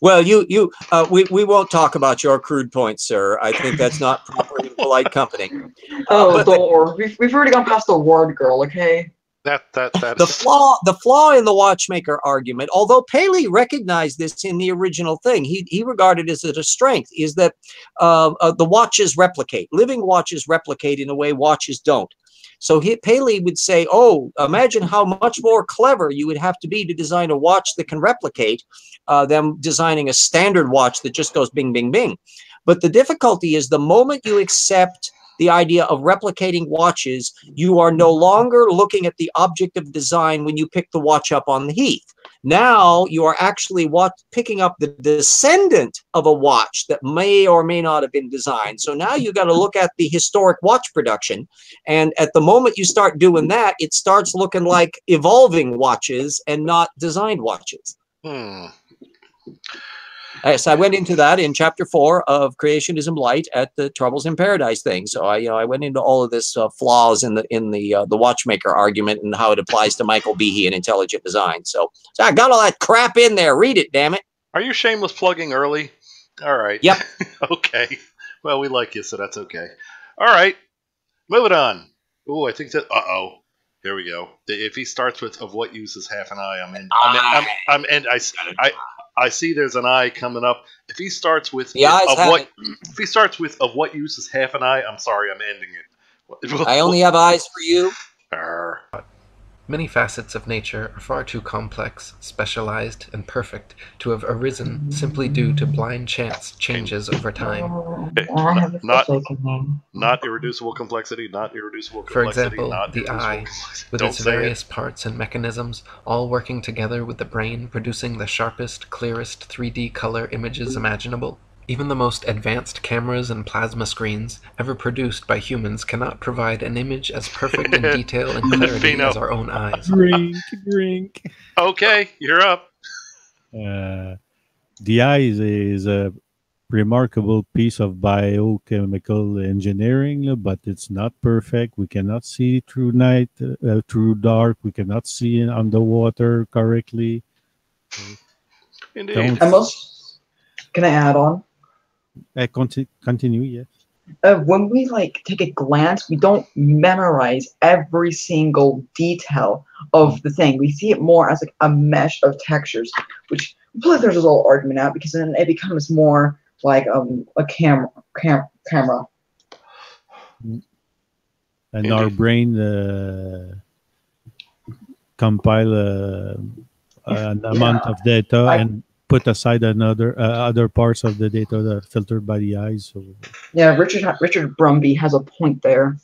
Well, we won't talk about your crude point, sir. I think that's not proper and polite company. Oh, don't worry. We've already gone past the word girl, okay? The flaw in the watchmaker argument, although Paley recognized this in the original thing, he regarded it as a strength, is that the watches replicate. Living watches replicate in a way watches don't. So Paley would say, oh, imagine how much more clever you would have to be to design a watch that can replicate than designing a standard watch that just goes bing, bing, bing. But the difficulty is the moment you accept the idea of replicating watches, you are no longer looking at the object of design when you pick the watch up on the heath. Now you are actually picking up the descendant of a watch that may or may not have been designed. So now you got to look at the historic watch production. And at the moment you start doing that, it starts looking like evolving watches and not designed watches. So I went into that in chapter 4 of Creationism Light at the Troubles in Paradise thing. So I went into all of this flaws in the watchmaker argument and how it applies to Michael Behe and intelligent design. So I got all that crap in there. Read it, damn it. Are you shameless plugging early? All right. Yep. Okay. Well, we like you, so that's okay. All right. Moving on. Oh, I think that. Here we go. If he starts with "of what use is half an eye," I'm in. I see there's an eye coming up. If he starts with of what use is half an eye, I'm sorry, I'm ending it. I only have eyes for you. Many facets of nature are far too complex, specialized, and perfect to have arisen simply due to blind chance changes over time. Not irreducible complexity, not irreducible complexity. For example, the eye, with its various parts and mechanisms, all working together with the brain producing the sharpest, clearest 3D color images imaginable. Even the most advanced cameras and plasma screens ever produced by humans cannot provide an image as perfect in detail and clarity as our own eyes. Drink. Okay, you're up. The eye is a remarkable piece of biochemical engineering, but it's not perfect. We cannot see through night, through dark. We cannot see underwater correctly. Indeed. Can I add on? Continue, yes. When we take a glance, we don't memorize every single detail of the thing. We see it more as a mesh of textures, which there's this whole argument out, because then it becomes more like a camera. And our brain compile an amount of data and put aside other parts of the data that are filtered by the eyes. So. Yeah, Richard Brumby has a point there.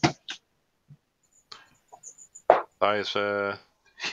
Eyes, yeah,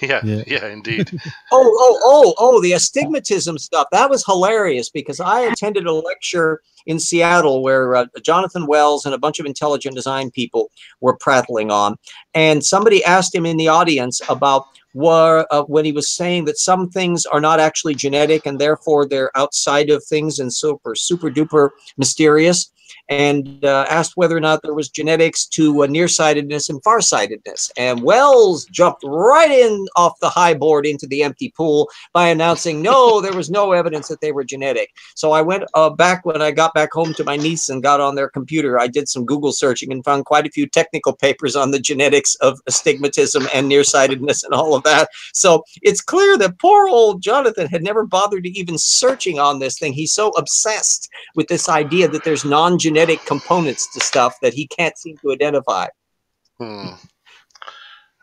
indeed. The astigmatism stuff. That was hilarious, because I attended a lecture in Seattle where Jonathan Wells and a bunch of intelligent design people were prattling on. And somebody asked him in the audience about when he was saying that some things are not actually genetic and therefore they're outside of things and super duper mysterious, and asked whether or not there was genetics to nearsightedness and farsightedness. And Wells jumped right in off the high board into the empty pool by announcing, no, there was no evidence that they were genetic. So I went back when I got back home to my niece and got on their computer. I did some Google searching and found quite a few technical papers on the genetics of astigmatism and nearsightedness and all of that. So it's clear that poor old Jonathan had never bothered to even searching on this thing. He's so obsessed with this idea that there's non-genetic components to stuff that he can't seem to identify. All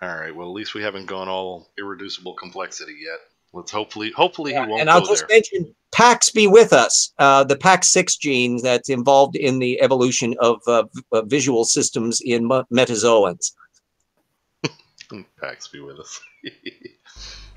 right. Well, at least we haven't gone all irreducible complexity yet. Let's hopefully he won't. And I'll just mention PAX be with us, the PAX6 gene that's involved in the evolution of visual systems in metazoans. PAX be with us.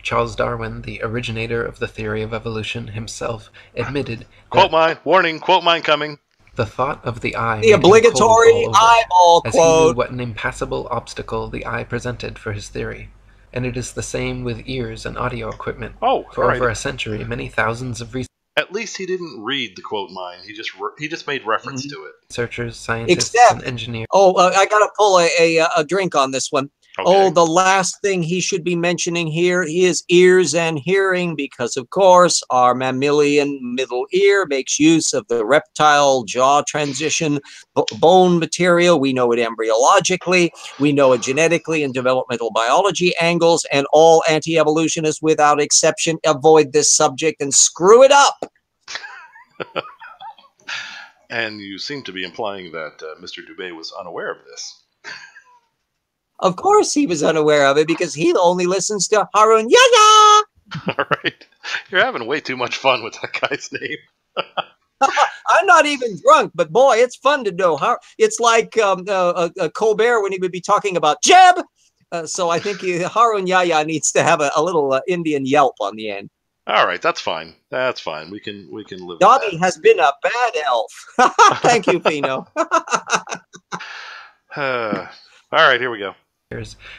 Charles Darwin, the originator of the theory of evolution himself, admitted quote mine, warning, quote mine coming. The thought of the eye, the obligatory eyeball as quote, he knew what an impassable obstacle the eye presented for his theory. And it is the same with ears and audio equipment. Oh, for over a century, many thousands of researchers. At least he didn't read the quote mine. He just made reference to it. Researchers, scientists, and engineers. Oh, I gotta pull a drink on this one. Okay. Oh, the last thing he should be mentioning here is ears and hearing, because, of course, our mammalian middle ear makes use of the reptile jaw transition bone material. We know it embryologically. We know it genetically in developmental biology angles, and all anti-evolutionists, without exception, avoid this subject and screw it up. And you seem to be implying that Mr. Dubay was unaware of this. Of course he was unaware of it, because he only listens to Harun Yahya. All right. You're having way too much fun with that guy's name. I'm not even drunk, but boy, it's fun to know. It's like Colbert when he would be talking about Jeb. So I think Harun Yahya needs to have a little Indian yelp on the end. All right, that's fine. That's fine. We can live Dobby with that. has been a bad elf. Thank you, Fino. All right, here we go.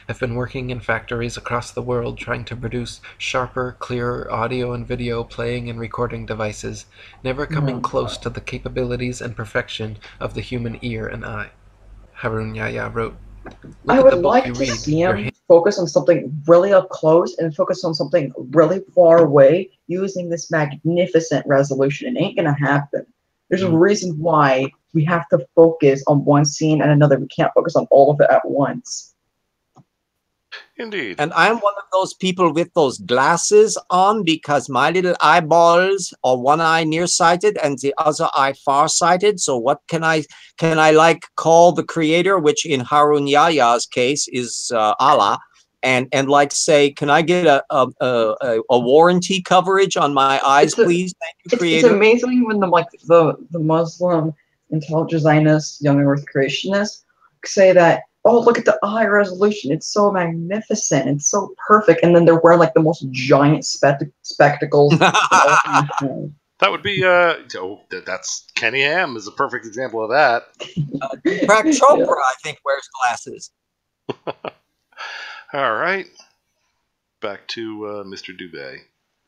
Have been working in factories across the world trying to produce sharper, clearer audio and video playing and recording devices, never coming close to the capabilities and perfection of the human ear and eye. Harun Yahya wrote, I would like to see him focus on something really up close and focus on something really far away using this magnificent resolution. It ain't gonna happen. There's a reason why we have to focus on one scene and another. We can't focus on all of it at once. Indeed. And I'm one of those people with those glasses on because my little eyeballs are one eye nearsighted and the other eye farsighted. So what can I like call the creator, which in Harun Yahya's case is Allah, and like say, can I get a warranty coverage on my eyes, please? Thank you, creator. It's amazing when the Muslim intelligent Zionists, young Earth creationists say that, oh, look at the eye resolution. It's so magnificent. It's so perfect. And then they're wearing like the most giant spectacles. That would be, that's Kenny Ham is a perfect example of that. Deepak Chopra, I think, wears glasses. All right. Back to Mr. Dubay.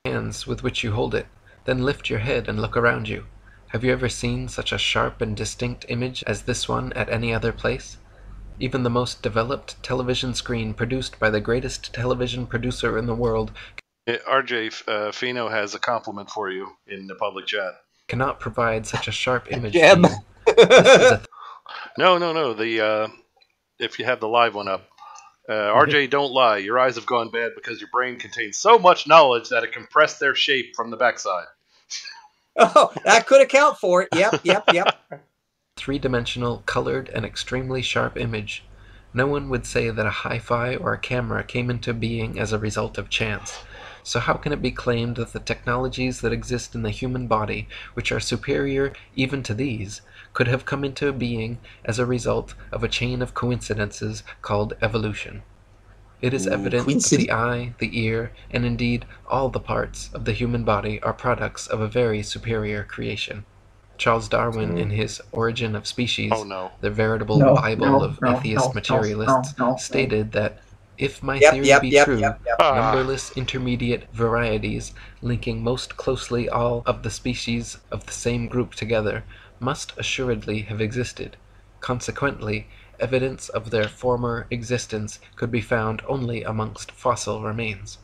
Hands with which you hold it. Then lift your head and look around you. Have you ever seen such a sharp and distinct image as this one at any other place? Even the most developed television screen produced by the greatest television producer in the world. RJ, Fino has a compliment for you in the public chat. Cannot provide such a sharp image. Jeb. No. If you have the live one up, RJ, don't lie. Your eyes have gone bad because your brain contains so much knowledge that it compressed their shape from the backside. Oh, that could account for it. Yep. Three-dimensional, colored, and extremely sharp image. No one would say that a hi-fi or a camera came into being as a result of chance. So how can it be claimed that the technologies that exist in the human body, which are superior even to these, could have come into being as a result of a chain of coincidences called evolution? It is evident that the eye, the ear, and indeed all the parts of the human body are products of a very superior creation. Charles Darwin, in his Origin of Species, the veritable Bible of atheist materialists, stated that If my theory be true, Ah. numberless intermediate varieties linking most closely all of the species of the same group together must assuredly have existed. Consequently, evidence of their former existence could be found only amongst fossil remains.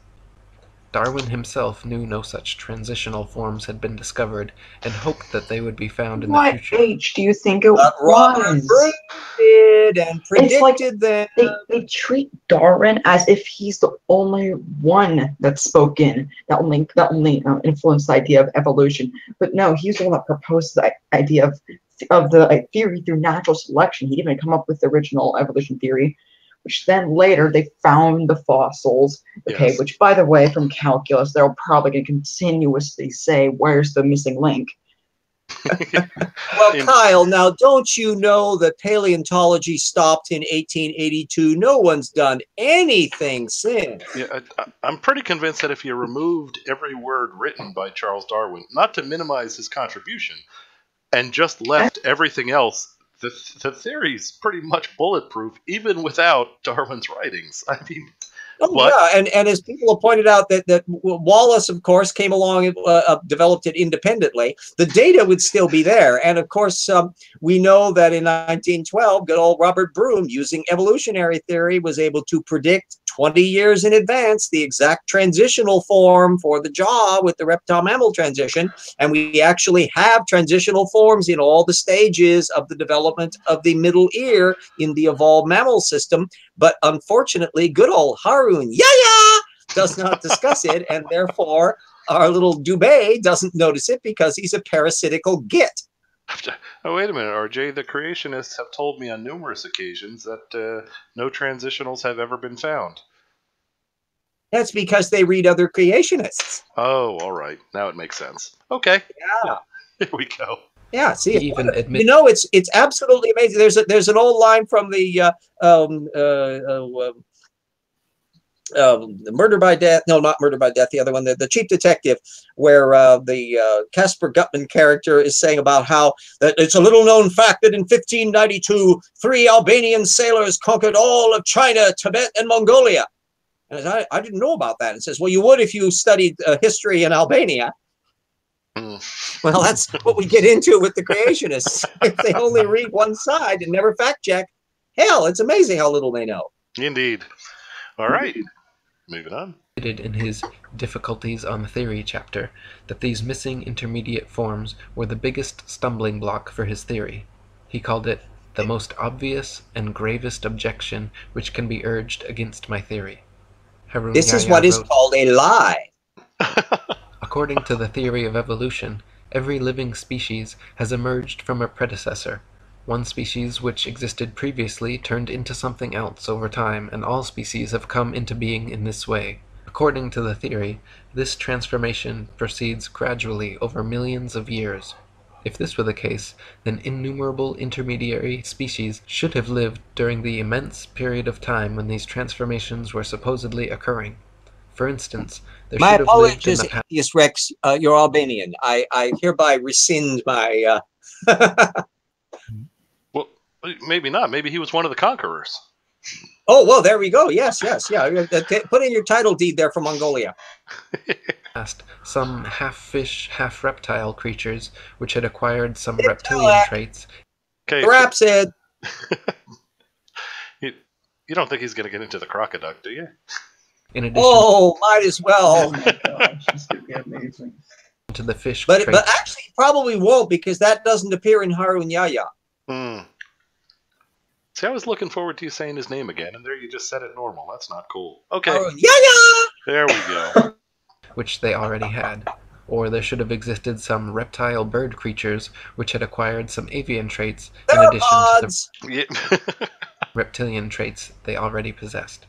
Darwin himself knew no such transitional forms had been discovered, and hoped that they would be found in the What future. age do you think it Robert was? Broom did and predicted that. They treat Darwin as if he's the only one that spoke in, that only influenced the idea of evolution. But no, he's the one that proposed the idea of the theory through natural selection. He didn't even come up with the original evolution theory, which then later they found the fossils. Okay, Yes. which by the way, from calculus, they're probably going to continuously say, "Where's the missing link?" Well, Kyle, now don't you know that paleontology stopped in 1882? No one's done anything since. Yeah, I'm pretty convinced that if you removed every word written by Charles Darwin, not to minimize his contribution, and just left everything else, the theory's pretty much bulletproof, even without Darwin's writings. I mean, yeah, and as people have pointed out, that Wallace, of course, came along and developed it independently. The data would still be there, and of course, we know that in 1912, good old Robert Broom, using evolutionary theory, was able to predict 20 years in advance the exact transitional form for the jaw with the reptile-mammal transition, and we actually have transitional forms in all the stages of the development of the middle ear in the evolved mammal system. But unfortunately, good old Harun Yahya does not discuss it, and therefore our little Dubay doesn't notice it because he's a parasitical git. Oh, wait a minute, RJ. The creationists have told me on numerous occasions that no transitionals have ever been found. That's because they read other creationists. Oh, all right. Now it makes sense. Okay. Yeah. Here we go. Yeah, see, Even admit- you know, it's absolutely amazing. There's an old line from the Murder by Death. No, not Murder by Death. The other one, the Chief Detective, where the Caspar Gutman character is saying about how that it's a little known fact that in 1592, 3 Albanian sailors conquered all of China, Tibet, and Mongolia. And I didn't know about that. It says, well, you would if you studied history in Albania. Well, that's what we get into with the creationists. If they only read one side and never fact check, hell, it's amazing how little they know. Indeed. All right. Moving on. In his Difficulties on Theory chapter that these missing intermediate forms were the biggest stumbling block for his theory. He called it the most obvious and gravest objection which can be urged against my theory. Harun This is Yahya what is wrote, called a lie. According to the theory of evolution, every living species has emerged from a predecessor. One species which existed previously turned into something else over time, and all species have come into being in this way. According to the theory, this transformation proceeds gradually over millions of years. If this were the case, then innumerable intermediary species should have lived during the immense period of time when these transformations were supposedly occurring. For instance, there My should have lived in apologies, the past. Yes, Rex, you're Albanian. I hereby rescind my... Well, maybe not. Maybe he was one of the conquerors. Oh, well, there we go. Yes, yeah. Put in your title deed there for Mongolia. Some half-fish, half-reptile creatures which had acquired some reptilian traits. Okay. Rhapsid. You don't think he's going to get into the crocoduck, do you? In addition might as well. Oh my gosh, this could be amazing. to the fish But traits. actually, probably won't, because that doesn't appear in Harun Yahya. See, I was looking forward to you saying his name again, and there you just said it normal. That's not cool. Okay. Harun Yahya! There we go. Which they already had. Or there should have existed some reptile bird creatures which had acquired some avian traits in addition to the reptilian traits they already possessed.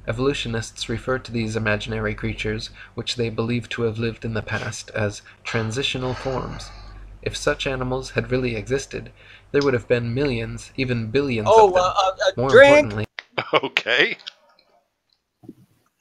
Evolutionists refer to these imaginary creatures, which they believe to have lived in the past, as transitional forms. If such animals had really existed, there would have been millions, even billions of them. More importantly... Okay.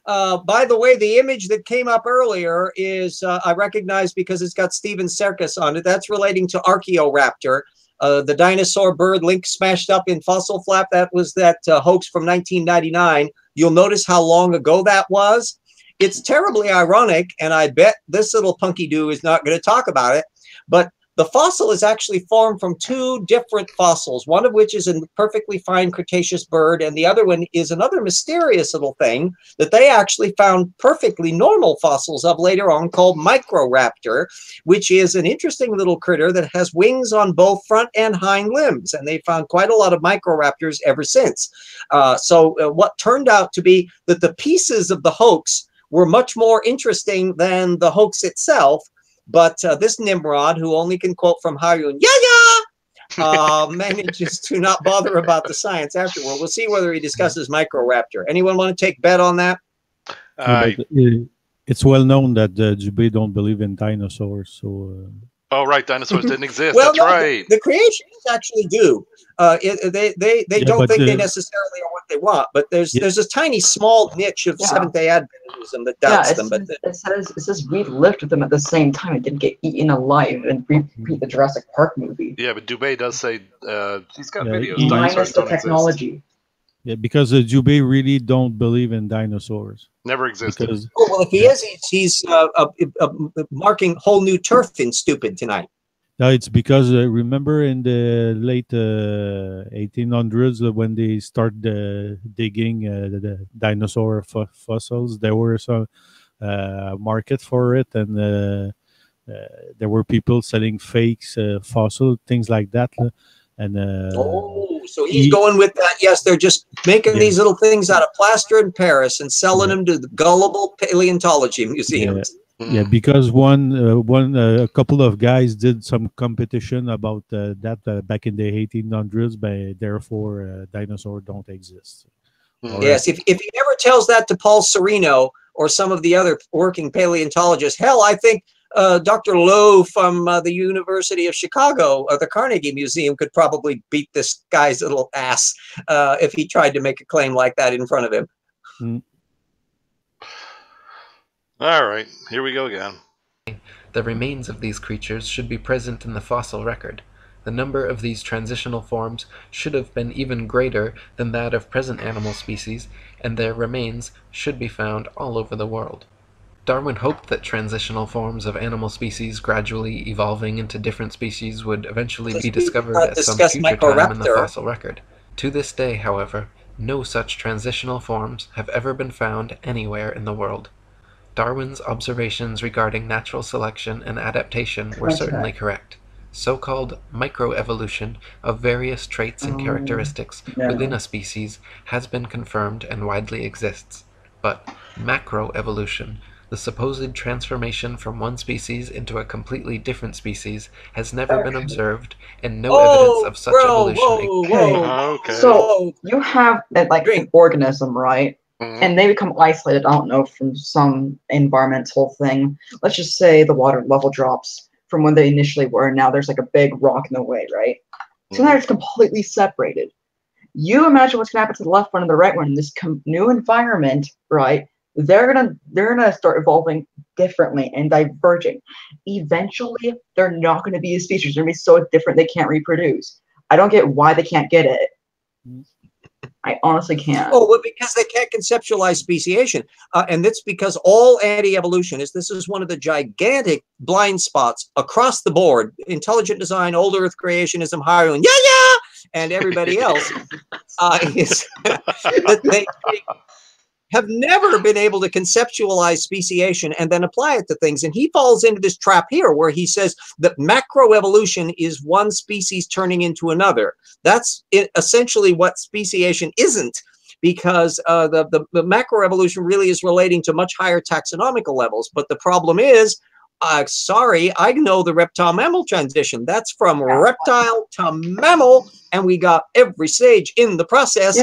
By the way, the image that came up earlier is, I recognize because it's got Steven Serkis on it. That's relating to Archaeoraptor, the dinosaur bird Link smashed up in Fossil Flap. That was that hoax from 1999. You'll notice how long ago that was. It's terribly ironic, and I bet this little punky-do is not going to talk about it, but the fossil is actually formed from two different fossils, one of which is a perfectly fine Cretaceous bird, and the other one is another mysterious little thing that they actually found perfectly normal fossils of later on called Microraptor, which is an interesting little critter that has wings on both front and hind limbs, and they found quite a lot of Microraptors ever since. What turned out to be that the pieces of the hoax were much more interesting than the hoax itself. But this Nimrod, who only can quote from Harun, manages to not bother about the science afterward. We'll see whether he discusses Microraptor. Anyone want to take bet on that? It's well known that the Dubay don't believe in dinosaurs. So. Oh, right. Dinosaurs didn't exist. Well, That's no, right. The creationists actually do. They don't think they necessarily are what they want, but there's a tiny small niche of Seventh-day Adventism that doubts them. But it says we lived with them at the same time and didn't get eaten alive and repeat the Jurassic Park movie. Yeah, but Dubay does say he's got videos. Minus the technology. Exist. Yeah, because the Dubay really don't believe in dinosaurs. Never existed. Well, if he is, he's marking whole new turf in stupid tonight. No, it's because remember in the late 1800s when they start digging the dinosaur fossils, there were some market for it, and there were people selling fakes, fossil things like that. And so he's going with that. Yes, they're just making these little things out of plaster in Paris and selling them to the gullible paleontology museums. Yeah, because a couple of guys did some competition about that back in the 1800s, but therefore dinosaurs don't exist. Yes, if he ever tells that to Paul Sereno or some of the other working paleontologists, hell, I think Dr. Lowe from the University of Chicago, the Carnegie Museum, could probably beat this guy's little ass if he tried to make a claim like that in front of him. Mm. All right, here we go again. The remains of these creatures should be present in the fossil record. The number of these transitional forms should have been even greater than that of present animal species, and their remains should be found all over the world. Darwin hoped that transitional forms of animal species gradually evolving into different species would eventually be discovered at some future time in the fossil record. To this day, however, no such transitional forms have ever been found anywhere in the world. Darwin's observations regarding natural selection and adaptation were certainly correct. So-called microevolution of various traits and characteristics within a species has been confirmed and widely exists. But macroevolution, the supposed transformation from one species into a completely different species, has never been observed, and no evidence of such evolution exists. So you have like an organism, right? And they become isolated, I don't know, from some environmental thing. Let's just say the water level drops from when they initially were, and now there's like a big rock in the way, right? So now it's completely separated. You imagine what's gonna happen to the left one and the right one in this new environment, right? They're gonna start evolving differently and diverging. Eventually, they're not gonna be a species. They're gonna be so different they can't reproduce. I don't get why they can't get it. I honestly can't. Oh, well, because they can't conceptualize speciation. And that's because all anti-evolutionists, this is one of the gigantic blind spots across the board. Intelligent design, old earth creationism, Harun, and everybody else is that they have never been able to conceptualize speciation and then apply it to things. And he falls into this trap here where he says that macroevolution is one species turning into another. That's essentially what speciation isn't, because the macroevolution really is relating to much higher taxonomical levels. But the problem is, sorry, I know the reptile-mammal transition. That's from reptile to mammal, and we got every stage in the process.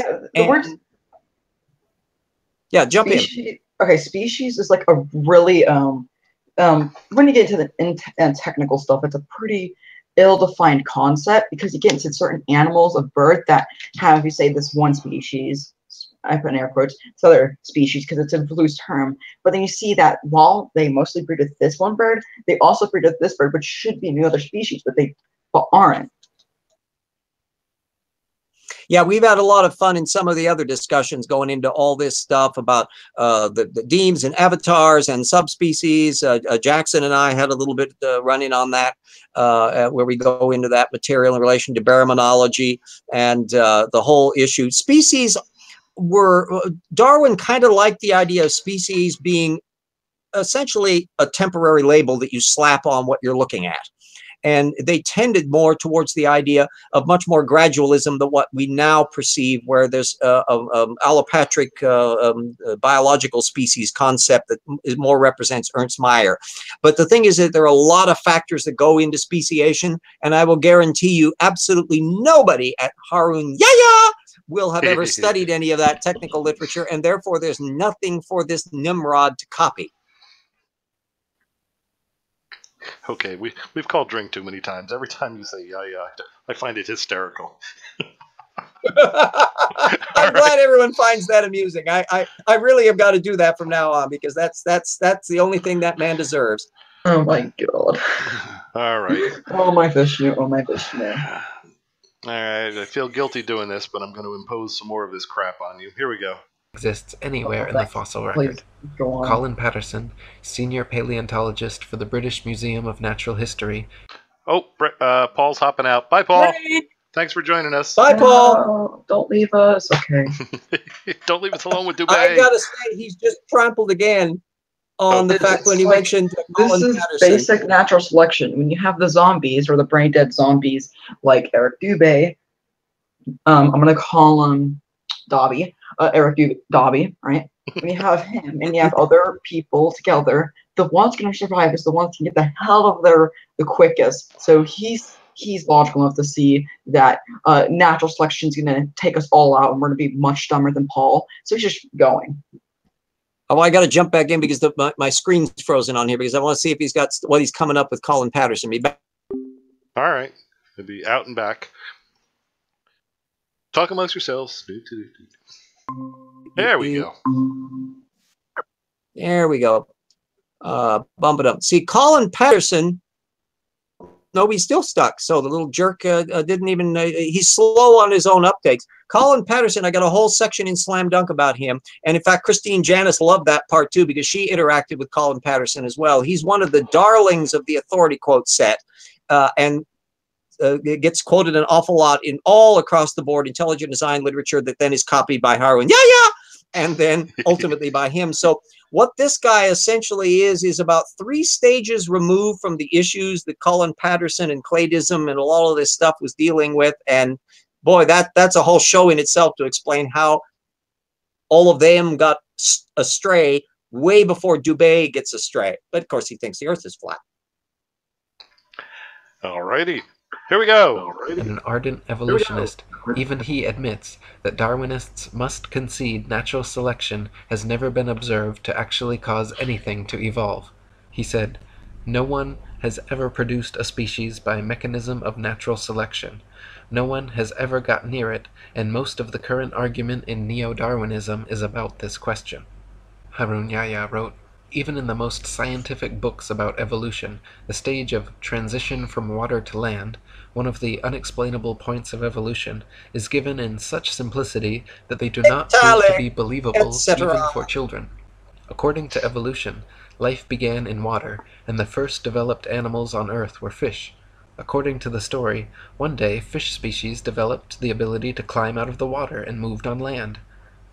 Yeah, jump in. Okay, species is like a really when you get into the technical stuff, it's a pretty ill-defined concept, because you get into certain animals of bird that have, you say, this one species, I put in air quotes, it's other species because it's a loose term, but then you see that while they mostly breed with this one bird, they also breed with this bird, which should be another species, but aren't. Yeah, we've had a lot of fun in some of the other discussions going into all this stuff about the deems and avatars and subspecies. Jackson and I had a little bit running on that, where we go into that material in relation to baraminology and the whole issue. Species Darwin kind of liked the idea of species being essentially a temporary label that you slap on what you're looking at. And they tended more towards the idea of much more gradualism than what we now perceive, where there's allopatric biological species concept that more represents Ernst Mayr. But the thing is that there are a lot of factors that go into speciation, and I will guarantee you absolutely nobody at Harun Yahya will have ever studied any of that technical literature, and therefore there's nothing for this Nimrod to copy. Okay, we've called drink too many times. Every time you say yeah, I find it hysterical. I'm glad everyone finds that amusing. I really have got to do that from now on, because that's the only thing that man deserves. Oh my god. All right. Oh my Vishnu. Oh my Vishnu. All right, I feel guilty doing this, but I'm going to impose some more of this crap on you. Here we go. Exists anywhere in the fossil record. Colin Patterson, senior paleontologist for the British Museum of Natural History. Oh, Paul's hopping out. Bye, Paul. Hey. Thanks for joining us. Bye, Paul. No, don't leave us. Okay. Don't leave us alone with Dubay. I gotta say, he's just trampled again on the fact when you mentioned Colin this is Patterson. basic natural selection. When you have the zombies or the brain dead zombies like Eric Dubay, I'm gonna call him Dobby. Eric Dobby, right? When you have him and you have other people together, the ones going to survive is the ones who can get the hell out of there the quickest. So he's logical enough to see that natural selection is going to take us all out, and we're going to be much dumber than Paul. So he's just going. Oh, I got to jump back in because my screen's frozen on here, because I want to see if he's got what he's coming up with Colin Patterson. Be back. All right, he'll be out and back. Talk amongst yourselves. There we go. There we go. Bump it up. See, Colin Patterson, no, he's still stuck. So the little jerk didn't even, he's slow on his own uptakes. Colin Patterson, I got a whole section in Slam Dunk about him. And in fact, Christine Janis loved that part too, because she interacted with Colin Patterson as well. He's one of the darlings of the authority quote set. It gets quoted an awful lot in all across the board intelligent design literature that then is copied by Harun Yahya and then ultimately by him. So what this guy essentially is about 3 stages removed from the issues that Colin Patterson and Claydism and all of this stuff was dealing with. And boy, that's a whole show in itself to explain how all of them got astray way before Dubay gets astray. But of course, he thinks the Earth is flat. All righty. Here we go. And an ardent evolutionist, even he admits that Darwinists must concede natural selection has never been observed to actually cause anything to evolve. He said, "No one has ever produced a species by mechanism of natural selection. No one has ever got near it, and most of the current argument in neo-Darwinism is about this question." Harun Yahya wrote, "Even in the most scientific books about evolution, the stage of transition from water to land, one of the unexplainable points of evolution, is given in such simplicity that they do not prove to be believable even for children. According to evolution, life began in water, and the first developed animals on Earth were fish. According to the story, one day fish species developed the ability to climb out of the water and moved on land.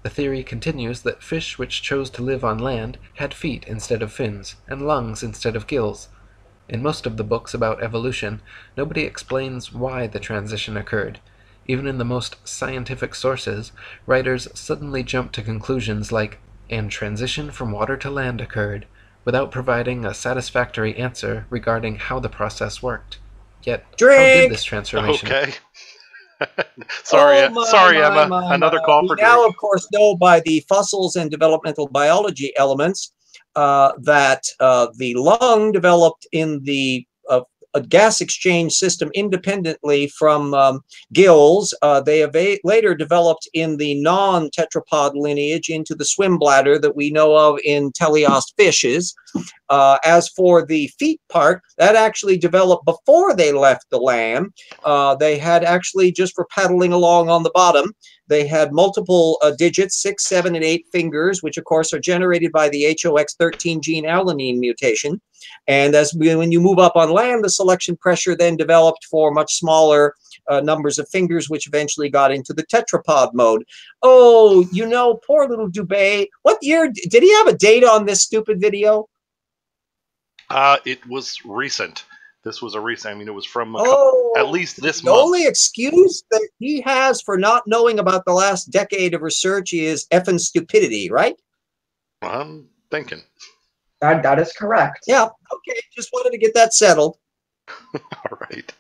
The theory continues that fish which chose to live on land had feet instead of fins, and lungs instead of gills. In most of the books about evolution, nobody explains why the transition occurred. Even in the most scientific sources, writers suddenly jump to conclusions like, "and transition from water to land occurred," without providing a satisfactory answer regarding how the process worked. Yet, how did this transformation... Okay. Sorry, Emma. Another call for now, of course, know by the fossils and developmental biology elements that the lung developed in the a gas exchange system independently from gills. They have later developed in the non-tetrapod lineage into the swim bladder that we know of in teleost fishes. As for the feet part, that actually developed before they left the land. They had actually, just for paddling along on the bottom, they had multiple digits, 6, 7, and 8 fingers, which of course are generated by the HOX13 gene alanine mutation. And when you move up on land, the selection pressure then developed for much smaller numbers of fingers, which eventually got into the tetrapod mode. Oh, you know, poor little Dubay. What year did he have a date on this stupid video? It was recent. This was a recent. I mean, it was from at least this the month. The only excuse that he has for not knowing about the last decade of research is effing stupidity, right? I'm thinking. That is correct. Yeah. Okay. Just wanted to get that settled. All right.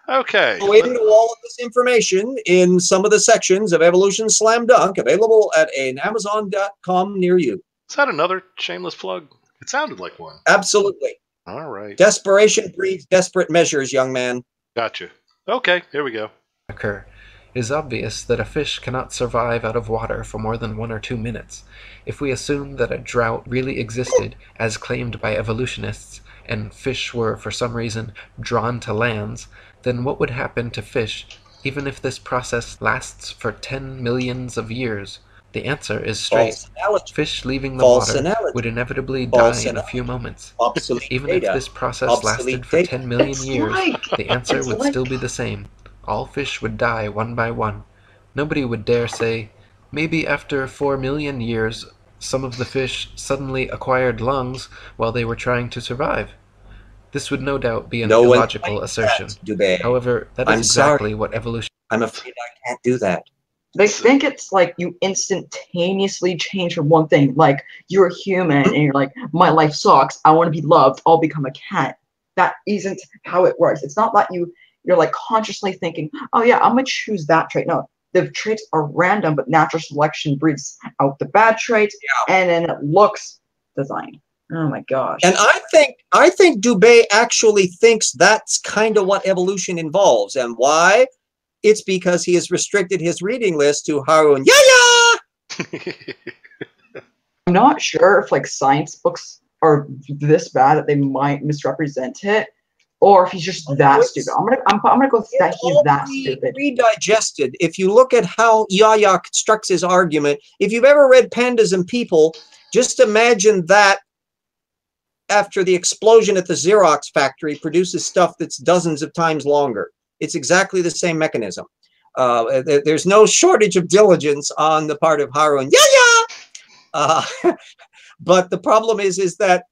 Okay. Going into all of this information in some of the sections of Evolution Slam Dunk, available at an Amazon.com near you. Is that another shameless plug? It sounded like one. Absolutely. All right. Desperation breeds desperate measures, young man. Gotcha. Okay, here we go. Occur. It is obvious that a fish cannot survive out of water for more than 1 or 2 minutes. If we assume that a drought really existed, as claimed by evolutionists, and fish were for some reason drawn to lands, then what would happen to fish even if this process lasts for 10 millions of years? The answer is straight. Fish leaving the water would inevitably die in a few moments. Even if this process lasted for 10 million years, the answer would still be the same. All fish would die one by one. Nobody would dare say, maybe after 4 million years, some of the fish suddenly acquired lungs while they were trying to survive. This would no doubt be an illogical assertion. However, that is exactly what evolution... I'm afraid I can't do that. They think it's like you instantaneously change from one thing, like you're a human and you're like, my life sucks, I want to be loved, I'll become a cat. That isn't how it works. It's not that you're like consciously thinking, oh yeah, I'm gonna choose that trait. No, the traits are random, but natural selection breeds out the bad traits, and then it looks designed. Oh my gosh. And I think Dubay actually thinks that's kind of what evolution involves. And why? It's because he has restricted his reading list to Harun Yahya! I'm not sure if like science books are this bad that they might misrepresent it, or if he's just that stupid. I'm gonna go that he's that stupid. Redigested. If you look at how Yahya constructs his argument, if you've ever read Pandas and People, just imagine that after the explosion at the Xerox factory produces stuff that's dozens of times longer. It's exactly the same mechanism. There's no shortage of diligence on the part of Harun Yahya! But the problem is that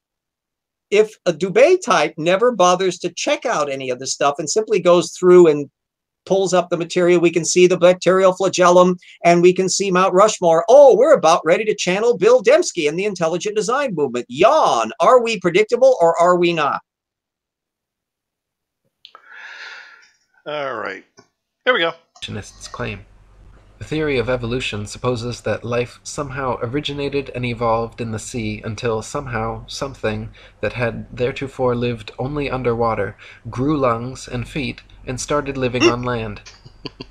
if a Dubay type never bothers to check out any of the stuff and simply goes through and pulls up the material, we can see the bacterial flagellum and we can see Mount Rushmore. Oh, we're about ready to channel Bill Dembski and the intelligent design movement. Yawn. Are we predictable or are we not? All right. Here we go. Evolutionists claim. The theory of evolution supposes that life somehow originated and evolved in the sea until somehow something that had theretofore lived only underwater grew lungs and feet and started living on land.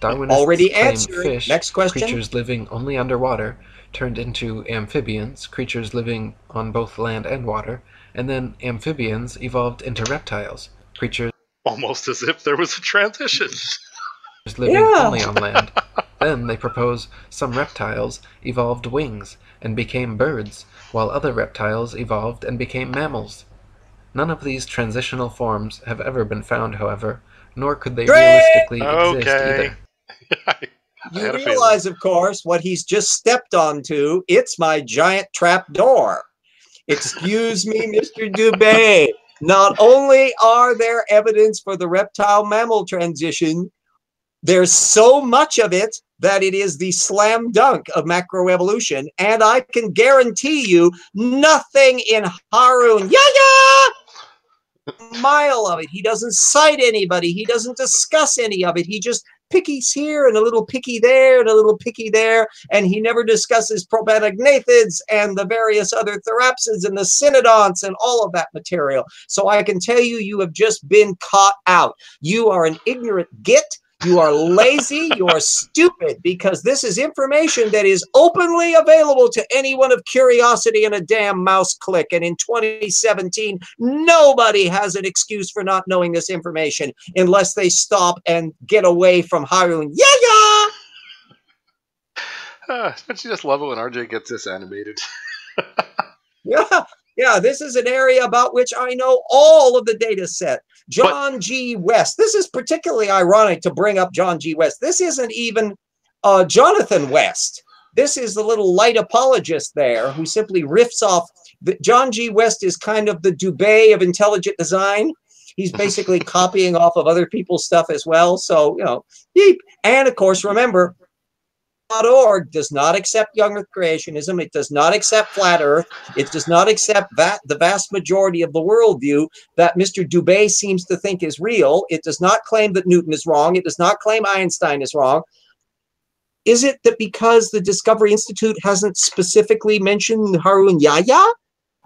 Darwinists already claim answered. Fish, Next question. Creatures living only underwater, turned into amphibians, creatures living on both land and water, and then amphibians evolved into reptiles, creatures almost as if there was a transition. Living only on land. Then they propose some reptiles evolved wings and became birds, while other reptiles evolved and became mammals. None of these transitional forms have ever been found, however, nor could they realistically exist either. You realize, of course, what he's just stepped onto. It's my giant trap door. Excuse me, Mr. Dubay. Not only are there evidence for the reptile-mammal transition, there's so much of it that it is the slam dunk of macroevolution, and I can guarantee you nothing in Harun Yahya mile of it. He doesn't cite anybody. He doesn't discuss any of it. He just pickies here and a little picky there and a little picky there, and he never discusses propanagnaathids and the various other therapsids and the synodonts and all of that material. So I can tell you, you have just been caught out. You are an ignorant git. You are lazy, you are stupid, because this is information that is openly available to anyone of curiosity and a damn mouse click. And in 2017, nobody has an excuse for not knowing this information unless they stop and get away from Harun. Yeah! Don't you just love it when RJ gets this animated? Yeah, this is an area about which I know all of the data set. John G. West. This is particularly ironic to bring up John G. West. This isn't even Jonathan West. This is the little light apologist there who simply riffs off. John G. West is kind of the Dubay of intelligent design. He's basically copying off of other people's stuff as well. So, you know, and of course, remember, .org does not accept young earth creationism. It does not accept flat earth. It does not accept the vast majority of the worldview that Mr. Dubay seems to think is real. It does not claim that Newton is wrong. It does not claim Einstein is wrong. Is it that because the Discovery Institute hasn't specifically mentioned Harun Yahya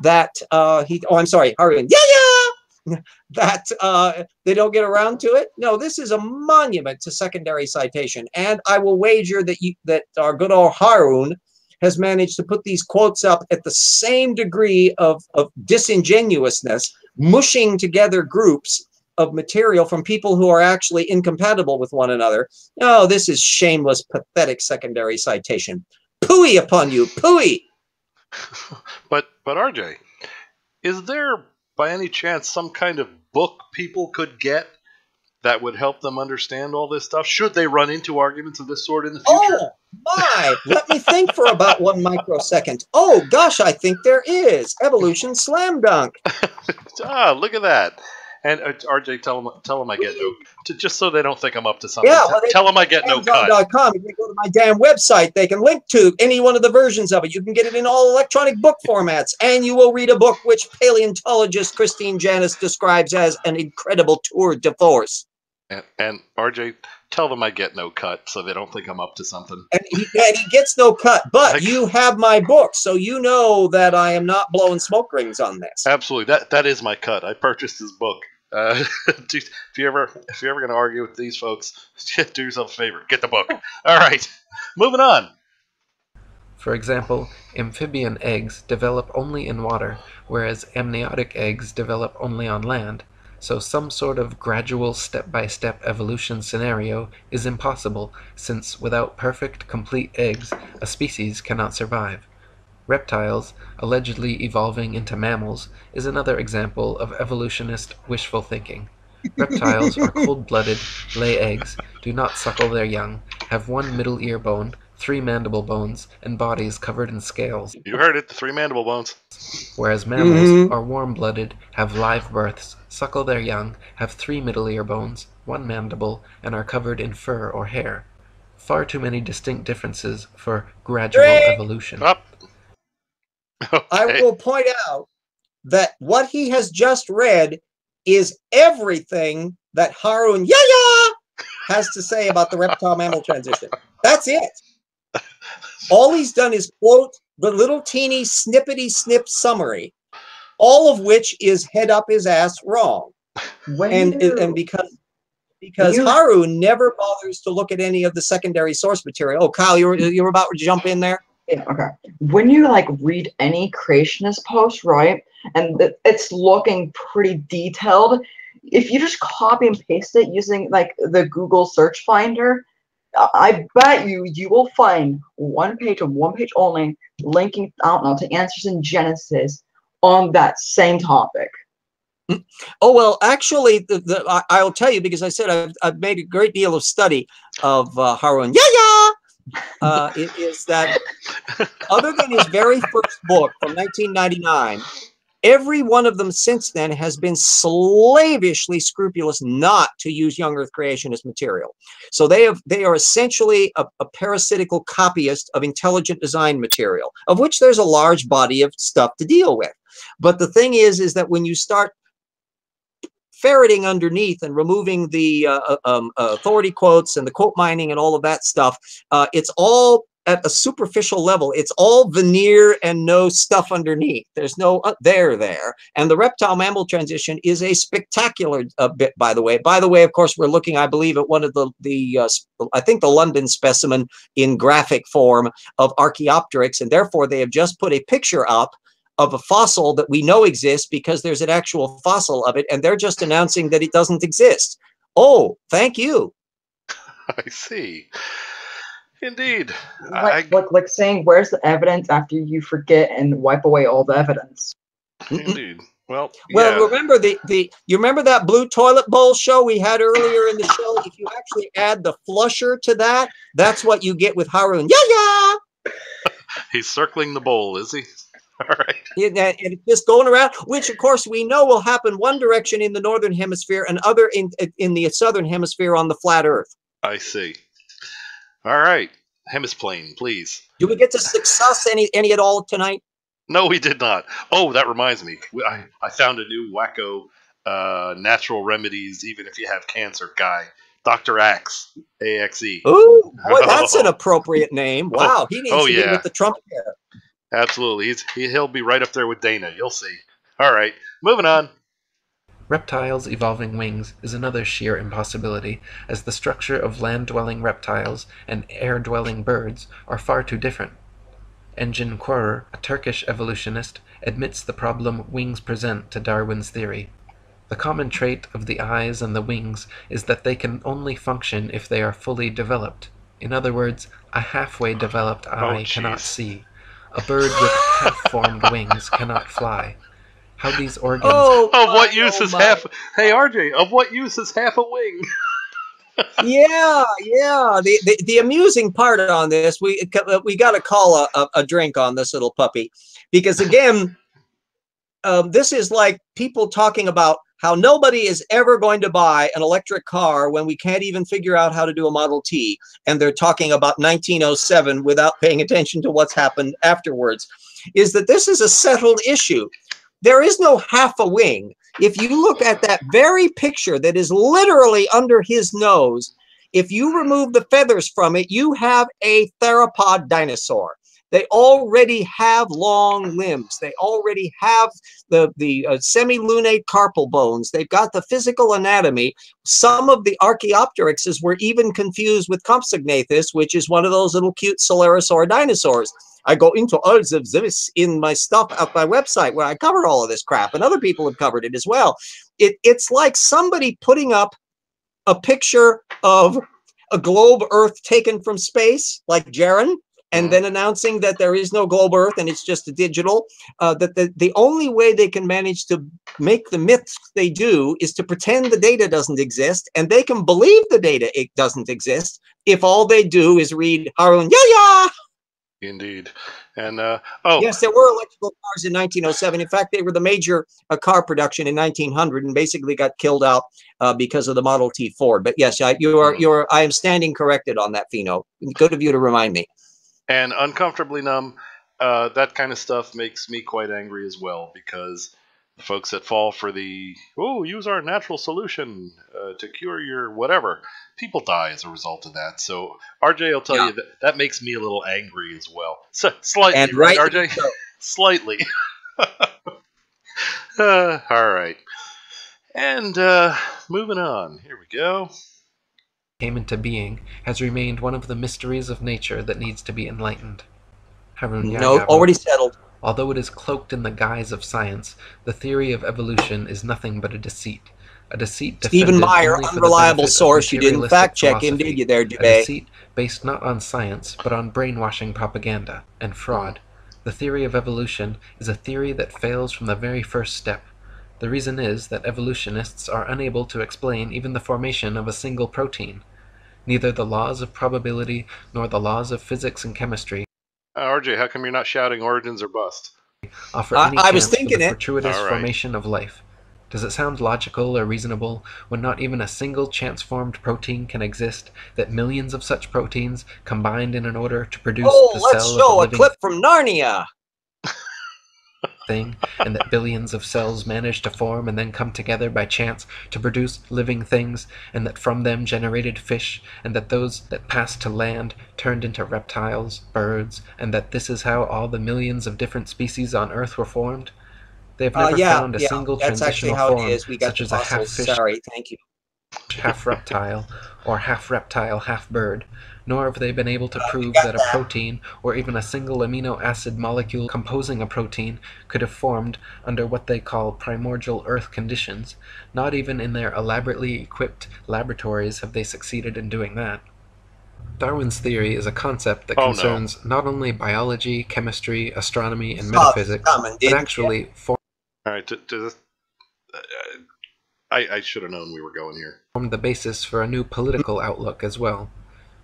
that Harun Yahya, that they don't get around to it? No, this is a monument to secondary citation, and I will wager that our good old Harun has managed to put these quotes up at the same degree of disingenuousness, mushing together groups of material from people who are actually incompatible with one another. No, this is shameless, pathetic secondary citation. Pooey upon you, pooey! But RJ, is there by any chance some kind of book people could get that would help them understand all this stuff? Should they run into arguments of this sort in the future? Oh, my! Let me think for about 1 microsecond. Oh, gosh, I think there is. Evolution Slam Dunk. Look at that. And RJ, tell them I get no, just so they don't think I'm up to something. Yeah, well, tell them I get no cut. If they go to my damn website, they can link to any one of the versions of it. You can get it in all electronic book formats, and you will read a book which paleontologist Christine Janis describes as an incredible tour de force. And RJ, tell them I get no cut, so they don't think I'm up to something. And he gets no cut, but you have my book, so you know that I am not blowing smoke rings on this. Absolutely, that is my cut. I purchased his book. If you're ever going to argue with these folks, do yourself a favor. Get the book. All right, moving on. For example, amphibian eggs develop only in water, whereas amniotic eggs develop only on land. So some sort of gradual step-by-step evolution scenario is impossible, since without perfect, complete eggs, a species cannot survive. Reptiles, allegedly evolving into mammals, is another example of evolutionist wishful thinking. Reptiles are cold-blooded, lay eggs, do not suckle their young, have 1 middle ear bone, 3 mandible bones, and bodies covered in scales. You heard it, the 3 mandible bones. Whereas mammals are warm-blooded, have live births, suckle their young, have 3 middle ear bones, 1 mandible, and are covered in fur or hair. Far too many distinct differences for gradual evolution. Okay. I will point out that what he has just read is everything that Harun Yahya has to say about the reptile-mammal transition. That's it. All he's done is quote the little teeny snippety-snip summary, all of which is head up his ass wrong. And because Harun never bothers to look at any of the secondary source material. Oh, Kyle, you're about to jump in there? Yeah, okay. When you like read any creationist post, right, and it's looking pretty detailed, if you just copy and paste it using like the Google search finder, I bet you will find 1 page and 1 page only linking, I don't know, to answers in Genesis on that same topic. Oh, well, actually, I'll tell you, because I said I've made a great deal of study of Harun Yahya. It is that other than his very first book from 1999, every one of them since then has been slavishly scrupulous not to use young earth creationist material. So they are essentially a parasitical copyist of intelligent design material, of which there's a large body of stuff to deal with. But the thing is that when you start ferreting underneath and removing the authority quotes and the quote mining and all of that stuff, it's all at a superficial level. It's all veneer and no stuff underneath. There's no there. And the reptile mammal transition is a spectacular bit, by the way. By the way, of course, we're looking, I believe, at one of I think the London specimen in graphic form of Archaeopteryx, and therefore they have just put a picture up of a fossil that we know exists because there's an actual fossil of it, and they're just announcing that it doesn't exist. Oh, thank you. I see. Indeed. Like saying, where's the evidence after you forget and wipe away all the evidence? Indeed. Well, remember you remember that blue toilet bowl show we had earlier in the show? If you actually add the flusher to that, that's what you get with Harun. Yeah. He's circling the bowl, is he? All right. And it's just going around, which of course we know will happen one direction in the northern hemisphere and other in the southern hemisphere on the flat Earth. I see. All right, Hemisplane, please. Do we get to success any at all tonight? No, we did not. Oh, that reminds me. I found a new wacko natural remedies, even if you have cancer guy. Dr. Axe, A-X-E. Ooh, boy, that's an appropriate name. Wow, he needs to get with the Trump hair. Absolutely. He'll be right up there with Dana. You'll see. All right, moving on. Reptiles evolving wings is another sheer impossibility, as the structure of land-dwelling reptiles and air-dwelling birds are far too different. Engin Qurer, a Turkish evolutionist, admits the problem wings present to Darwin's theory. The common trait of the eyes and the wings is that they can only function if they are fully developed. In other words, a halfway developed eye cannot see. A bird with half-formed wings cannot fly. How these organs... Of what use is half... Hey, RJ, of what use is half a wing? Yeah. The amusing part on this, we got to call a drink on this little puppy. Because, again, this is like people talking about how nobody is ever going to buy an electric car when we can't even figure out how to do a Model T. And they're talking about 1907 without paying attention to what's happened afterwards. Is that this is a settled issue. There is no half a wing. If you look at that very picture that is literally under his nose, if you remove the feathers from it, you have a theropod dinosaur. They already have long limbs. They already have the semilunate carpal bones. They've got the physical anatomy. Some of the Archaeopteryxes were even confused with Compsognathus, which is one of those little cute Solerasaur dinosaurs. I go into all of this in my stuff at my website where I cover all of this crap, and other people have covered it as well. It's like somebody putting up a picture of a globe Earth taken from space, like Jaren, and then announcing that there is no globe Earth and it's just a digital. That the only way they can manage to make the myths they do is to pretend the data doesn't exist, and they can believe the data it doesn't exist if all they do is read Harun Yahya. Indeed. And yes, there were electrical cars in 1907. In fact, they were the major car production in 1900 and basically got killed out because of the Model T Ford. But yes, I am standing corrected on that, Fino. Good of you to remind me. And uncomfortably numb, that kind of stuff makes me quite angry as well, because the folks that fall for the, use our natural solution to cure your whatever, people die as a result of that. So RJ will tell you that makes me a little angry as well. So, slightly, and right, RJ? So. Slightly. All right. And moving on. Here we go. Came into being has remained one of the mysteries of nature that needs to be enlightened. No, already settled. Although it is cloaked in the guise of science, the theory of evolution is nothing but a deceit. A deceit Stephen Meyer, unreliable source. You didn't fact check him, did you there, Dubay? A deceit based not on science, but on brainwashing propaganda and fraud. The theory of evolution is a theory that fails from the very first step. The reason is that evolutionists are unable to explain even the formation of a single protein. Neither the laws of probability nor the laws of physics and chemistry RJ, how come you're not shouting origins or bust? Offer any chance for the fortuitous formation of life. Does it sound logical or reasonable when not even a single chance-formed protein can exist, that millions of such proteins combined in an order to produce the cell of a living... let's show a clip from Narnia! thing, and that billions of cells managed to form and then come together by chance to produce living things, and that from them generated fish, and that those that passed to land turned into reptiles, birds, and that this is how all the millions of different species on Earth were formed? They have never found a single that's actually transitional how form, it is. We got such the as a half fossils. fish, Sorry, thank you. half reptile, or half reptile, half bird, nor have they been able to prove that a protein, or even a single amino acid molecule composing a protein, could have formed under what they call primordial Earth conditions. Not even in their elaborately equipped laboratories have they succeeded in doing that. Darwin's theory is a concept that concerns not only biology, chemistry, astronomy, and metaphysics, but actually All right, I should have known we were going here. Formed the basis for a new political outlook as well.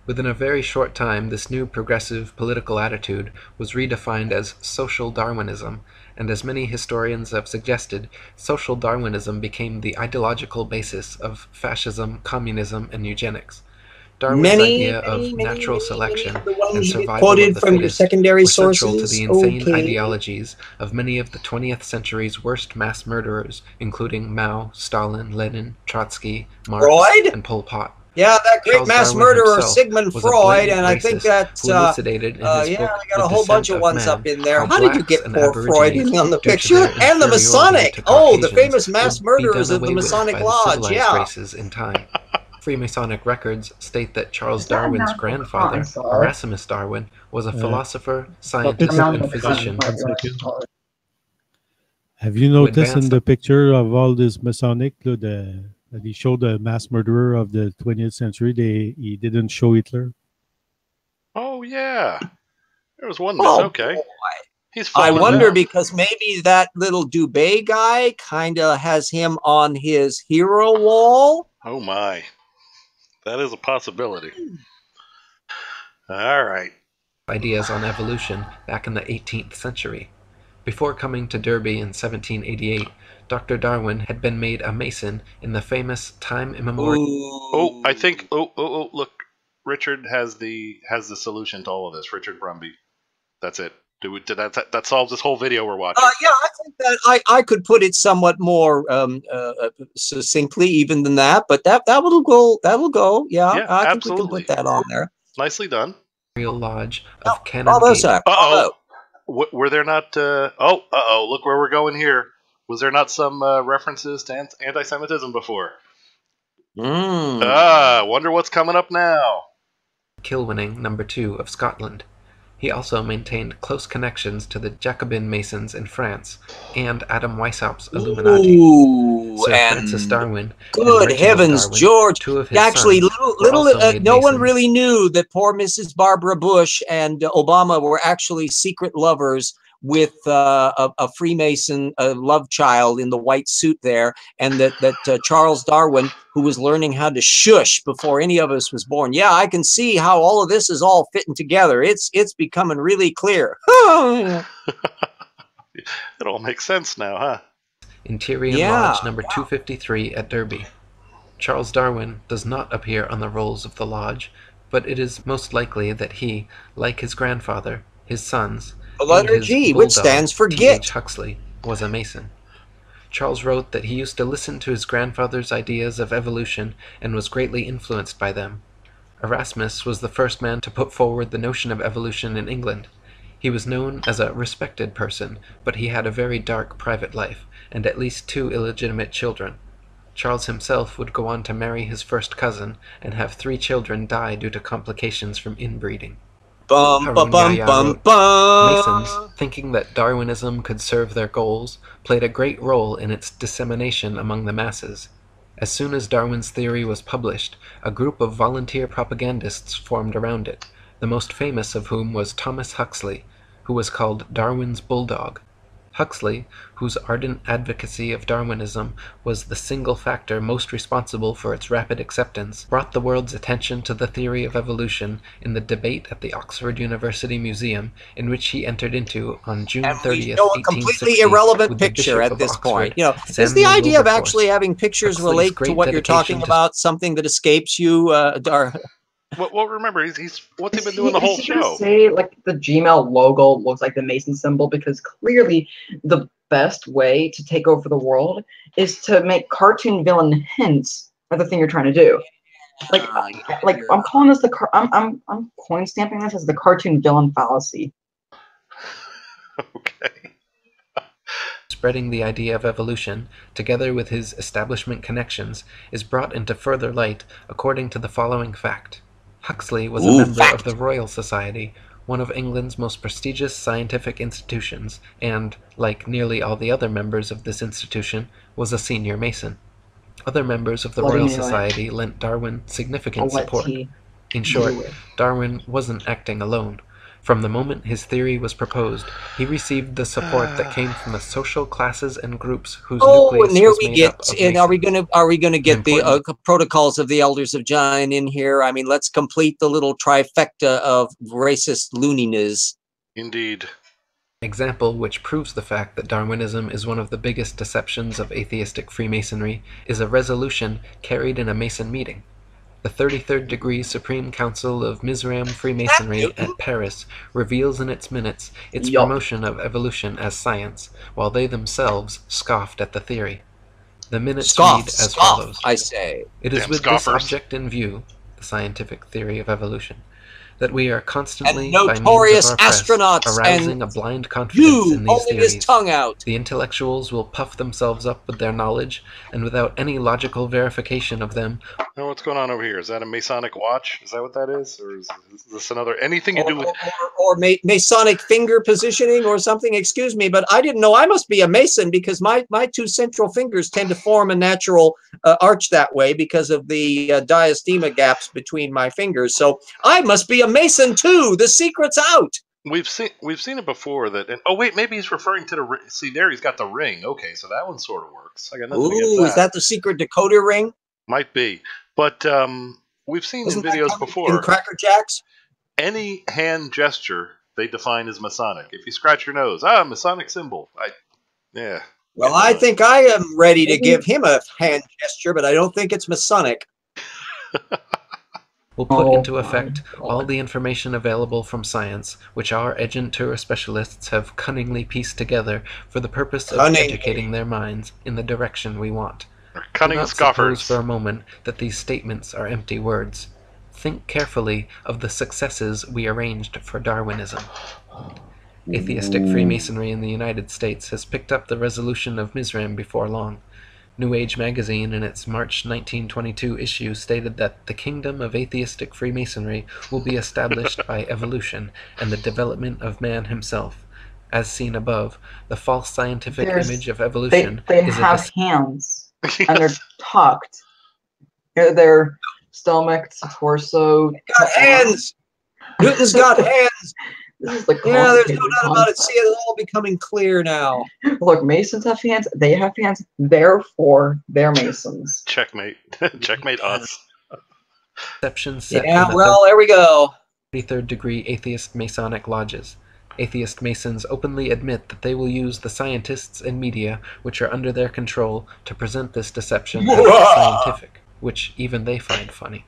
Within a very short time, this new progressive political attitude was redefined as social Darwinism, and as many historians have suggested, social Darwinism became the ideological basis of fascism, communism, and eugenics. Darwin's idea of natural selection and survival of the fittest were central to the insane ideologies of many of the 20th century's worst mass murderers, including Mao, Stalin, Lenin, Trotsky, Marx, and Pol Pot. Yeah, that great Charles mass Darwin murderer himself Sigmund was a Freud, blatant and I think racist that's who elucidated in his book, I got The a whole bunch Descent of ones Man, up in there. how How did you blacks get and poor Freud Aborigines, on the due to picture? their And the inferiority Masonic! to Oh, the Caucasians, famous mass would be murderers done of the away with Masonic by the Lodge, civilized yeah. races in time. Freemasonic records state that Charles Is that a Darwin's natural grandfather, cause, or- Erasmus Darwin, was a philosopher, It's scientist, I'm and not physician. Have you noticed in the picture of all this Masonic, that he showed the mass murderer of the 20th century, he didn't show Hitler? Oh, yeah. There was one miss. Okay. Boy. He's I falling wonder down. because maybe that little Dubay guy kind of has him on his hero wall. Oh, my. That is a possibility. All right. Ideas on evolution back in the 18th century. Before coming to Derby in 1788, Dr. Darwin had been made a Mason in the famous time immemorial. Oh, I think. Oh! Look, Richard has the solution to all of this. Richard Brumby. That's it. Did that solves this whole video we're watching? Yeah, I think that I could put it somewhat more succinctly, even than that. But that will go. That'll go. Yeah, I think we can put that on there. Nicely done. Lodge of Canongate. Uh-oh. Were there not... uh-oh, look where we're going here. Was there not some references to anti-Semitism before? Wonder what's coming up now. Kilwinning No. 2 of Scotland. He also maintained close connections to the Jacobin Masons in France and Adam Weishaupt's Illuminati. Sir Francis Darwin. Good heavens, Darwin, George! two of his Actually, sons no one really knew that poor Mrs. Barbara Bush and Obama were actually secret lovers with a Freemason love child in the white suit there, and that Charles Darwin, who was learning how to shush before any of us was born. Yeah, I can see how all of this is all fitting together. It's becoming really clear. It all makes sense now, huh? Interior Lodge No. 253 at Derby. Charles Darwin does not appear on the rolls of the lodge, but it is most likely that he, like his grandfather, his sons, the letter G, which stands for Git. Huxley, was a Mason. Charles wrote that he used to listen to his grandfather's ideas of evolution and was greatly influenced by them. Erasmus was the first man to put forward the notion of evolution in England. He was known as a respected person, but he had a very dark private life, and at least 2 illegitimate children. Charles himself would go on to marry his first cousin and have 3 children die due to complications from inbreeding. Masons, thinking that Darwinism could serve their goals, played a great role in its dissemination among the masses. As soon as Darwin's theory was published, a group of volunteer propagandists formed around it, the most famous of whom was Thomas Huxley, who was called Darwin's Bulldog. Huxley, whose ardent advocacy of Darwinism was the single factor most responsible for its rapid acceptance, brought the world's attention to the theory of evolution in the debate at the Oxford University Museum, in which he entered into on June 30th, 1860. A completely irrelevant picture at this point. You know, is the idea of actually having pictures relate to what you're talking about something that escapes you, Well, remember, he's what's he been doing the whole Is he gonna show? say like the Gmail logo looks like the Mason symbol? Because clearly the best way to take over the world is to make cartoon villain hints of the thing you're trying to do. Like I'm calling this I'm coin stamping this as the cartoon villain fallacy. Okay. Spreading the idea of evolution, together with his establishment connections, is brought into further light according to the following fact. Huxley was a member of the Royal Society, one of England's most prestigious scientific institutions, and, like nearly all the other members of this institution, was a senior Mason. Other members of the Royal Society lent Darwin significant support. In short, Darwin wasn't acting alone. From the moment his theory was proposed, he received the support that came from the social classes and groups whose nucleus and here was we made get. up of And are we gonna get Important. the protocols of the Elders of Zion in here? I mean, let's complete the little trifecta of racist looniness. Indeed. Example which proves the fact that Darwinism is one of the biggest deceptions of atheistic Freemasonry is a resolution carried in a Mason meeting. The 33rd Degree Supreme Council of Mizraim Freemasonry at Paris reveals in its minutes its promotion of evolution as science, while they themselves scoffed at the theory. The minutes read as follows. I say. It is Damn with scoffers. this object in view, the scientific theory of evolution, that we are constantly, And by means notorious of our press, astronauts arousing and a blind confidence in these holding his theories. tongue out. The intellectuals will puff themselves up with their knowledge, and without any logical verification of them. Now, what's going on over here? Is that a Masonic watch? Is that what that is? Or is this another... Anything to do with... Or Masonic finger positioning or something? Excuse me, but I didn't know I must be a Mason because my two central fingers tend to form a natural arch that way because of the diastema gaps between my fingers. So I must be a Mason too. The secret's out. We've seen it before that... oh, wait, maybe he's referring to the... See, there he's got the ring. Okay, so that one sort of works. I got nothing against that. Is that the secret decoder ring? Might be. But we've seen in videos before... In Cracker Jacks? Any hand gesture they define as Masonic. If you scratch your nose, Masonic symbol. Yeah. Well, I think I am ready to give him a hand gesture, but I don't think it's Masonic. Will put into effect all the information available from science, which our agentur specialists have cunningly pieced together for the purpose of educating their minds in the direction we want. Cunning Do not scoffers. suppose for a moment that these statements are empty words. Think carefully of the successes we arranged for Darwinism. Atheistic Freemasonry in the United States has picked up the resolution of Mizraim before long. New Age magazine in its March 1922 issue stated that the kingdom of atheistic Freemasonry will be established by evolution and the development of man himself. As seen above, the false scientific image of evolution they is have hands and they're tucked. Their stomach, torso. Got hands. Newton's got hands. This is like there's no doubt about it. See, it's all becoming clear now. Look, Masons have hands. They have hands. Therefore, they're Masons. Checkmate. Checkmate us. Exceptions set Yeah, in the well, there we go. 33rd degree atheist Masonic lodges. Atheist Masons openly admit that they will use the scientists and media which are under their control to present this deception as scientific, which even they find funny.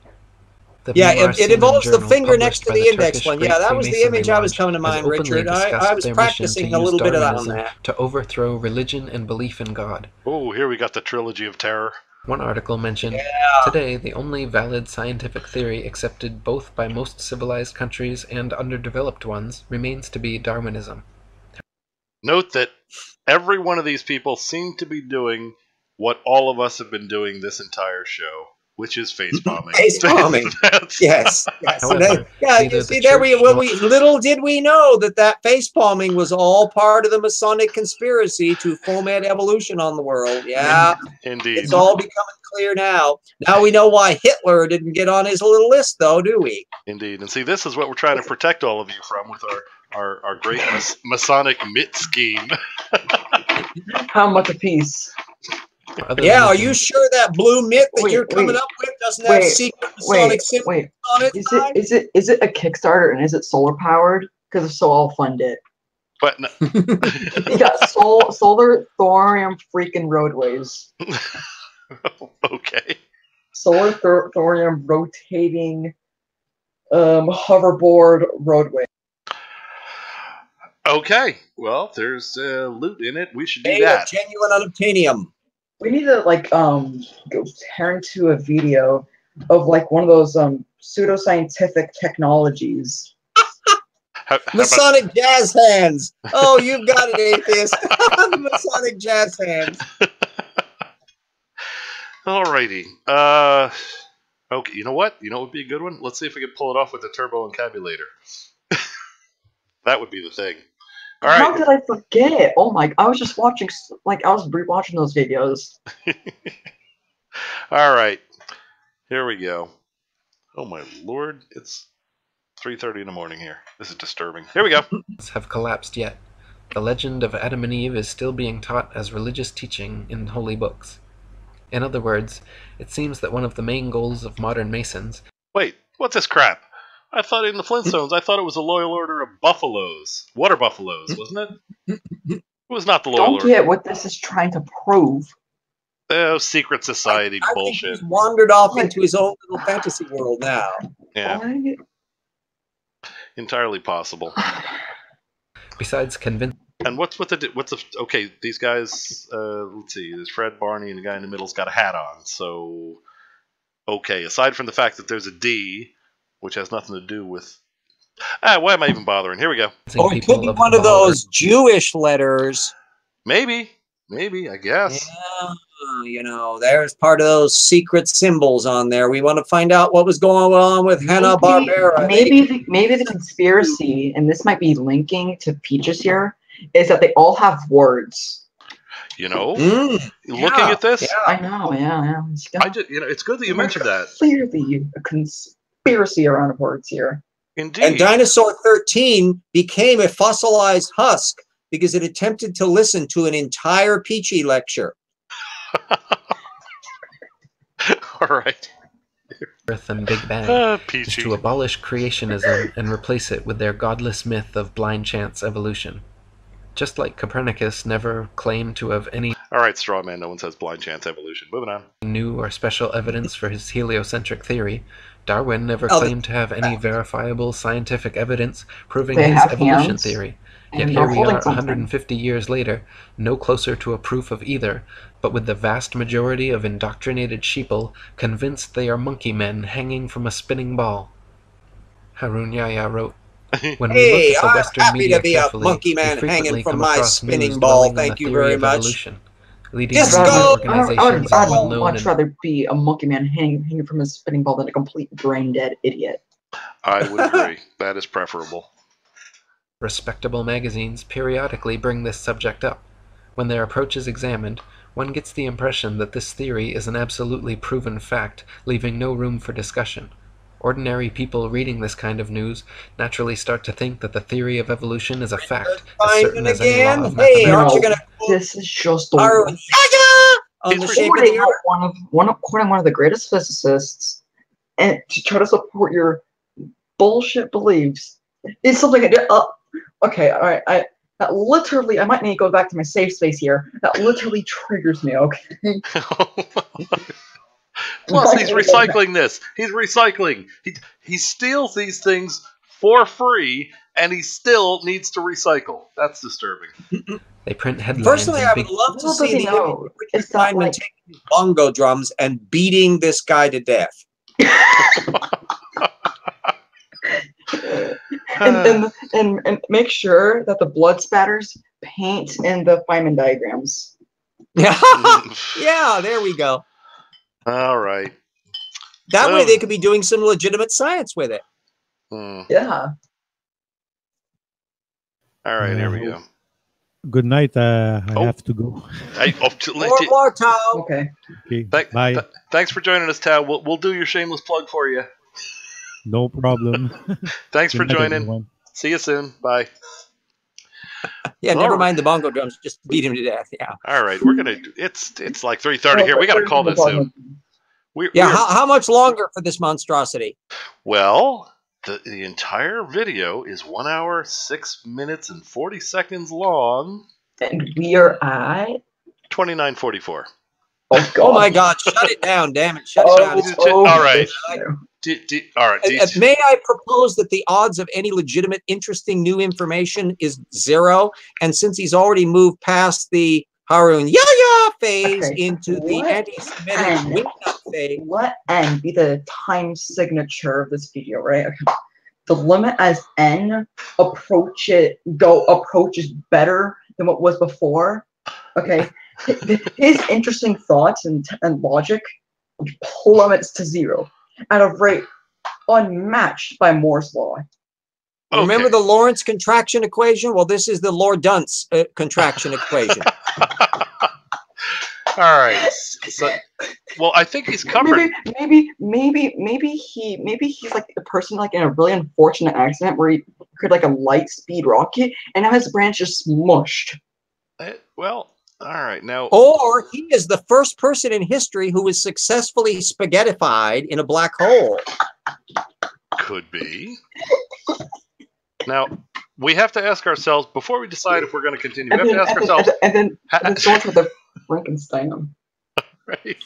It involves the finger next to the index one. Yeah, that was the image I was coming to mind, Richard. I was practicing a little bit of that on that. To overthrow religion and belief in God. Oh, here we got the trilogy of terror. One article mentioned, today the only valid scientific theory accepted both by most civilized countries and underdeveloped ones remains to be Darwinism. Note that every one of these people seem to be doing what all of us have been doing this entire show, which is face palming. Face palming. Yes. However, little did we know that face palming was all part of the Masonic conspiracy to foment evolution on the world. Yeah. Indeed. It's all becoming clear now. Now we know why Hitler didn't get on his little list, though, do we? Indeed. And see, this is what we're trying to protect all of you from with our great Masonic mitt scheme. How much a piece? Yeah, are you sure that blue mitt that you're coming up with doesn't have secret Masonic symbols on it? Is it a Kickstarter and is it solar powered? Because if so, I'll fund it. But no. You got solar thorium freaking roadways. Okay. Solar thorium rotating hoverboard roadway. Okay, well, there's loot in it. We should do Made that. of genuine unobtainium. We need to like go turn to a video of like one of those pseudoscientific technologies. Masonic jazz hands. Oh, you've got it, atheist. The Masonic jazz hands. Alrighty. Okay, you know what? You know what would be a good one? Let's see if we can pull it off with the turbo encabulator. That would be the thing. All right. How did I forget? Oh my! I was just watching, I was rewatching those videos. All right. Here we go. Oh my lord! It's 3:30 in the morning here. This is disturbing. Here we go. Have collapsed yet. The legend of Adam and Eve is still being taught as religious teaching in holy books. In other words, it seems that one of the main goals of modern Masons... Wait, what's this crap? I thought in the Flintstones, I thought it was a loyal order of buffaloes. Water buffaloes, wasn't it? It was not the loyal order. Don't get what this is trying to prove. Oh, secret society I bullshit. think he's wandered off into his own little fantasy world now. Yeah, What? entirely possible. Besides convincing... And what's the okay? These guys. Let's see. There's Fred, Barney, and the guy in the middle's got a hat on. So, okay. Aside from the fact that there's a D, which has nothing to do with. Why am I even bothering? Here we go. Or it could be one of those Jewish letters. Maybe, I guess. Yeah, you know, there's part of those secret symbols on there. We want to find out what was going on with Hanna-Barbera. Maybe the conspiracy, and this might be linking to Peaches here, is that they all have words. You know, looking yeah, at this, yeah. I know, yeah. I just, it's good that you mentioned that. Clearly, a conspiracy around words here. Indeed. And Dinosaur 13 became a fossilized husk because it attempted to listen to an entire Peachy lecture. All right. Earth and Big Bang is Peachy. to abolish creationism and replace it with their godless myth of blind chance evolution. Just like Copernicus never claimed to have any All right, straw man. No one says blind chance evolution. Moving on. new or special evidence for his heliocentric theory, Darwin never claimed to have any verifiable scientific evidence proving They his have evolution hands, theory. Yet and here they're we holding are something. 150 years later, no closer to a proof of either, but with the vast majority of indoctrinated sheeple convinced they are monkey men hanging from a spinning ball. Harun Yahya wrote, when we Hey, look at the I'm Western happy media to be a carefully, monkey we man frequently hanging from come my across spinning news ball. dwelling on Thank the you theory very of much. evolution, leading Disco! to I'd organizations well known much rather be a monkey man hanging from a spinning ball than a complete brain-dead idiot. I would agree. That is preferable. respectable magazines periodically bring this subject up. When their approach is examined, one gets the impression that this theory is an absolutely proven fact, leaving no room for discussion. Ordinary people reading this kind of news naturally start to think that the theory of evolution is a fact, as certain as any law of Hey, aren't you mathematics. going to This is just the on the shape of the earth? according to one of the greatest physicists, and to try to support your bullshit beliefs is something. Okay, all right. That literally, I might need to go back to my safe space here. That literally triggers me. Okay. Plus, he's recycling this. He's recycling. He steals these things for free, and he still needs to recycle. That's disturbing. They print headlines. Personally, in I big would love to Little see does he the know, image of Richard it's not Feynman like- taking bongo drums and beating this guy to death. and make sure that the blood spatters paint in the Feynman diagrams. Yeah, there we go. All right. That way they could be doing some legitimate science with it. Yeah. All right, here we go. Good night. I have to go. More Tao. Okay. Okay. Bye. Thanks for joining us, Tao. We'll do your shameless plug for you. No problem. Thanks for Good night, joining. everyone. See you soon. Bye. Yeah, never mind the bongo drums. Just beat him to death. Yeah. All right, we're gonna. It's like 3:30 here. We got to call this soon. How much longer for this monstrosity? Well, the entire video is 1 hour, 6 minutes, and 40 seconds long. And we are at 29:44. Oh, God. Oh my God! Shut it down! Damn it! Shut it down! All right. All right. May I propose that the odds of any legitimate, interesting new information is 0, and since he's already moved past the Harun Yahya phase into the anti-Semitic wing-nut phase. Let n be the time signature of this video, right? Okay. The limit as n approaches better than what was before. Okay. His interesting thoughts and logic plummets to 0 at a rate unmatched by Moore's law. Okay. Remember the Lorentz contraction equation? Well, this is the Lorentz contraction equation. All right. So, well, I think he's covered. Maybe he's like a person like in a really unfortunate accident where he could like a light speed rocket and now his branch is smushed. Well, all right now. Or he is the first person in history who was successfully spaghettified in a black hole. Could be. Now, we have to ask ourselves, before we decide if we're going to continue, we have to ask ourselves... And then starts with the Frankenstein. Right.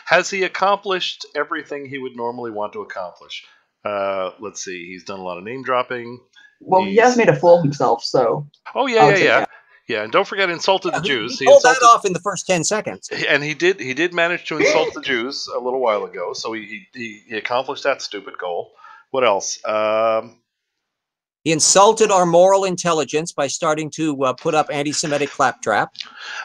Has he accomplished everything he would normally want to accomplish? Let's see. He's done a lot of name-dropping. Well, he has made a fool of himself, so... Oh, yeah. Yeah, and don't forget, insulted the Jews. He pulled that off in the first 10 seconds. And he did manage to insult the Jews a little while ago, so he accomplished that stupid goal. What else? He insulted our moral intelligence by starting to put up anti-Semitic claptrap.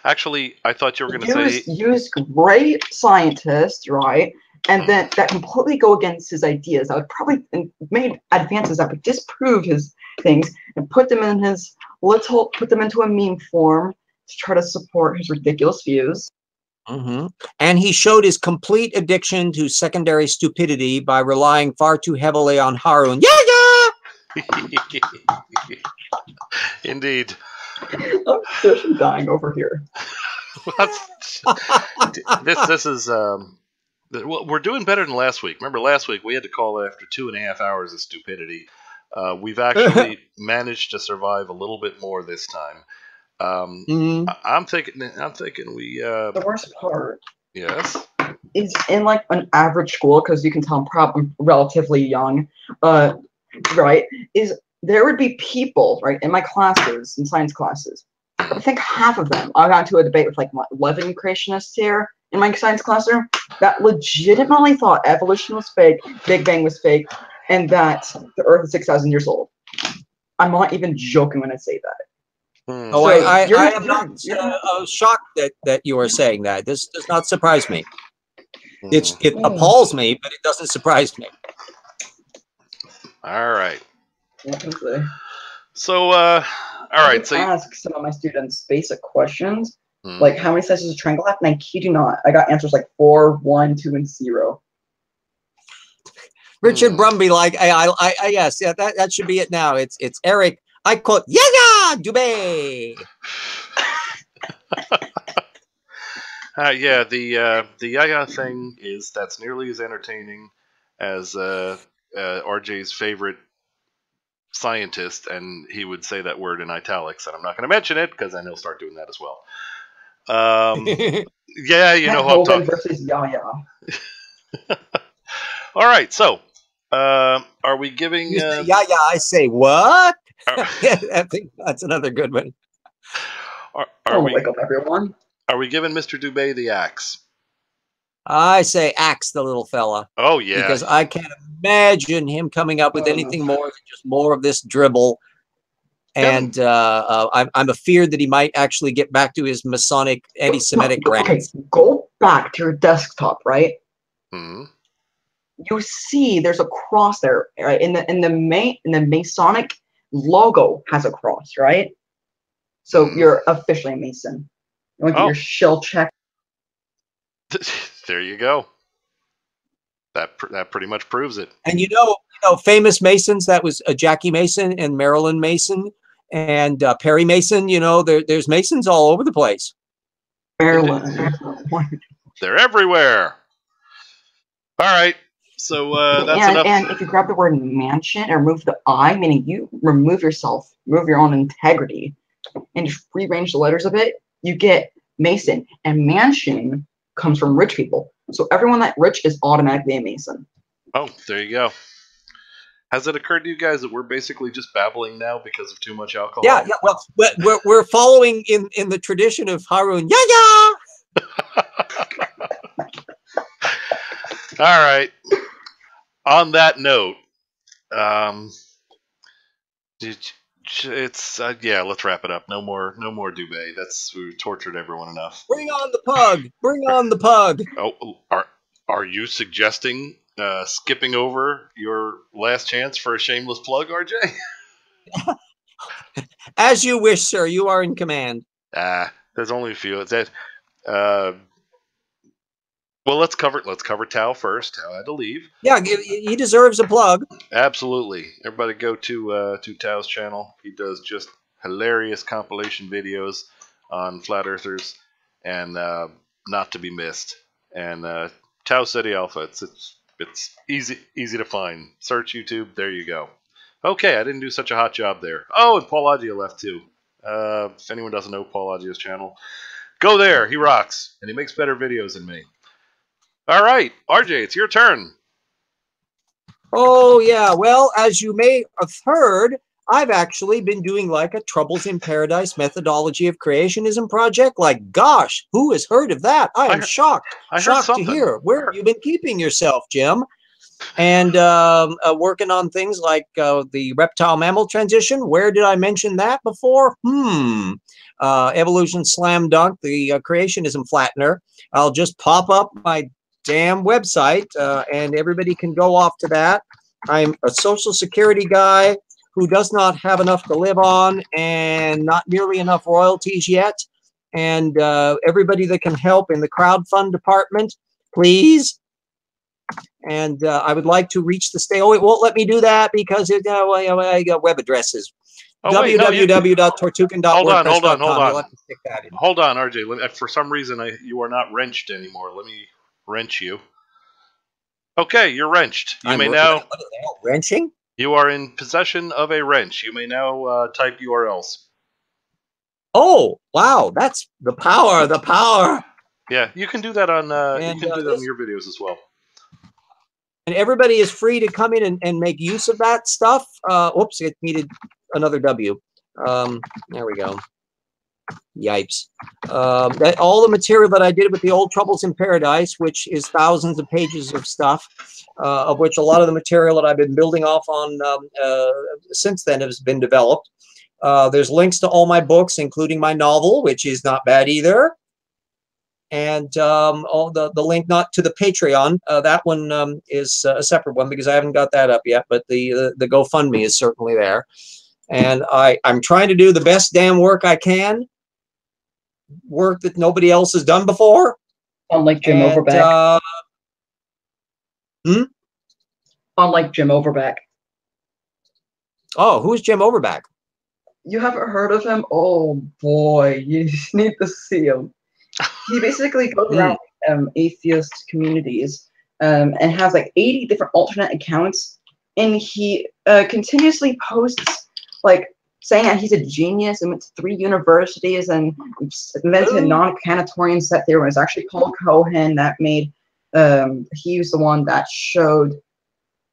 Actually, I thought you were going to say... Use great scientists, right? And then that completely go against his ideas. I would probably made advances that would disprove his things and put them in his put them into a meme form to try to support his ridiculous views. Mm-hmm. And he showed his complete addiction to secondary stupidity by relying far too heavily on Harun. Indeed. I'm seriously dying over here. This is well, we're doing better than last week. Remember last week we had to call after 2.5 hours of stupidity. We've actually managed to survive a little bit more this time. I'm thinking we. The worst part. Yes. Is in like an average school, because you can tell I'm probably relatively young. Right? Is there would be people, right, in my classes, in science classes. I think half of them, I got into a debate with like 11 creationists here in my science classroom that legitimately thought evolution was fake, Big Bang was fake, and that the Earth is 6,000 years old. I'm not even joking when I say that. Oh, so I am not shocked that you are saying that. This does not surprise me. It appalls me, but it doesn't surprise me. All right. So, all right. So ask some of my students basic questions, like how many slices of triangle have, and I kid you not, I got answers like 4, 1, 2, and 0. Richard Brumby, like, yes, yeah, that should be it now. It's Eric. I quote, yeah, Dubay. Yeah, the Yaya thing that's nearly as entertaining as RJ's favorite scientist, and he would say that word in italics, and I'm not going to mention it because then he'll start doing that as well. Yeah, you know who I'm talking. Versus Yaya. All right, so are we giving? Yaya, I say what? I think that's another good one. Wake up, everyone. Are we giving Mr. Dubay the axe? I say axe the little fella. Oh, yeah. Because I can't imagine him coming up with anything more than just more of this dribble. And I'm afeared that he might actually get back to his Masonic anti-Semitic rants. Okay, go back to your desktop, right? Hmm. You see there's a cross there, right? In the Masonic logo has a cross, right? So you're officially a Mason. You want to get your shell check. There you go. That pretty much proves it. And you know, famous Masons. That was Jackie Mason and Marilyn Mason and Perry Mason. You know, there's Masons all over the place. Marilyn. They're everywhere. All right. So that's enough. And if you grab the word mansion and remove the I, meaning you remove yourself, remove your own integrity, and just rearrange the letters a bit, you get Mason. And mansion comes from rich people. So everyone that rich is automatically a Mason. Oh, there you go. Has it occurred to you guys that we're basically just babbling now because of too much alcohol? Yeah. Well, we're following in the tradition of Harun. Yeah. All right. On that note, it's yeah. Let's wrap it up. No more Dubay. We tortured everyone enough. Bring on the pug. Bring on the pug. Oh, are you suggesting skipping over your last chance for a shameless plug, RJ? As you wish, sir. You are in command. There's only a few. It's that. Well, let's cover Tao first. Tao had to leave. Yeah, he deserves a plug. Absolutely. Everybody go to Tao's channel. He does just hilarious compilation videos on flat earthers and not to be missed. And Tao Ceti Alpha. It's easy to find. Search YouTube. There you go. Okay, I didn't do such a hot job there. Oh, and Paulogia left too. If anyone doesn't know Paulogio's channel, go there. He rocks, and he makes better videos than me. All right, RJ, it's your turn. Oh, yeah. Well, as you may have heard, I've actually been doing like a Troubles in Paradise methodology of creationism project. Like, gosh, who has heard of that? I am shocked. Shocked to hear. Where have you been keeping yourself, Jim? And working on things like the reptile-mammal transition. Where did I mention that before? Evolution Slam Dunk, the creationism flattener. I'll just pop up my damn website and everybody can go off to that. I'm a social security guy who does not have enough to live on and not nearly enough royalties yet. And everybody that can help in the crowdfund department, please. And I would like to reach the state. Oh, it won't let me do that because I got web addresses. www.tortugan.wordpress.com. Hold on, RJ. For some reason, you are not wrenched anymore. Let me wrench you. Okay, you're wrenched. You may now. Wrenching? You are in possession of a wrench. You may now type URLs. Oh, wow! That's the power. The power. Yeah, you can do that on. You can do that on your videos as well. And everybody is free to come in and make use of that stuff. Oops, it needed another W. There we go. Yipes. All the material that I did with the old Troubles in Paradise, which is thousands of pages of stuff, of which a lot of the material that I've been building off on since then has been developed. There's links to all my books, including my novel, which is not bad either. And all the link not to the Patreon. That one is a separate one because I haven't got that up yet, but the GoFundMe is certainly there. And I'm trying to do the best damn work I can. Work that nobody else has done before. Unlike Jim Overbeck. Unlike Jim Overbeck. Oh, who's Jim Overbeck? You haven't heard of him? Oh boy, you need to see him. He basically goes around atheist communities and has like 80 different alternate accounts, and he continuously posts like saying that he's a genius and went to 3 universities and invented a non-Cantorian set theory. It was actually Paul Cohen that made. He was the one that showed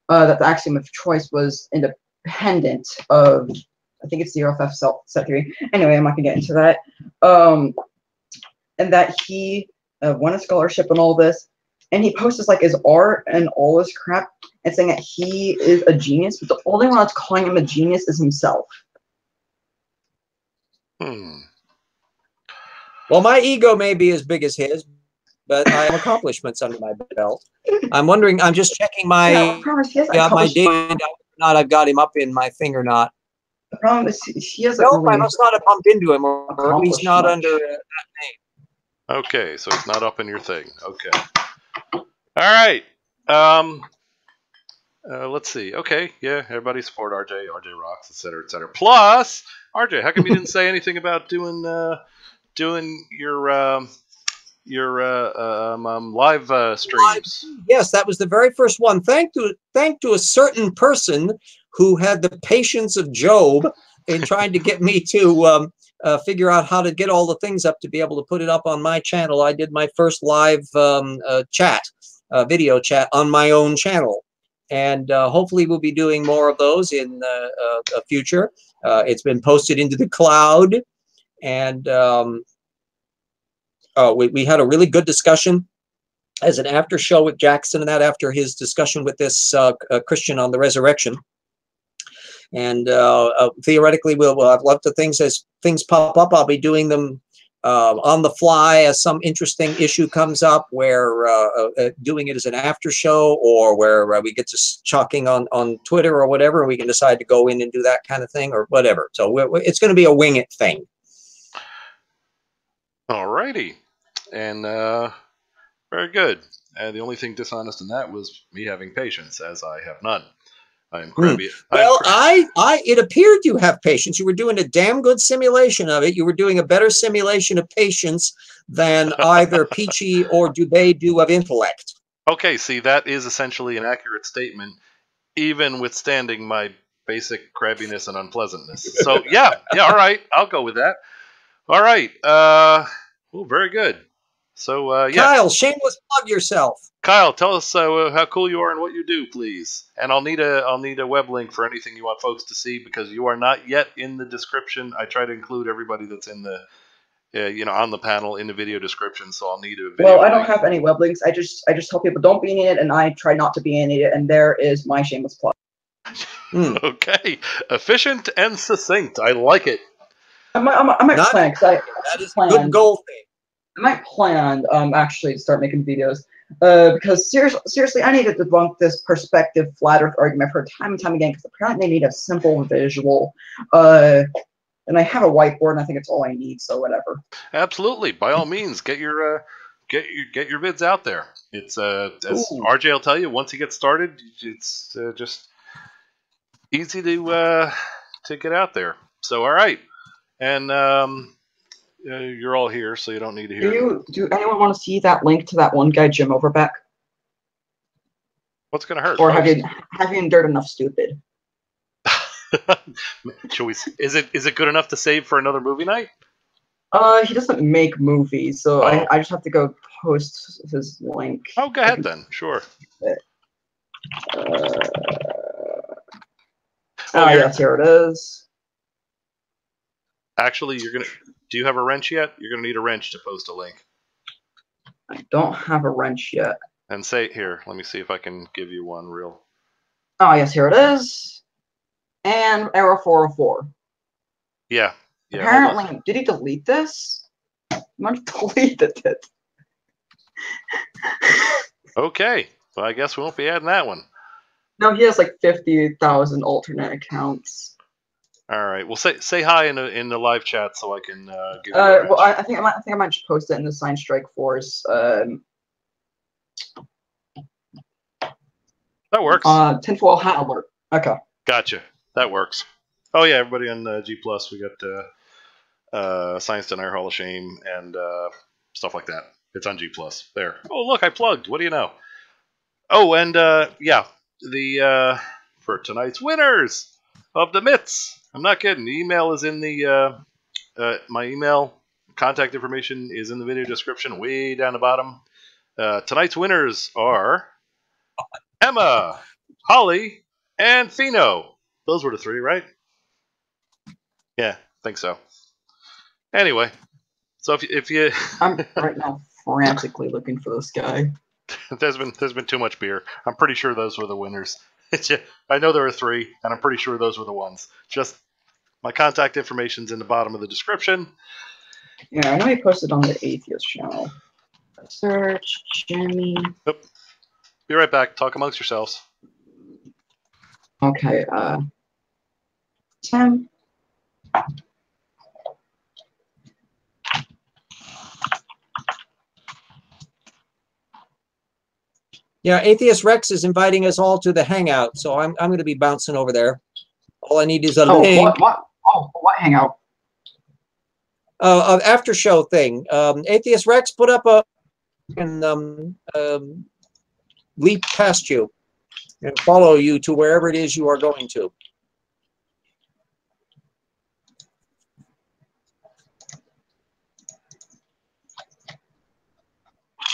that the axiom of choice was independent of. I think it's zero F set theory. Anyway, I'm not gonna get into that. And that he won a scholarship and all this, and he posts like his art and all this crap, and saying that he is a genius, but the only one that's calling him a genius is himself. Well, my ego may be as big as his, but I have accomplishments under my belt. I'm wondering. I'm just checking my my data. Not I've got him up in my thing or not. The problem is he has. Nope, I must not have bumped into him, or at least not under that name. Okay, so it's not up in your thing. Okay. All right. Let's see. Okay, yeah, everybody support RJ. RJ rocks, etc., etc. Plus, RJ, how come you didn't say anything about doing your live streams? Yes, that was the very first one. Thank to a certain person who had the patience of Job in trying to get me to figure out how to get all the things up to be able to put it up on my channel. I did my first live video chat on my own channel. and hopefully we'll be doing more of those in the future. It's been posted into the cloud, and we had a really good discussion as an after show with Jackson, and that after his discussion with this Christian on the resurrection. And theoretically, we'll have lots of things as things pop up. I'll be doing them on the fly as some interesting issue comes up, where doing it as an after show, or where we get to chalking on Twitter or whatever, and we can decide to go in and do that kind of thing or whatever. So it's going to be a wing it thing. Alrighty, and very good. The only thing dishonest in that was me having patience, as I have none. I am crabby. Well, it appeared you have patience. You were doing a damn good simulation of it. You were doing a better simulation of patience than either Peachy or Dubay do of intellect. Okay, see, that is essentially an accurate statement, even withstanding my basic crabbiness and unpleasantness. So, yeah, all right, I'll go with that. All right, well, very good. So, yeah. Kyle, shameless plug yourself. Kyle, tell us how cool you are and what you do, please. And I'll need a web link for anything you want folks to see, because you are not yet in the description. I try to include everybody that's in the on the panel in the video description, so I'll need a video. Well, I don't have any web links. I just tell people don't be in it, and I try not to be in it. And there is my shameless plug. Okay, efficient and succinct. I like it. I might plan, because that is a good goal thing. I might plan actually to start making videos. Because seriously, I need to debunk this perspective flat Earth argument. I've heard time and time again, because apparently they need a simple visual. And I have a whiteboard, and I think it's all I need. So whatever. Absolutely, by all means, get your vids out there. It's as RJ will tell you, once you get started, it's just easy to get out there. So all right, and you're all here, so you don't need to hear. Do anyone want to see that link to that one guy, Jim Overbeck? What's going to hurt? Or have you endured enough stupid? Is it good enough to save for another movie night? He doesn't make movies, so I just have to go post his link. Oh, go ahead then. Sure. Yes, here it is. Actually, do you have a wrench yet? You're gonna need a wrench to post a link. I don't have a wrench yet. And here, let me see if I can give you one real. Oh yes, here it is. And error 404. Yeah. Apparently, did he delete this? I might have deleted it. Okay. Well, I guess we won't be adding that one. No, he has like 50,000 alternate accounts. All right. Well, say hi in the live chat so I can give you well, I think I might just post it in the ScienceStrikeforce. That works. Tinfoil hat alert. Okay. Gotcha. That works. Oh yeah, everybody on G+, we got Science Denier Hall of Shame and stuff like that. It's on G+. There. Oh look, I plugged. What do you know? Oh, and yeah, the for tonight's winners of the mitts. I'm not kidding. The email is in the my email contact information is in the video description, way down the bottom. Tonight's winners are Emma, Holly, and Fino. Those were the three, right? Yeah, I think so. Anyway, so if you I'm right now frantically looking for this guy. there's been too much beer. I'm pretty sure those were the winners. I know there were three, and I'm pretty sure those were the ones. Just my contact information's in the bottom of the description. Yeah, I know he posted on the Atheist channel. Search Jimmy. Yep. Be right back. Talk amongst yourselves. Okay, Tim. Yeah, Atheist Rex is inviting us all to the hangout, so I'm going to be bouncing over there. All I need is a link. What? Oh, what hangout? After show thing. Atheist Rex, put up a and leap past you and follow you to wherever it is you are going to.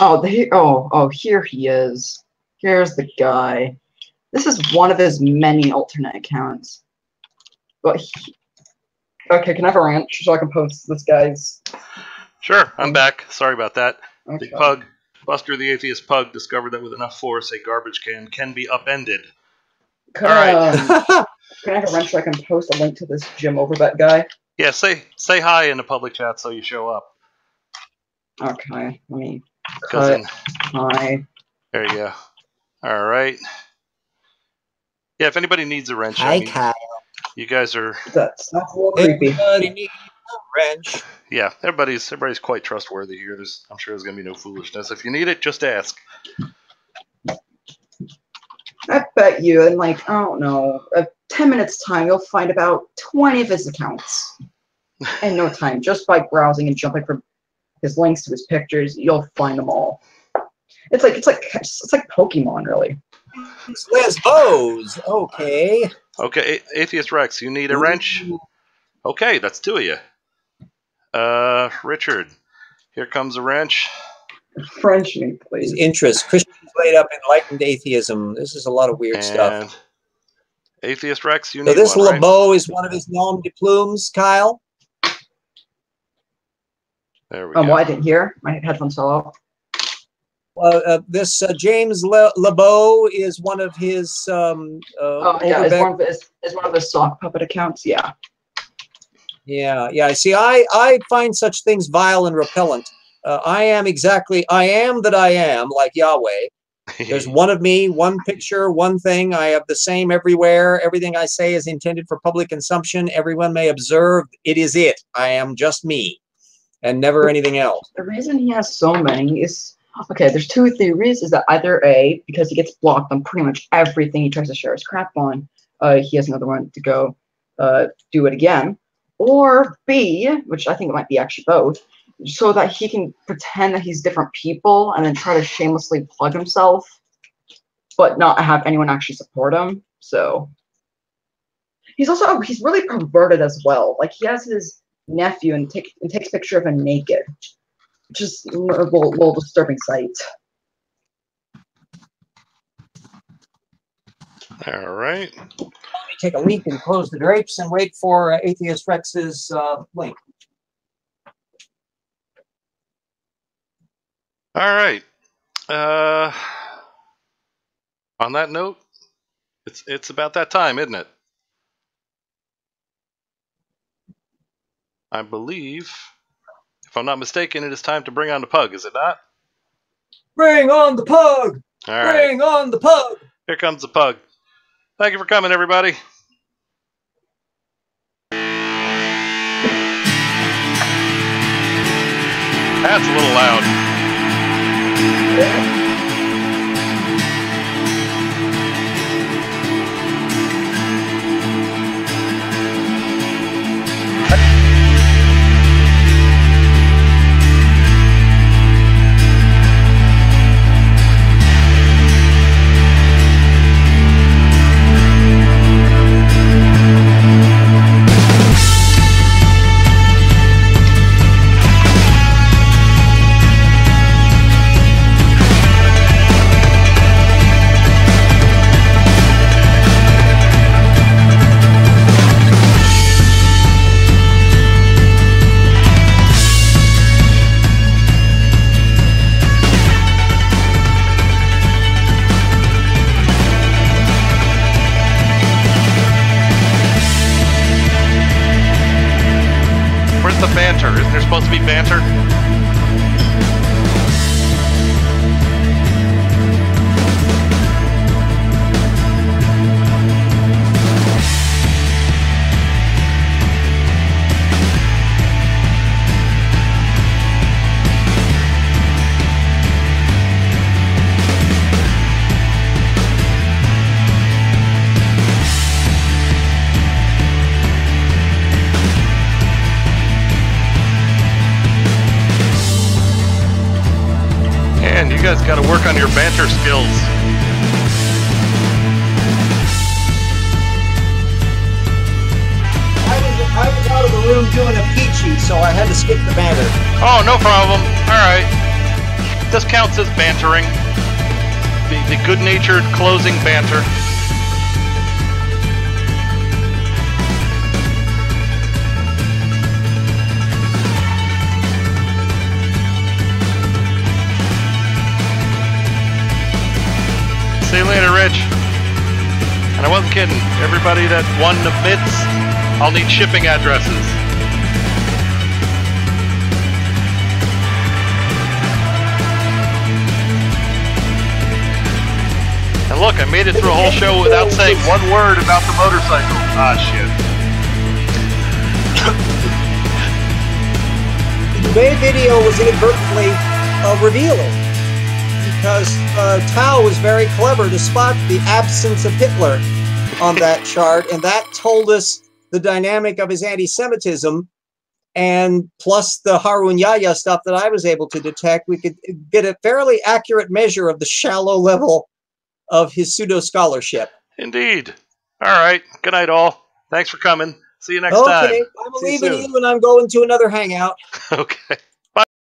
Oh, here he is. Here's the guy. This is one of his many alternate accounts. But okay, can I have a ranch so I can post this guy's? Sure, I'm back. Sorry about that. Okay. The pug, Buster the Atheist Pug, discovered that with enough force, a garbage can be upended. Can I have a wrench so I can post a link to this Jim Overbet guy? Yeah, say hi in the public chat so you show up. Okay, let me cut. Hi. There you go. All right. Yeah, if anybody needs a wrench, Hi, Kyle. You guys are. That's a little creepy. Everybody needs a wrench. Yeah, everybody's quite trustworthy here. I'm sure there's gonna be no foolishness. If you need it, just ask. I bet you in like, I don't know, 10 minutes time, you'll find about 20 of his accounts. In no time, just by browsing and jumping from his links to his pictures, you'll find them all. It's like Pokemon, really. It's Lesbos. Okay. Okay, Atheist Rex, you need a wrench? Okay, that's two of you. Richard, here comes a wrench. French me, please. His interest. Christians laid up enlightened atheism. This is a lot of weird stuff. Atheist Rex, you so need this one, LeBeau is one of his nom de plumes, Kyle? There we go. Well, I didn't hear. My headphones fell off. This James LeBeau is one of his it's one of his sock puppet accounts, yeah. Yeah. See, I find such things vile and repellent. I am that I am, like Yahweh. There's one of me, one picture, one thing. I have the same everywhere. Everything I say is intended for public consumption. Everyone may observe. It is it. I am just me and never anything else. The reason he has so many is, okay, there's two theories. Is that either A, because he gets blocked on pretty much everything he tries to share his crap on, he has another one to go do it again. Or B, which I think it might be actually both, so that he can pretend that he's different people and then try to shamelessly plug himself, but not have anyone actually support him. So he's really perverted as well. Like he has his nephew and takes a picture of him naked, which is a little disturbing sight. All right. Take a leak and close the drapes and wait for Atheist Rex's link. All right. On that note, it's about that time, isn't it? I believe, if I'm not mistaken, it is time to bring on the pug, is it not? Bring on the pug! All right. Bring on the pug! Here comes the pug. Thank you for coming, everybody. That's a little loud. Isn't there supposed to be banter? You guys got to work on your banter skills. I was out of the room doing a peachy, so I had to skip the banter. Oh, no problem. All right. This counts as bantering. The good-natured closing banter. wasn't kidding. Everybody that won the bits, I'll need shipping addresses. And look, I made it through a whole show without saying one word about the motorcycle. Ah, shit. The Dubay video was inadvertently revealing because Tao was very clever to spot the absence of Hitler on that chart, and that told us the dynamic of his anti-Semitism, and plus the Harun Yahya stuff that I was able to detect, we could get a fairly accurate measure of the shallow level of his pseudo-scholarship. Indeed. All right. Good night, all. Thanks for coming. See you next time. Okay, I'm leaving you and I'm going to another hangout. Okay.